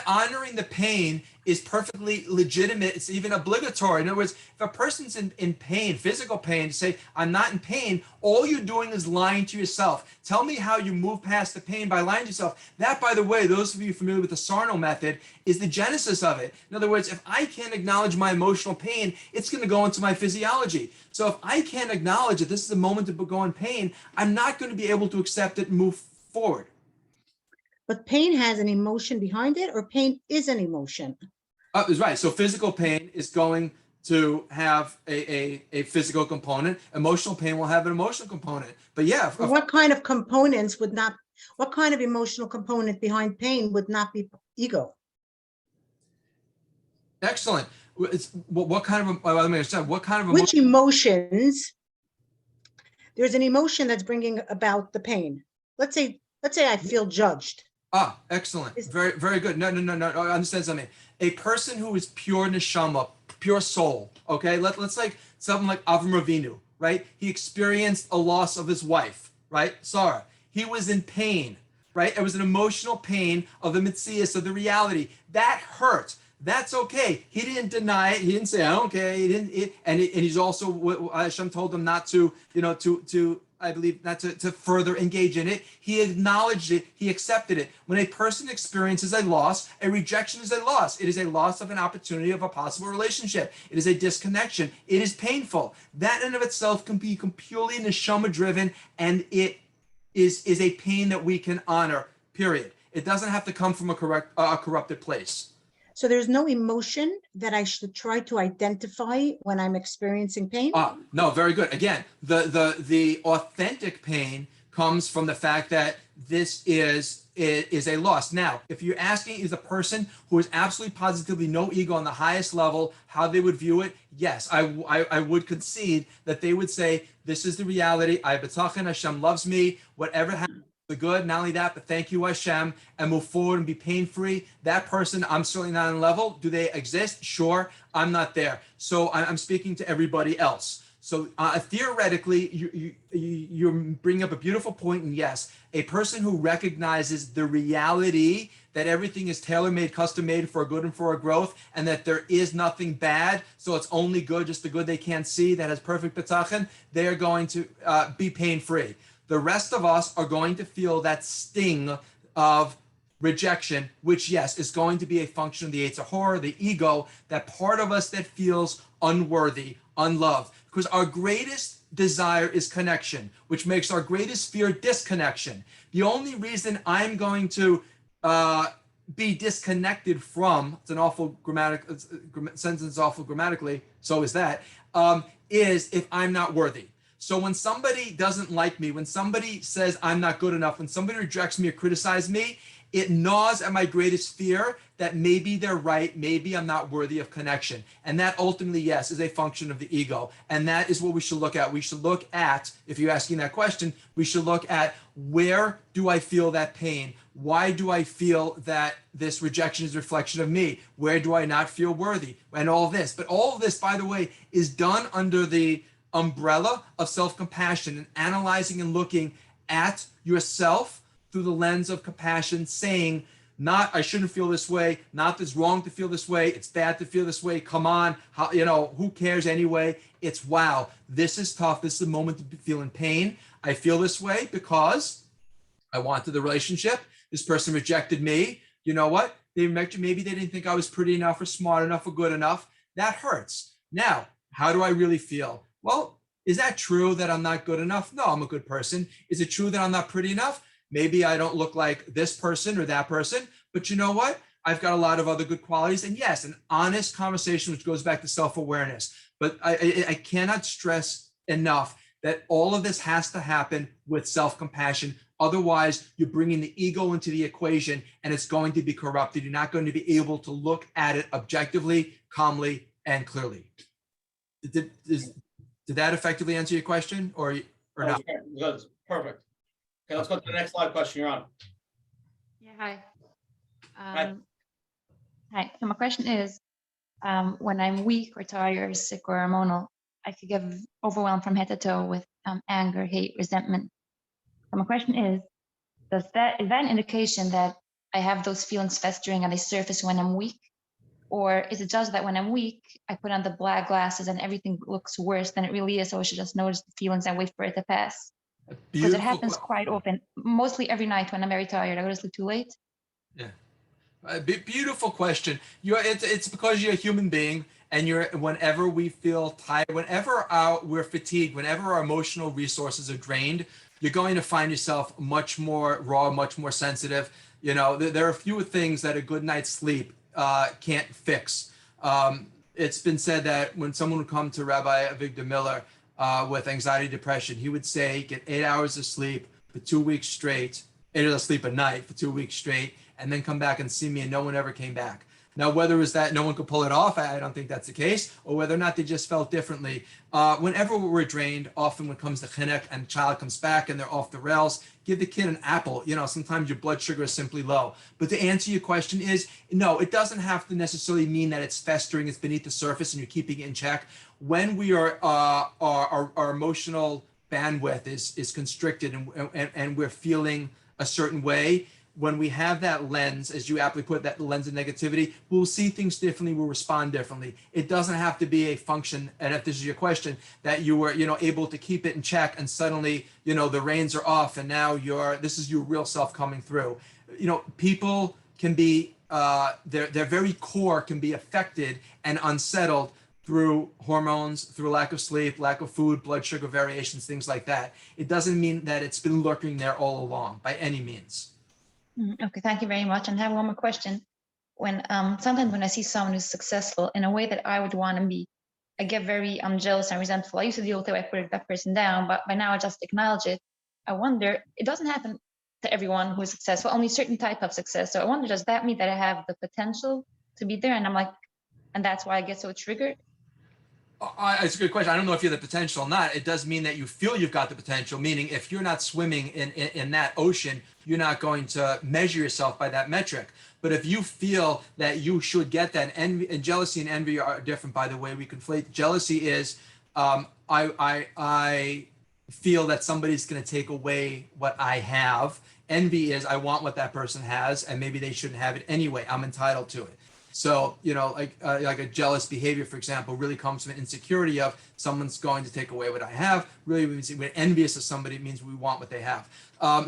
Honoring the pain is perfectly legitimate. It's even obligatory. In other words, if a person's in pain, physical pain, to say, I'm not in pain, all you're doing is lying to yourself. Tell me how you move past the pain by lying to yourself. That, by the way, those of you familiar with the Sarno method, is the genesis of it. In other words, if I can't acknowledge my emotional pain, it's going to go into my physiology. So if I can't acknowledge that this is a moment to go in pain, I'm not going to be able to accept it and move forward. But pain has an emotion behind it, or pain is an emotion? That's right. So physical pain is going to have a physical component. Emotional pain will have an emotional component. But yeah. What kind of components would not, what kind of emotional component behind pain would not be ego? Excellent. It's what kind of, let me understand, what kind of Which emotions, there's an emotion that's bringing about the pain. Let's say let's say I feel judged. Ah, excellent. Very, very good. No. I understand something. A person who is pure neshama, pure soul. Okay, let's like something like Avram Avinu, right? He experienced a loss of his wife, right? Sarah. He was in pain, right? It was an emotional pain of the mitzias, of the reality. That hurt. That's okay. He didn't deny it. He didn't say, okay. He didn't. And he's also, Hashem told him not to, I believe, not to further engage in it. He acknowledged it. He accepted it. When a person experiences a loss, a rejection is a loss. It is a loss of an opportunity of a possible relationship. It is a disconnection. It is painful. That in and of itself can be purely neshama driven, and it is a pain that we can honor, period. It doesn't have to come from a corrupted place. So there's no emotion that I should try to identify when I'm experiencing pain? No, very good. Again, the authentic pain comes from the fact that this is a loss. Now, if you're asking is a person who is absolutely positively no ego on the highest level, how they would view it, yes, I would concede that they would say, this is the reality. I betachin, Hashem loves me. Whatever happens, the good, not only that, but thank you, Hashem, and move forward and be pain-free. That person, I'm certainly not on level. Do they exist? Sure, I'm not there. So I'm speaking to everybody else. So theoretically, you bring up a beautiful point, and yes, a person who recognizes the reality that everything is tailor-made, custom-made for a good and for a growth, and that there is nothing bad, so it's only good, just the good they can't see, that has perfect betachin, they are going to be pain-free. The rest of us are going to feel that sting of rejection, which, yes, is going to be a function of the Yetzer Hara, the ego, that part of us that feels unworthy, unloved. Because our greatest desire is connection, which makes our greatest fear disconnection. The only reason I'm going to be disconnected from, it's an awful sentence, awful grammatically, so is that, is if I'm not worthy. So when somebody doesn't like me, when somebody says I'm not good enough, when somebody rejects me or criticizes me, it gnaws at my greatest fear that maybe they're right, maybe I'm not worthy of connection. And that ultimately, yes, is a function of the ego. And that is what we should look at. We should look at, if you're asking that question, we should look at, where do I feel that pain? Why do I feel that this rejection is a reflection of me? Where do I not feel worthy? And all this. But all of this, by the way, is done under the umbrella of self-compassion and analyzing and looking at yourself through the lens of compassion, saying, not I shouldn't feel this way, not it's wrong to feel this way, it's bad to feel this way, come on, who cares anyway? It's wow, this is tough, this is a moment to feel in pain. I feel this way because I wanted the relationship, this person rejected me. You know what? They rejected, maybe they didn't think I was pretty enough or smart enough or good enough. That hurts. Now, how do I really feel? Well, is that true that I'm not good enough? No, I'm a good person. Is it true that I'm not pretty enough? Maybe I don't look like this person or that person, but you know what? I've got a lot of other good qualities. And yes, an honest conversation, which goes back to self-awareness. But I cannot stress enough that all of this has to happen with self-compassion. Otherwise, you're bringing the ego into the equation and it's going to be corrupted. You're not going to be able to look at it objectively, calmly, and clearly. Did that effectively answer your question or not? Good. Perfect. Okay, let's go to the next live question. You're on. Yeah, hi. Hi. So my question is, when I'm weak or tired or sick or hormonal, I could get overwhelmed from head to toe with anger, hate, resentment. So my question is that an indication that I have those feelings festering and they surface when I'm weak? Or is it just that when I'm weak, I put on the black glasses and everything looks worse than it really is, so I should just notice the feelings and wait for it to pass? Because it happens quite often, mostly every night when I'm very tired. I go to sleep too late. Yeah, beautiful question. It's because you're a human being, and whenever we feel tired, whenever we're fatigued, whenever our emotional resources are drained, you're going to find yourself much more raw, much more sensitive. There are a few things that a good night's sleep can't fix. It's been said that when someone would come to Rabbi Avigdor Miller with anxiety, depression, he would say, get 8 hours of sleep for 2 weeks straight, 8 hours of sleep a night for 2 weeks straight, and then come back and see me, and no one ever came back. Now, whether it's that no one could pull it off, I don't think that's the case, or whether or not they just felt differently. Whenever we're drained, often when it comes to chinuch and child comes back and they're off the rails, give the kid an apple. You know, sometimes your blood sugar is simply low. But to answer your question is, no, it doesn't have to necessarily mean that it's festering, it's beneath the surface and you're keeping it in check. When we are, our emotional bandwidth is constricted and we're feeling a certain way, when we have that lens, as you aptly put, that lens of negativity, we'll see things differently, we'll respond differently. It doesn't have to be a function, and if this is your question, that you were, able to keep it in check and suddenly, the reins are off and now this is your real self coming through. People can be, their very core can be affected and unsettled through hormones, through lack of sleep, lack of food, blood sugar variations, things like that. It doesn't mean that it's been lurking there all along by any means. Okay, thank you very much. And I have one more question. When sometimes when I see someone who's successful in a way that I would want to be, I get very jealous and resentful. I used to deal with it by putting that person down, but by now I just acknowledge it. I wonder, it doesn't happen to everyone who is successful, only certain type of success. So I wonder, does that mean that I have the potential to be there? And I'm like, and that's why I get so triggered? It's a good question. I don't know if you have the potential or not. It does mean that you feel you've got the potential, meaning if you're not swimming in that ocean, you're not going to measure yourself by that metric. But if you feel that you should get that, and jealousy and envy are different, by the way. We conflate. Jealousy is I feel that somebody's going to take away what I have. Envy is I want what that person has, and maybe they shouldn't have it anyway. I'm entitled to it. So, like a jealous behavior, for example, really comes from an insecurity of someone's going to take away what I have. Really, when we're envious of somebody, it means we want what they have.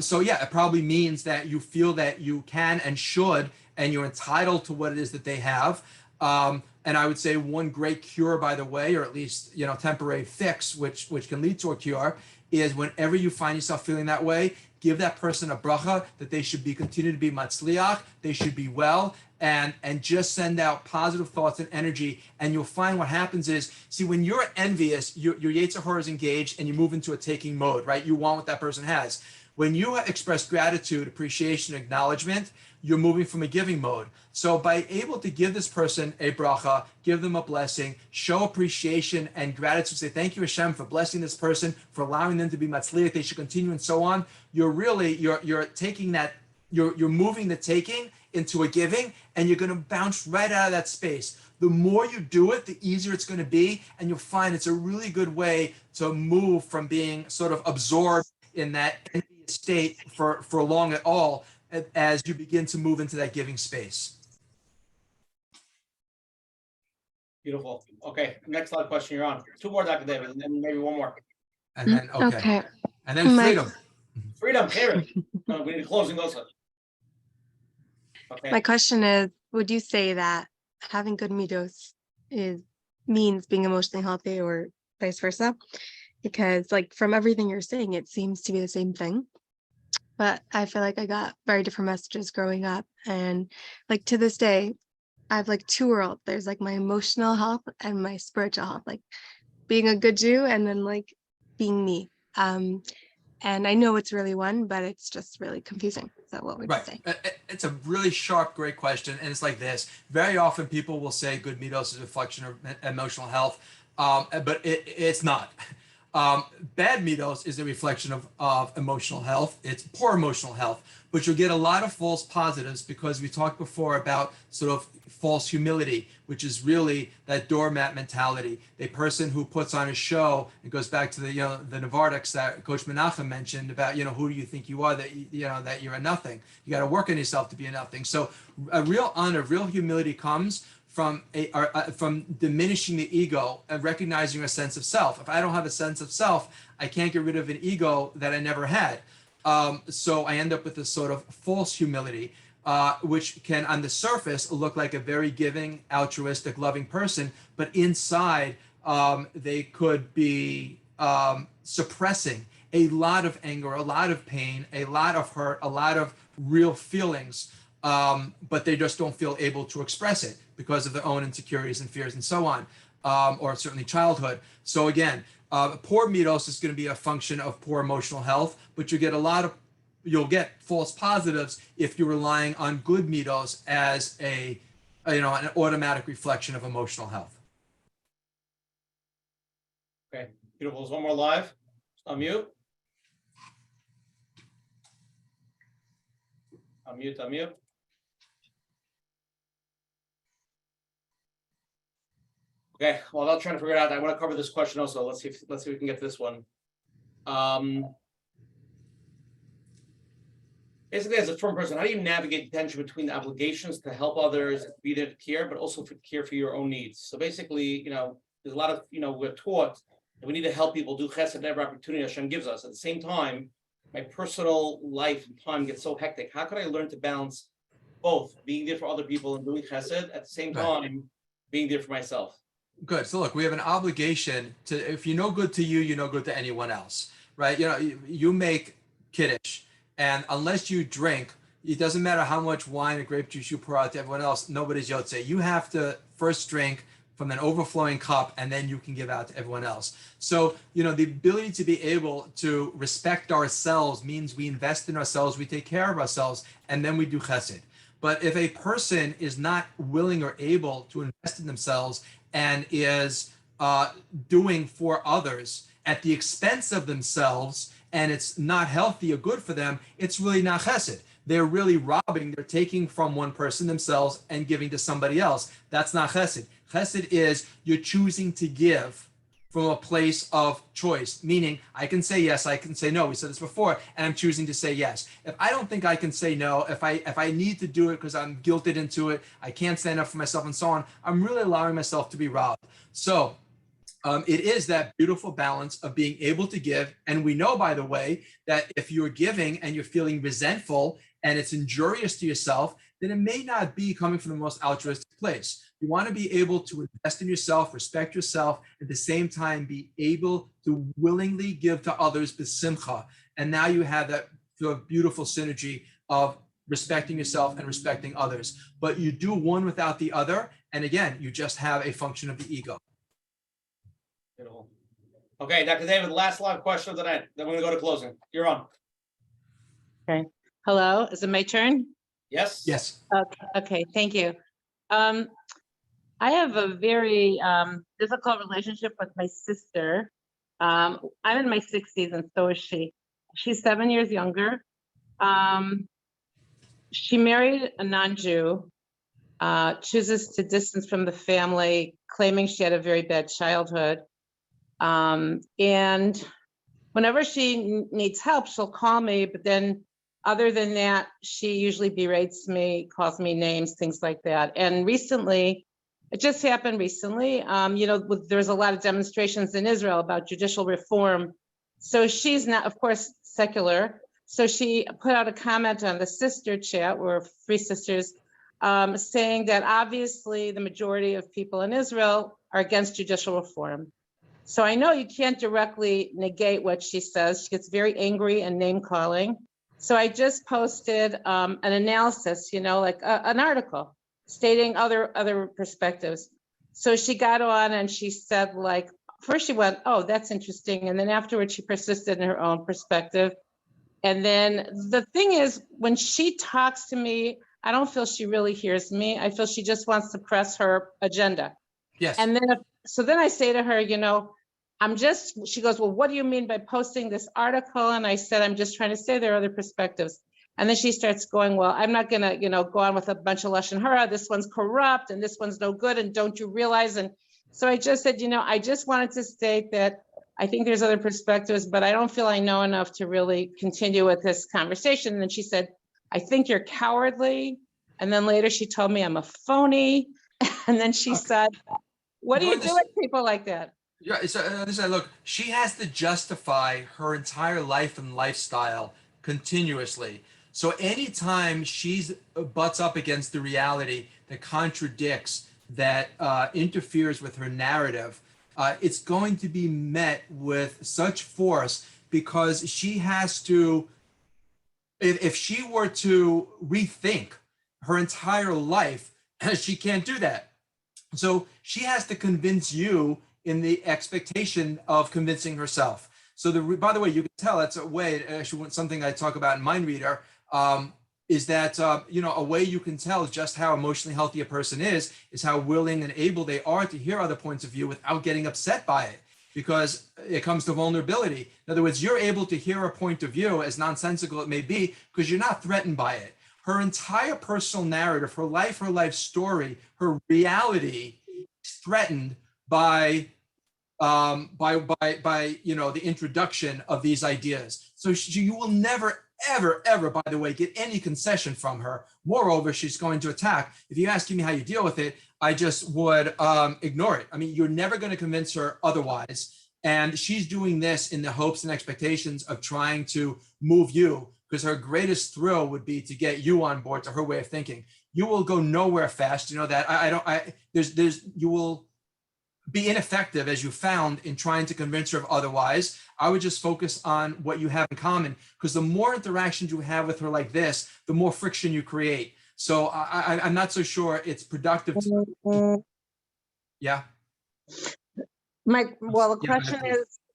So yeah, it probably means that you feel that you can and should, and you're entitled to what it is that they have. And I would say one great cure, by the way, or at least, temporary fix, which can lead to a cure, is whenever you find yourself feeling that way, give that person a bracha that they should continue to be matzliach, they should be well, and just send out positive thoughts and energy. And you'll find what happens is, see, when you're envious, your Yetzer Hara is engaged and you move into a taking mode, right? You want what that person has. When you express gratitude, appreciation, acknowledgement, you're moving from a giving mode. So by able to give this person a bracha, give them a blessing, show appreciation and gratitude, say thank you Hashem for blessing this person, for allowing them to be matzliach, they should continue, and so on. You're taking that, you're moving the taking into a giving, and you're going to bounce right out of that space. The more you do it, the easier it's going to be, and you'll find it's a really good way to move from being sort of absorbed in that state for long at all, as you begin to move into that giving space. Beautiful. Okay, next slide question you're on. Two more, Dr. David, and then maybe one more. And then, okay. And then freedom. Freedom, Karen. No, we need to closing those. Okay. My question is, would you say that having good middos means being emotionally healthy, or vice versa? Because from everything you're saying, it seems to be the same thing. But I feel like I got very different messages growing up. And to this day, I have two worlds. There's my emotional health and my spiritual health, being a good Jew and then being me. And I know it's really one, but it's just really confusing. So what would you say? It's a really sharp, great question. And it's like this. Very often people will say good middos is a reflection of emotional health, but it's not. Bad middos is a reflection of emotional health. It's poor emotional health, but you'll get a lot of false positives because we talked before about sort of false humility, which is really that doormat mentality. A person who puts on a show, and goes back to the Navardics that Coach Menachem mentioned about, who do you think you are, that that you're a nothing. You got to work on yourself to be a nothing. So a real honor, real humility comes from diminishing the ego and recognizing a sense of self. If I don't have a sense of self, I can't get rid of an ego that I never had. So I end up with this sort of false humility, which can on the surface look like a very giving, altruistic, loving person, but inside they could be suppressing a lot of anger, a lot of pain, a lot of hurt, a lot of real feelings, but they just don't feel able to express it because of their own insecurities and fears and so on, or certainly childhood. So again, poor middos is going to be a function of poor emotional health, but you'll get false positives if you're relying on good middos as a an automatic reflection of emotional health. Okay, beautiful. There's one more live. Unmute. Unmute. Okay, well, I'm trying to figure it out. I want to cover this question also. Let's see if we can get this one. Basically, as a firm person, how do you navigate the tension between the obligations to help others, be there to care, but also to care for your own needs? So basically, there's a lot of, we're taught that we need to help people do chesed at every opportunity Hashem gives us. At the same time, my personal life and time gets so hectic. How can I learn to balance both being there for other people and doing chesed at the same time, being there for myself? Good. So look, we have an obligation to, if you're no good to you, you're no good to anyone else, right? You make kiddush, and unless you drink, it doesn't matter how much wine or grape juice you pour out to everyone else, nobody's yotze. You have to first drink from an overflowing cup, and then you can give out to everyone else. So, the ability to be able to respect ourselves means we invest in ourselves, we take care of ourselves, and then we do chesed. But if a person is not willing or able to invest in themselves and is doing for others at the expense of themselves, and it's not healthy or good for them, it's really not chesed. They're really robbing, they're taking from one person themselves and giving to somebody else. That's not chesed. Chesed is you're choosing to give from a place of choice, meaning I can say yes, I can say no. We said this before, and I'm choosing to say yes. If I don't think I can say no, if I need to do it because I'm guilted into it, I can't stand up for myself and so on, I'm really allowing myself to be robbed. So it is that beautiful balance of being able to give. And we know, by the way, that if you're giving and you're feeling resentful and it's injurious to yourself, then it may not be coming from the most altruistic place. You want to be able to invest in yourself, respect yourself, at the same time be able to willingly give to others b'simcha. And now you have that beautiful synergy of respecting yourself and respecting others. But you do one without the other. And again, you just have a function of the ego. Beautiful. Okay, Dr. David, last live question of the night. Then we're going to go to closing. You're on. Okay. Hello, is it my turn? Yes. Yes. Okay, thank you. I have a very difficult relationship with my sister. I'm in my 60s and so is she. She's 7 years younger. She married a non-Jew, chooses to distance from the family, claiming she had a very bad childhood. And whenever she needs help, she'll call me, but then other than that, she usually berates me, calls me names, things like that. And recently, it just happened recently, there's a lot of demonstrations in Israel about judicial reform. So she's not, of course, secular. So she put out a comment on the sister chat, we're 3 sisters, saying that obviously the majority of people in Israel are against judicial reform. So I know you can't directly negate what she says. She gets very angry and name calling. So I just posted an analysis, like an article stating other perspectives. So she got on and she said, first she went, oh, that's interesting. And then afterwards she persisted in her own perspective. And then the thing is, when she talks to me, I don't feel she really hears me. I feel she just wants to press her agenda. Yes. And then, so then I say to her, she goes, well, what do you mean by posting this article? And I said, I'm just trying to say there are other perspectives. And then she starts going, well, I'm not gonna, go on with a bunch of lashon hara. This one's corrupt and this one's no good. And don't you realize? And so I just said, I just wanted to state that I think there's other perspectives, but I don't feel I know enough to really continue with this conversation. And then she said, I think you're cowardly. And then later she told me I'm a phony. And then she said, what do you do with people like that? Yeah, so look, she has to justify her entire life and lifestyle continuously. So anytime she's butts up against the reality that contradicts, that interferes with her narrative, it's going to be met with such force, because she has to, if she were to rethink her entire life, she can't do that. So she has to convince you in the expectation of convincing herself. So by the way, you can tell that's a way, actually something I talk about in Mind Reader. is that, a way you can tell just how emotionally healthy a person is how willing and able they are to hear other points of view without getting upset by it, because it comes to vulnerability. In other words, you're able to hear a point of view, as nonsensical it may be, because you're not threatened by it. Her entire personal narrative, her life story, her reality is threatened by the introduction of these ideas. So you will never, ever, by the way, get any concession from her. Moreover, she's going to attack. If you ask me how you deal with it, I just would ignore it. I mean, you're never going to convince her otherwise. And she's doing this in the hopes and expectations of trying to move you, because her greatest thrill would be to get you on board to her way of thinking. You will go nowhere fast. You know that. You will be ineffective, as you found, in trying to convince her of otherwise. I would just focus on what you have in common, because the more interactions you have with her like this, the more friction you create. So I'm not so sure it's productive. Yeah. The question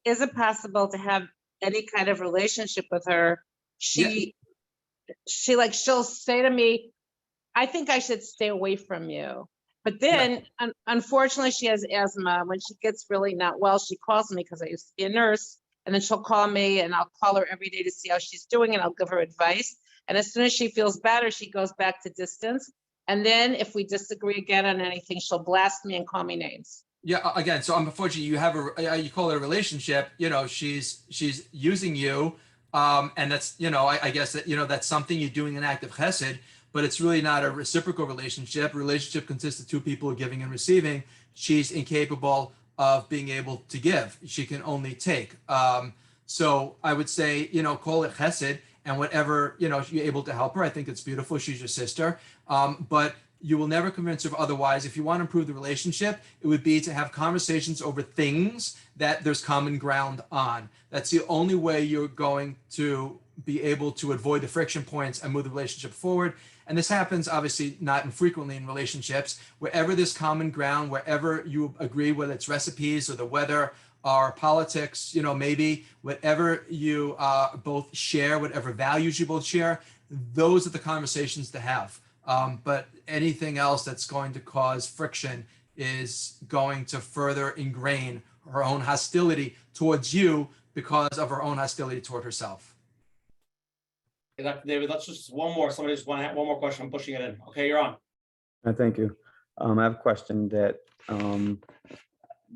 is it possible to have any kind of relationship with her? She'll say to me, I think I should stay away from you. But then, unfortunately, she has asthma. When she gets really not well, she calls me, because I used to be a nurse. And then she'll call me, and I'll call her every day to see how she's doing, and I'll give her advice. And as soon as she feels better, she goes back to distance. And then if we disagree again on anything, she'll blast me and call me names. Yeah, again, so unfortunately, you have you call it a relationship. She's using you, and that's I guess that that's something you're doing an act of chesed. But it's really not a reciprocal relationship. A relationship consists of two people giving and receiving. She's incapable of being able to give. She can only take. So I would say, call it chesed, and whatever, you're able to help her. I think it's beautiful. She's your sister. But you will never convince her of otherwise. If you want to improve the relationship, it would be to have conversations over things that there's common ground on. That's the only way you're going to be able to avoid the friction points and move the relationship forward. And this happens obviously not infrequently in relationships. Wherever there's common ground, wherever you agree, whether it's recipes or the weather or politics, maybe whatever you both share, whatever values you both share, those are the conversations to have. But anything else that's going to cause friction is going to further ingrain her own hostility towards you because of her own hostility toward herself. Dr. David, let's just one more. Somebody just want to have one more question. I'm pushing it in. Okay, you're on. Thank you. I have a question that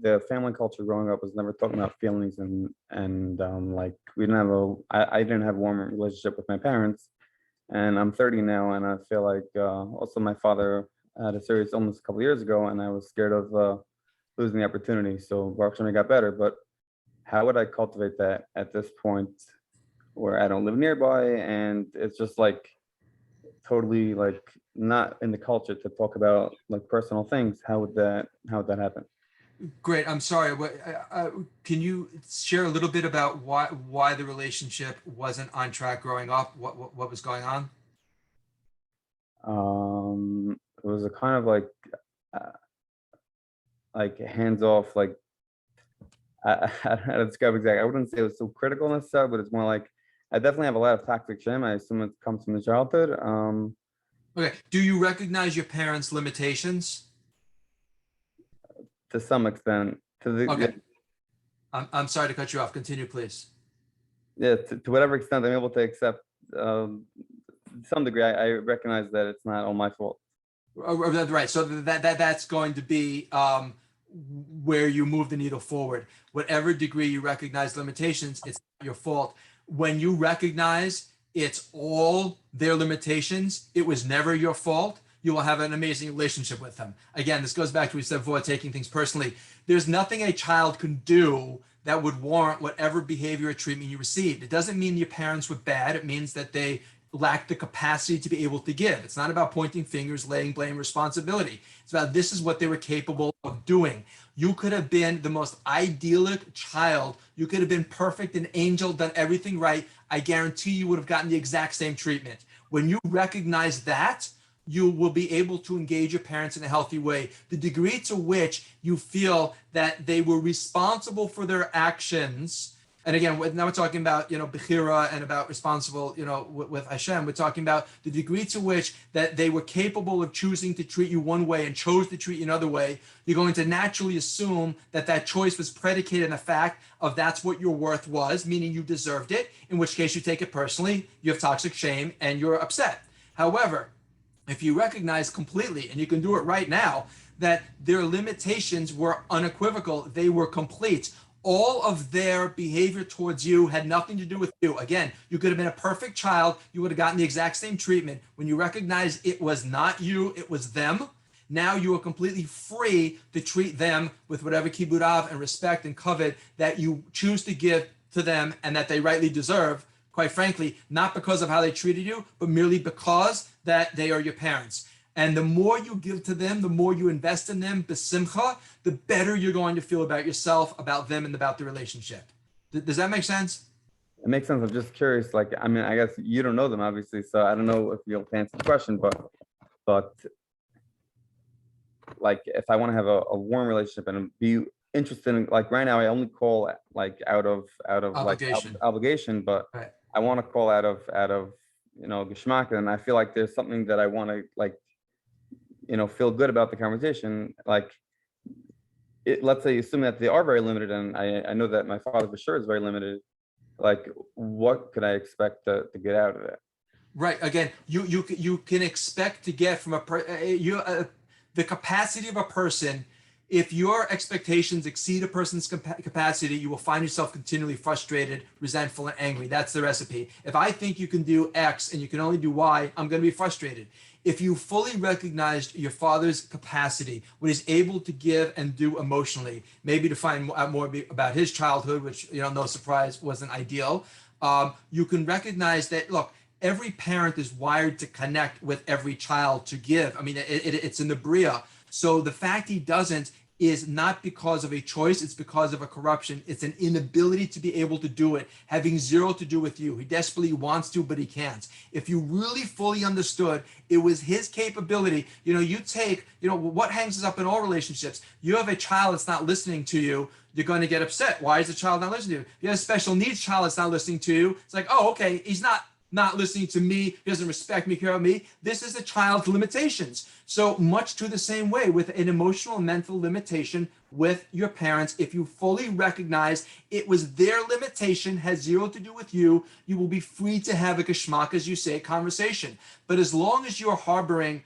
the family culture growing up was never talking about feelings, and like we didn't have I didn't have a warm relationship with my parents, and I'm 30 now, and I feel like also my father had a serious illness a couple of years ago, and I was scared of losing the opportunity. So Baruch Hashem, got better, but how would I cultivate that at this point, where I don't live nearby, and it's just like totally like not in the culture to talk about like personal things? How would that happen? Great. I'm sorry. Can you share a little bit about why the relationship wasn't on track growing up? What was going on? It was a kind of like hands off. Like I don't know how to describe exactly. I wouldn't say it was so critical necessarily, but it's more like I definitely have a lot of toxic shame. I assume it comes from the childhood. Okay. Do you recognize your parents' limitations? To some extent. Okay. I'm sorry to cut you off. Continue, please. Yeah, to whatever extent I'm able to accept, to some degree, I recognize that it's not all my fault. Right. So that's going to be where you move the needle forward. Whatever degree you recognize limitations, it's not your fault. When you recognize it's all their limitations, it was never your fault, you will have an amazing relationship with them. Again, this goes back to what we said before, taking things personally. There's nothing a child can do that would warrant whatever behavior or treatment you received. It doesn't mean your parents were bad. It means that they lack the capacity to be able to give. It's not about pointing fingers, laying blame, responsibility. It's about this is what they were capable of doing. You could have been the most idyllic child. You could have been perfect, an angel, done everything right. I guarantee you would have gotten the exact same treatment. When you recognize that, you will be able to engage your parents in a healthy way. The degree to which you feel that they were responsible for their actions And again, now we're talking about, Bechira and about responsible, with Hashem. We're talking about the degree to which that they were capable of choosing to treat you one way and chose to treat you another way. You're going to naturally assume that that choice was predicated on the fact of that's what your worth was, meaning you deserved it, in which case you take it personally, you have toxic shame, and you're upset. However, if you recognize completely, and you can do it right now, that their limitations were unequivocal, they were complete. All of their behavior towards you had nothing to do with you. Again, you could have been a perfect child. You would have gotten the exact same treatment. When you recognize it was not you, it was them, now you are completely free to treat them with whatever kibbud av and respect and kavod that you choose to give to them and that they rightly deserve, quite frankly, not because of how they treated you, but merely because that they are your parents. And the more you give to them, the more you invest in them, besimcha, the better you're going to feel about yourself, about them, and about the relationship. Does that make sense? It makes sense. I'm just curious. I guess you don't know them, obviously, so I don't know if you'll answer the question, but if I want to have a warm relationship and be interested in, right now, I only call out of Obligation. obligation, but Right. I want to call out of geschmack, and I feel like there's something that I want to feel good about the conversation. Let's say, assume that they are very limited, and I know that my father for sure is very limited. What could I expect to get out of it? Right. Again, you can expect to get from the capacity of a person. If your expectations exceed a person's capacity, you will find yourself continually frustrated, resentful, and angry. That's the recipe. If I think you can do X and you can only do Y, I'm going to be frustrated. If you fully recognized your father's capacity, what he's able to give and do emotionally, maybe to find out more about his childhood, which, no surprise, wasn't ideal, you can recognize that, look, every parent is wired to connect with every child, to give. I mean, it's in the Bria. So the fact he doesn't is not because of a choice, it's because of a corruption. It's an inability to be able to do it, having zero to do with you. He desperately wants to, but he can't. If you really fully understood, it was his capability. You take, what hangs us up in all relationships? You have a child that's not listening to you, you're going to get upset. Why is the child not listening to you? You have a special needs child that's not listening to you. It's like, oh, okay, he's not listening to me, he doesn't respect me, care about me. This is a child's limitations. So much to the same way with an emotional and mental limitation with your parents, if you fully recognize it was their limitation, has zero to do with you, you will be free to have a geschmack, as you say, conversation. But as long as you're harboring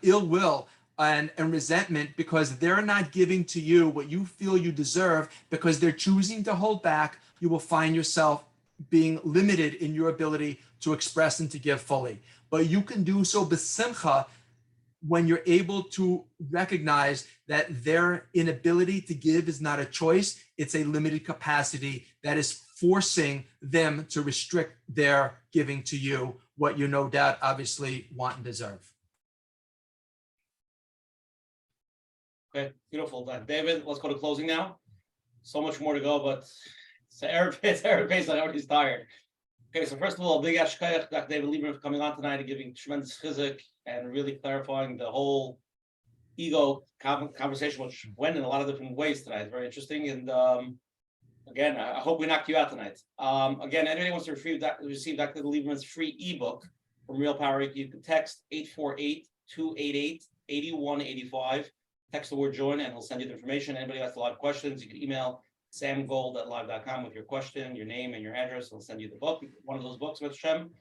ill will and resentment because they're not giving to you what you feel you deserve, because they're choosing to hold back, you will find yourself being limited in your ability to express and to give fully. But you can do so besimcha when you're able to recognize that their inability to give is not a choice, it's a limited capacity that is forcing them to restrict their giving to you what you no doubt obviously want and deserve. Okay, beautiful. David, let's go to closing now. So much more to go, but it's Erev Pesach, everybody's tired. Okay, so first of all, big ashkayach, Dr. David Lieberman, for coming on tonight and giving tremendous chizuk and really clarifying the whole ego conversation, which went in a lot of different ways tonight. Very interesting. And again, I hope we knocked you out tonight. Again, anybody wants to receive Dr. Lieberman's free ebook from Real Power, you can text 848-288-8185. Text the word join and he'll send you the information. Anybody has a lot of questions, you can email samgold@live.com with your question, your name, and your address. We'll send you the book, one of those books with Shem.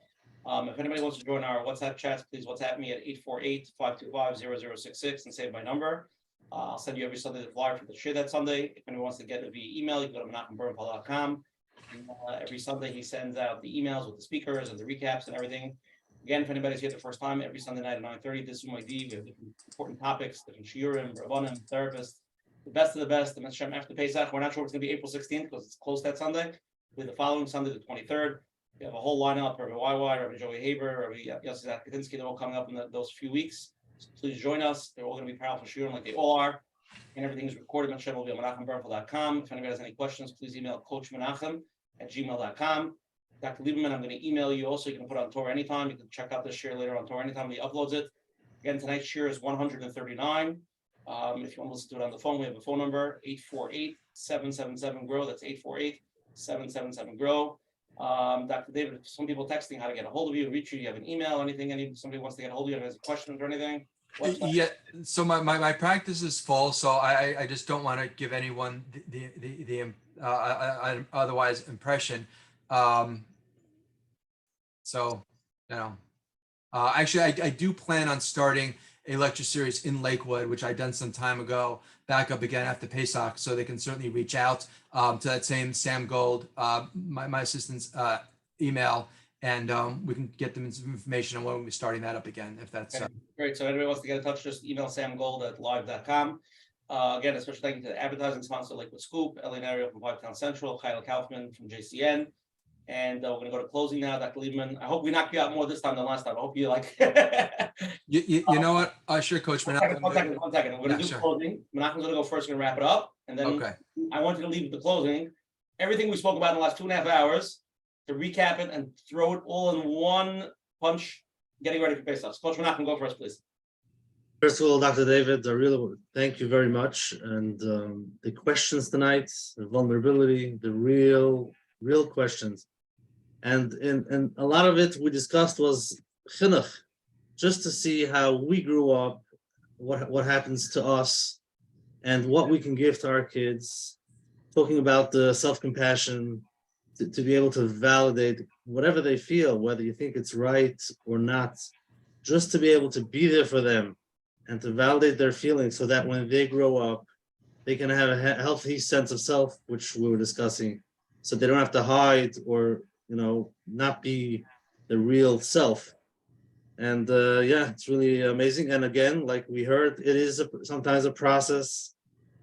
If anybody wants to join our WhatsApp chats, please WhatsApp me at 848-525-0066 and save my number. I'll send you every Sunday the flyer for the shir that Sunday. If anyone wants to get it via email, you can go to menachembernpaul.com. Every Sunday he sends out the emails with the speakers and the recaps and everything. Again, if anybody's here the first time, every Sunday night at 9:30, this is my D. We have different important topics, different shiurim, rabbanim, therapists. The best of the best, the Menachem after Pesach. We're not sure it's going to be April 16th because it's closed that Sunday. With the following Sunday, the 23rd, we have a whole lineup: Rabbi YY, Rabbi Joey Haber, Rabbi Yossi Zakadinsky. They're all coming up in those few weeks. So please join us. They're all going to be powerful shiurim like they all are. And everything is recorded. Menachem will be on menachembernpaul.com. If anybody has any questions, please email coachmenachem@gmail.com. Dr. Lieberman, I'm going to email you also. You can put it on Torah anytime. You can check out this share later on Torah anytime he uploads it. Again, tonight's share is 139. If you want to listen to it on the phone, we have a phone number, 848-777-GROW. That's 888-777-GROW. Dr. David, some people texting how to get a hold of you, reach you. You have an email, anything? Somebody wants to get a hold of you, has questions or anything? Website? Yeah, so my practice is full, so I just don't want to give anyone the otherwise impression. So, you know, actually, I do plan on starting a lecture series in Lakewood, which I done some time ago, back up again after Pesach, so they can certainly reach out to that same Sam Gold, my assistant's email, and we can get them some information on when we'll be starting that up again, if that's Great. So anybody wants to get in touch, just email samgold@live.com. Again, a special thank you to the advertising sponsor, Lakewood Scoop, Ellie Nario from Whitetown Central, Kyle Kaufman from JCN. And we're going to go to closing now, Dr. Lieberman. I hope we knocked you out more this time than last time. I hope you like. you know what? Sure, Coach. One second. We're going to do closing. Menachem's going to go first. We're going to wrap it up. And then I want you to leave with the closing. Everything we spoke about in the last 2.5 hours, to recap it and throw it all in one punch, getting ready for Pesach. Coach Menachem, go first, please. First of all, Dr. David, I really thank you very much. And the questions tonight, the vulnerability, the real questions. And a lot of it we discussed was chinuch, just to see how we grew up, what happens to us, and what we can give to our kids. Talking about the self-compassion, to be able to validate whatever they feel, whether you think it's right or not, just to be able to be there for them and to validate their feelings, so that when they grow up, they can have a healthy sense of self, which we were discussing, so they don't have to hide or not be the real self. And yeah, it's really amazing. And again, like we heard, it is sometimes a process.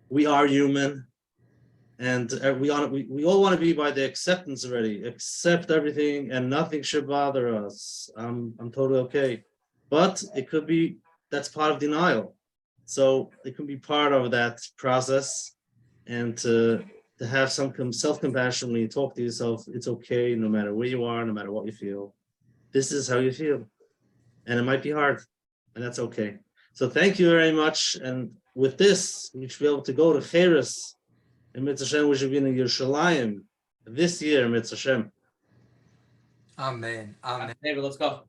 We are human, and we all want to be by the acceptance already. Accept everything, and nothing should bother us. I'm totally okay. But it could be that's part of denial. So it can be part of that process, and to have some self-compassion when you talk to yourself. It's okay, no matter where you are, no matter what you feel. This is how you feel. And it might be hard, and that's okay. So thank you very much. And with this, we should be able to go to Cheres. And Mitzvah Hashem, we should be in Yerushalayim this year, Mitzvah Hashem. Amen. Amen. David, let's go.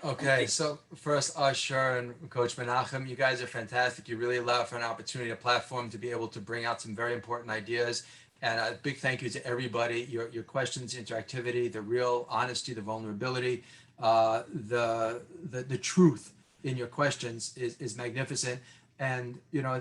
Okay, so first, Usher and Coach Menachem, you guys are fantastic. You really allow for an opportunity, a platform to be able to bring out some very important ideas. And a big thank you to everybody. Your questions, interactivity, the real honesty, the vulnerability, the truth in your questions is magnificent. And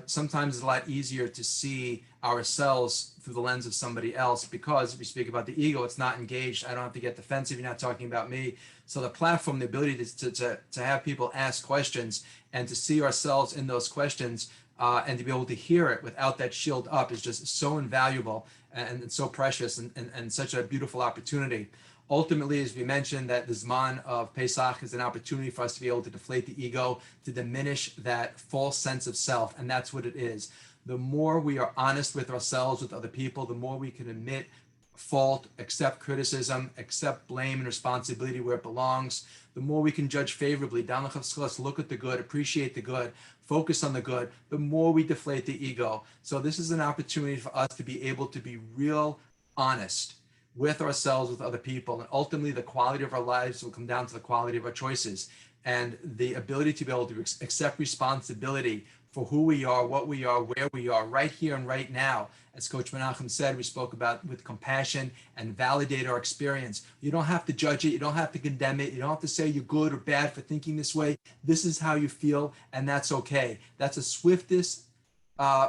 sometimes it's a lot easier to see ourselves through the lens of somebody else, because if we speak about the ego, it's not engaged. I don't have to get defensive. You're not talking about me. So the platform, the ability to have people ask questions and to see ourselves in those questions and to be able to hear it without that shield up is just so invaluable and so precious and such a beautiful opportunity. Ultimately, as we mentioned, that the Zman of Pesach is an opportunity for us to be able to deflate the ego, to diminish that false sense of self, and that's what it is. The more we are honest with ourselves, with other people, the more we can admit fault, accept criticism, accept blame and responsibility where it belongs, the more we can judge favorably, look at the good, appreciate the good, focus on the good, the more we deflate the ego. So this is an opportunity for us to be able to be real honest with ourselves, with other people, and ultimately the quality of our lives will come down to the quality of our choices and the ability to be able to accept responsibility for who we are, what we are, where we are, right here and right now. As Coach Menachem said, we spoke about with compassion and validate our experience. You don't have to judge it. You don't have to condemn it. You don't have to say you're good or bad for thinking this way. This is how you feel, and that's okay. That's the swiftest,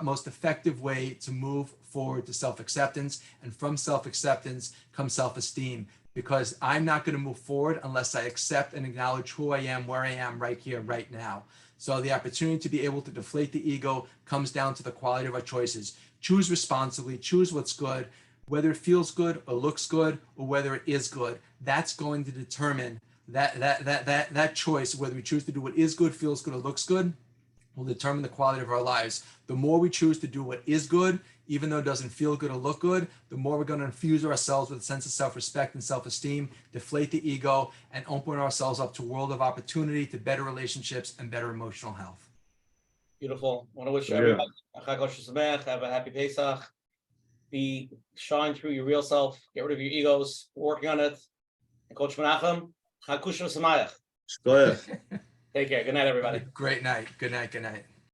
most effective way to move forward to self-acceptance, and from self-acceptance comes self-esteem, because I'm not going to move forward unless I accept and acknowledge who I am, where I am right here, right now. So the opportunity to be able to deflate the ego comes down to the quality of our choices. Choose responsibly, choose what's good, whether it feels good or looks good or whether it is good. That's going to determine that choice, whether we choose to do what is good, feels good, or looks good, will determine the quality of our lives. The more we choose to do what is good, even though it doesn't feel good or look good, the more we're going to infuse ourselves with a sense of self-respect and self-esteem, deflate the ego, and open ourselves up to a world of opportunity, to better relationships and better emotional health. Beautiful. I want to wish everybody have a happy Pesach. be shine through your real self, get rid of your egos, working on it. And Coach Menachem, Chakush V'Samayach. Take care. Good night, everybody. Great night. Good night. Good night.